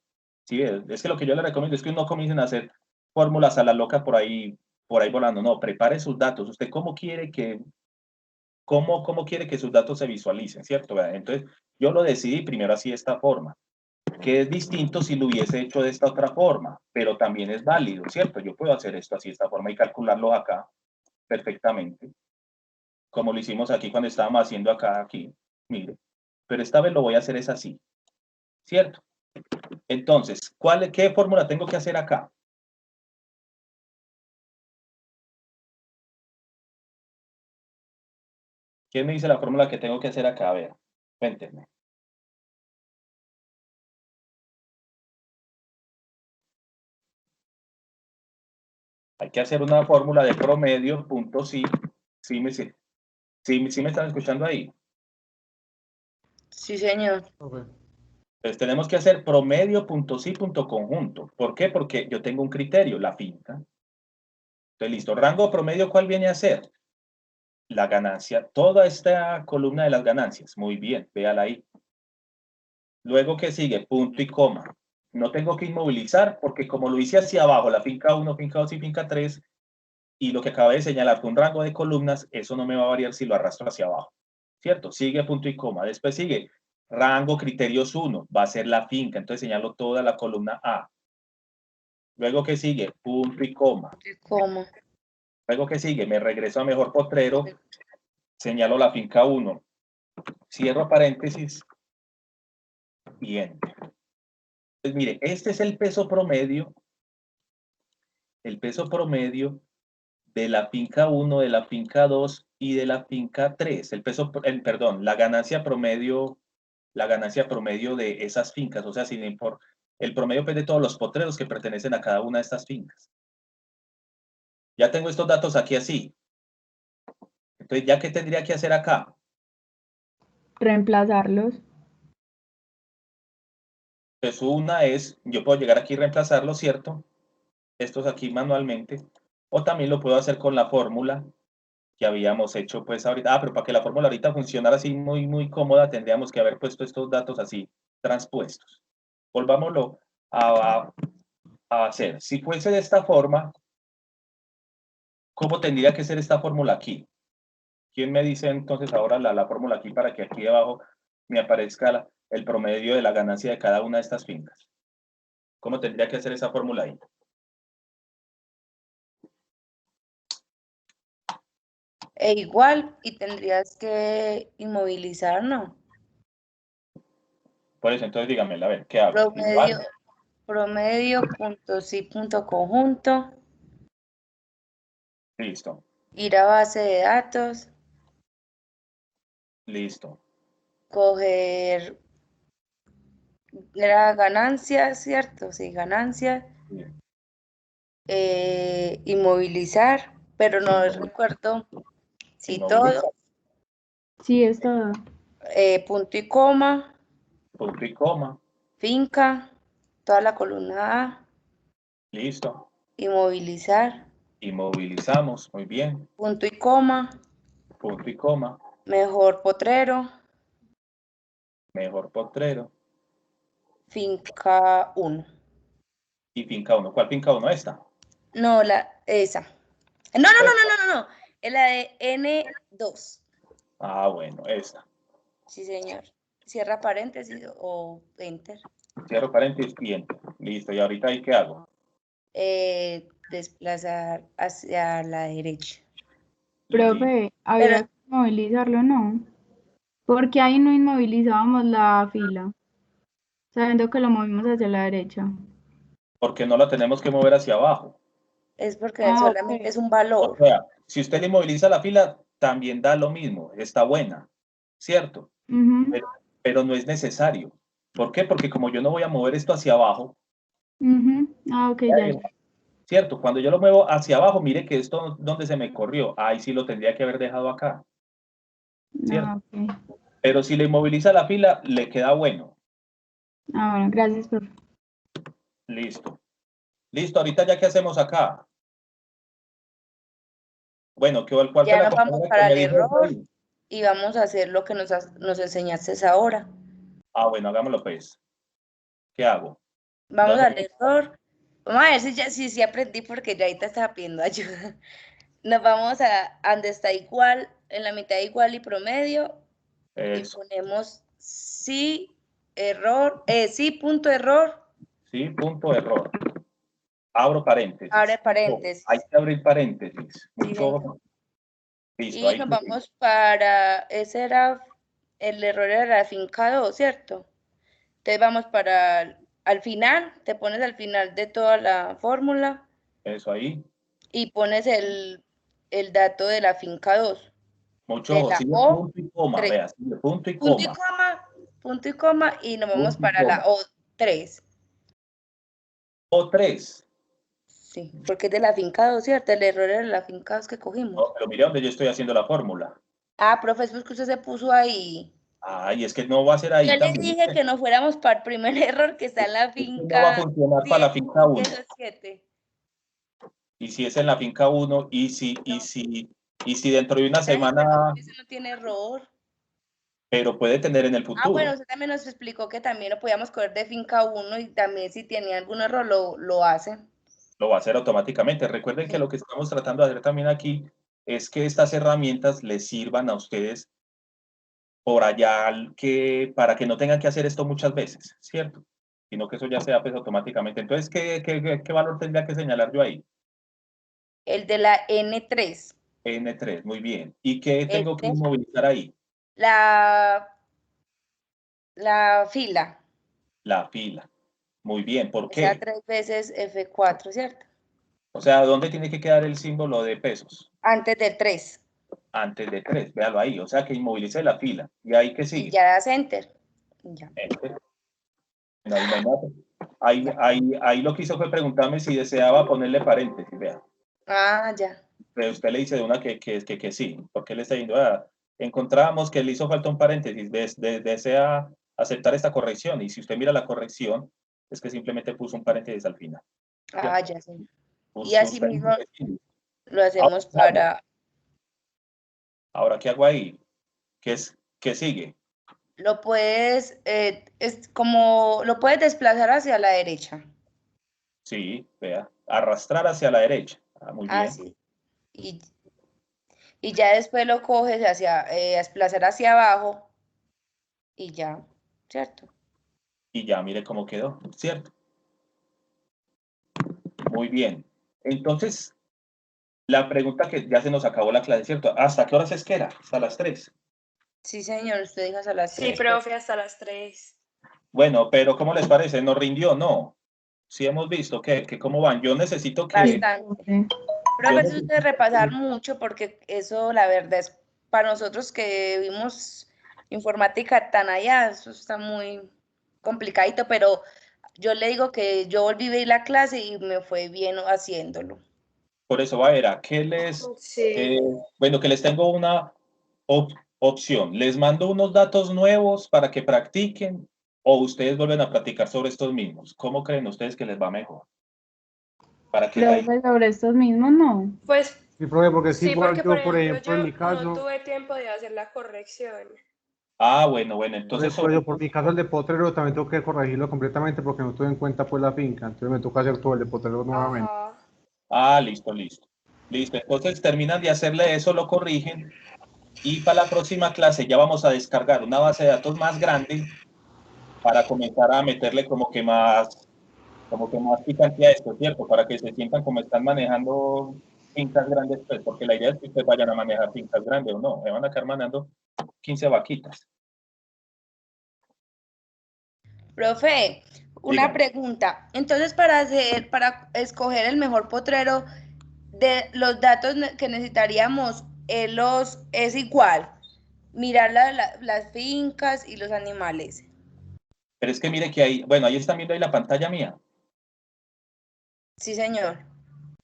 ¿Sí? Es que lo que yo le recomiendo es que no comiencen a hacer fórmulas a la loca por ahí volando. No, prepare sus datos. ¿Usted cómo quiere que sus datos se visualicen? ¿Cierto? Entonces, yo lo decidí primero así de esta forma, que es distinto si lo hubiese hecho de esta otra forma, pero también es válido, ¿cierto? Yo puedo hacer esto así de esta forma y calcularlo acá perfectamente, como lo hicimos aquí cuando estábamos haciendo aquí, mire. Pero esta vez lo voy a hacer es así, ¿cierto? Entonces, ¿qué fórmula tengo que hacer acá? ¿Quién me dice la fórmula que tengo que hacer acá? A ver, cuéntenme. Hay que hacer una fórmula de promedio, punto sí. Sí me están escuchando ahí. Sí, señor. Entonces tenemos que hacer promedio, punto sí, punto conjunto. ¿Por qué? Porque yo tengo un criterio, la finca. Entonces, listo. Rango promedio, ¿cuál viene a ser? La ganancia. Toda esta columna de las ganancias. Muy bien, véala ahí. Luego, ¿qué sigue? Punto y coma. No tengo que inmovilizar porque como lo hice hacia abajo, la finca 1, finca 2 y finca 3, y lo que acabé de señalar fue un rango de columnas, eso no me va a variar si lo arrastro hacia abajo. ¿Cierto? Sigue punto y coma. Después sigue rango criterios 1, va a ser la finca, entonces señalo toda la columna A. Luego, ¿qué sigue? Punto y coma. Luego, ¿qué sigue? Me regreso a mejor potrero, señalo la finca 1, cierro paréntesis y enter. Entonces, mire, este es el peso promedio de la finca 1, de la finca 2 y de la finca 3. Perdón, la ganancia promedio la ganancia promedio de esas fincas, o sea, sin importar el promedio pues, de todos los potreros que pertenecen a cada una de estas fincas. Ya tengo estos datos aquí así. Entonces, ¿ya qué tendría que hacer acá? Reemplazarlos. Pues una es, yo puedo llegar aquí y reemplazarlo, ¿cierto? Estos aquí manualmente. O también lo puedo hacer con la fórmula que habíamos hecho pues ahorita. Ah, pero para que la fórmula ahorita funcionara así muy cómoda, tendríamos que haber puesto estos datos así transpuestos. Volvámoslo a hacer. Si fuese de esta forma, ¿cómo tendría que ser esta fórmula aquí? ¿Quién me dice entonces ahora la fórmula aquí para que aquí debajo me aparezca el promedio de la ganancia de cada una de estas fincas? ¿Cómo tendría que hacer esa fórmula ahí? Igual, y tendrías que inmovilizar, ¿no? Por eso, entonces dígame, a ver, ¿qué hago? Promedio, Igual. promedio, punto sí, punto conjunto. Listo. Ir a base de datos. Listo. Coger la ganancia, ¿cierto? Sí, ganancia. Inmovilizar, pero no recuerdo si todo. Sí, es todo. Punto y coma. Punto y coma. Finca, toda la columna A. Listo. Inmovilizar. Inmovilizamos, muy bien. Punto y coma. Punto y coma. Mejor potrero. Mejor potrero. Finca 1. Y finca 1. ¿Cuál finca 1? Esta. No, esa. No. Es la de N2. Ah, bueno, esta. Sí, señor. Cierra paréntesis o enter. Cierro paréntesis y enter. Listo. ¿Y ahorita ahí qué hago? Desplazar hacia la derecha. Profe, había que inmovilizarlo, ¿no? Porque ahí no inmovilizábamos la fila, sabiendo que lo movimos hacia la derecha. Porque no la tenemos que mover hacia abajo. Es porque solamente es un valor. O sea, si usted le inmoviliza la fila, también da lo mismo. Está buena, ¿cierto? Pero no es necesario. ¿Por qué? Porque como yo no voy a mover esto hacia abajo. Ah, ok, ya. Cierto, cuando yo lo muevo hacia abajo, mire que esto donde se me corrió. Ahí sí lo tendría que haber dejado acá. ¿Cierto? Ah, okay. Pero si le inmoviliza la fila, le queda bueno. Ah, bueno, gracias, profe. Listo. Listo, ahorita ya qué hacemos acá. Bueno, ¿cuál fue ya la nos vamos compañera para que el me dijo error ahí? y vamos a hacer lo que nos enseñaste ahora. Ah, bueno, hagámoslo pues. ¿Qué hago? Vamos al error. Vamos a ver si aprendí porque ya ahorita estaba pidiendo ayuda. Nos vamos a donde está igual, en la mitad igual y promedio. Eso. Y ponemos sí, error, sí, punto error. Sí, punto error. Abro paréntesis. Abre paréntesis. Hay que abrir paréntesis. Mucho. Listo, y nos vamos para, ese era, el error era la finca 2, ¿cierto? Entonces vamos para, al final, te pones al final de toda la fórmula. Eso ahí. Y pones el dato de la finca 2. Mucho ojo, sigue punto y coma, vea, sigue punto y coma. Punto y coma, y nos vamos para la O3. O3. Sí, porque es de la finca 2, ¿cierto? El error era la finca 2 que cogimos. No, pero mire donde yo estoy haciendo la fórmula. Ah, profe, es que usted se puso ahí. Ay, es que no va a ser ahí yo también. les dije que no fuéramos para el primer error que está en la finca. No va a funcionar para la finca 1. 7. Y si es en la finca 1, y si dentro de una semana. Ese no tiene error. Pero puede tener en el futuro. Ah, bueno, usted también nos explicó que también lo podíamos coger de finca 1 y también si tenía algún error lo hace. Lo va a hacer automáticamente. Recuerden que lo que estamos tratando de hacer también aquí es que estas herramientas les sirvan a ustedes por allá para que no tengan que hacer esto muchas veces, ¿cierto? Sino que eso ya se hace automáticamente. Entonces, ¿qué valor tendría que señalar yo ahí? El de la N3. N3, muy bien. ¿Y qué tengo que inmovilizar ahí? La fila. La fila. Muy bien, ¿por qué? O sea, 3 veces F4, ¿cierto? O sea, ¿dónde tiene que quedar el símbolo de pesos? Antes de 3. Antes de 3, véalo ahí. O sea, que inmovilice la fila. ¿Y ahí qué sigue? Y ya das enter. Ya. No hay nada. Ahí lo que hizo fue preguntarme si deseaba ponerle paréntesis, vea. Ah, ya. Pero usted le dice de una que sí, porque le está diciendo, encontramos que le hizo falta un paréntesis, desea aceptar esta corrección, y si usted mira la corrección, es que simplemente puso un paréntesis al final. Ah, ya sí. Puso Y así un mismo paréntesis. lo hacemos para... Ahora, ¿qué hago ahí? ¿Qué sigue? Lo puedes, es como, lo puedes desplazar hacia la derecha. Sí, vea, arrastrar hacia la derecha. Muy bien. Así. Y ya después lo coges hacia, desplazar hacia abajo y ya, ¿cierto? Y ya mire cómo quedó, ¿cierto? Muy bien. Entonces, la pregunta que ya se nos acabó la clase, ¿cierto? ¿Hasta qué horas es que era? Hasta las 3. Sí, señor, usted dijo hasta las 3. Sí, profe, hasta las 3. Bueno, pero ¿cómo les parece? ¿Nos rindió? No. Sí hemos visto que cómo van. Yo necesito que... Bastante. Profe, eso es de repasar mucho porque eso, la verdad, es para nosotros que vimos informática tan allá, eso está muy complicadito, pero yo le digo que yo volví a ver la clase y me fue bien haciéndolo. Por eso, va a ver, ¿a qué les... Sí. bueno, que les tengo una opción. Les mando unos datos nuevos para que practiquen o ustedes vuelven a practicar sobre estos mismos. ¿Cómo creen ustedes que les va mejor? Para que ahí... Profe, sobre estos mismos no. Pues Sí, profe, porque es sí, igual porque yo, por ejemplo, en mi yo caso, no tuve tiempo de hacer la corrección. Bueno, entonces... por mi caso el de Potrero también tengo que corregirlo completamente porque no tuve en cuenta pues la finca, entonces me toca hacer todo el de Potrero nuevamente. Listo. Listo, entonces terminan de hacerle eso, lo corrigen y para la próxima clase ya vamos a descargar una base de datos más grande para comenzar a meterle como que más picantía a esto, ¿cierto? Para que se sientan como están manejando fincas grandes, pues, porque la idea es que ustedes vayan a manejar fincas grandes o no, me van a quedar manejando 15 vaquitas. Profe, una pregunta. Entonces, para escoger el mejor potrero, de los datos que necesitaríamos, es igual. Mirar las fincas y los animales. Pero es que mire que ahí, bueno, ahí están viendo ahí la pantalla mía. Sí, señor.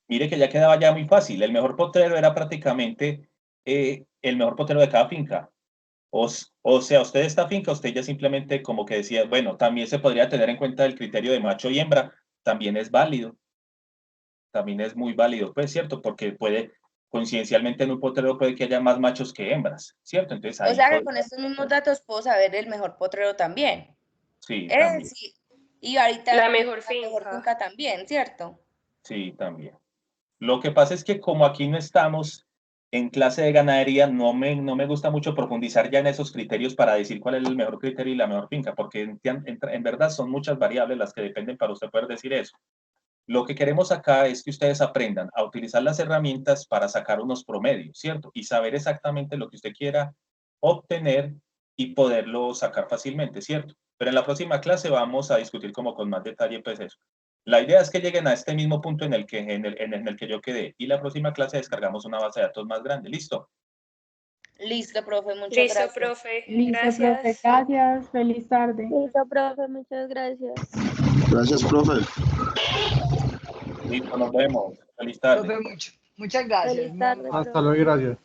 Mire que ya quedaba ya muy fácil. El mejor potrero era prácticamente el mejor potrero de cada finca. O sea, usted esta finca, usted ya simplemente como que decía, bueno, también se podría tener en cuenta el criterio de macho y hembra, también es válido. También es muy válido, pues, ¿cierto? Porque coincidencialmente en un potrero puede que haya más machos que hembras, ¿cierto? Entonces ahí... O sea que con estos mismos datos puedo saber el mejor potrero también. Sí, también. Sí. Y ahorita La mejor finca también, ¿cierto? Sí, también. Lo que pasa es que como aquí no estamos en clase de ganadería, no me gusta mucho profundizar ya en esos criterios para decir cuál es el mejor criterio y la mejor finca, porque en verdad son muchas variables las que dependen para usted poder decir eso. Lo que queremos acá es que ustedes aprendan a utilizar las herramientas para sacar unos promedios, ¿cierto? Y saber exactamente lo que usted quiera obtener y poderlo sacar fácilmente, ¿cierto? Pero en la próxima clase vamos a discutir como con más detalle, pues eso. La idea es que lleguen a este mismo punto en el que yo quedé. Y la próxima clase descargamos una base de datos más grande. ¿Listo? Listo, profe, muchas gracias. Listo, profe. Listo, Gracias. profe, gracias. Feliz tarde. Listo, profe, muchas gracias. Gracias, profe. Listo, nos vemos. Feliz tarde. Profe, muchas gracias. Feliz tarde, Hasta luego y gracias.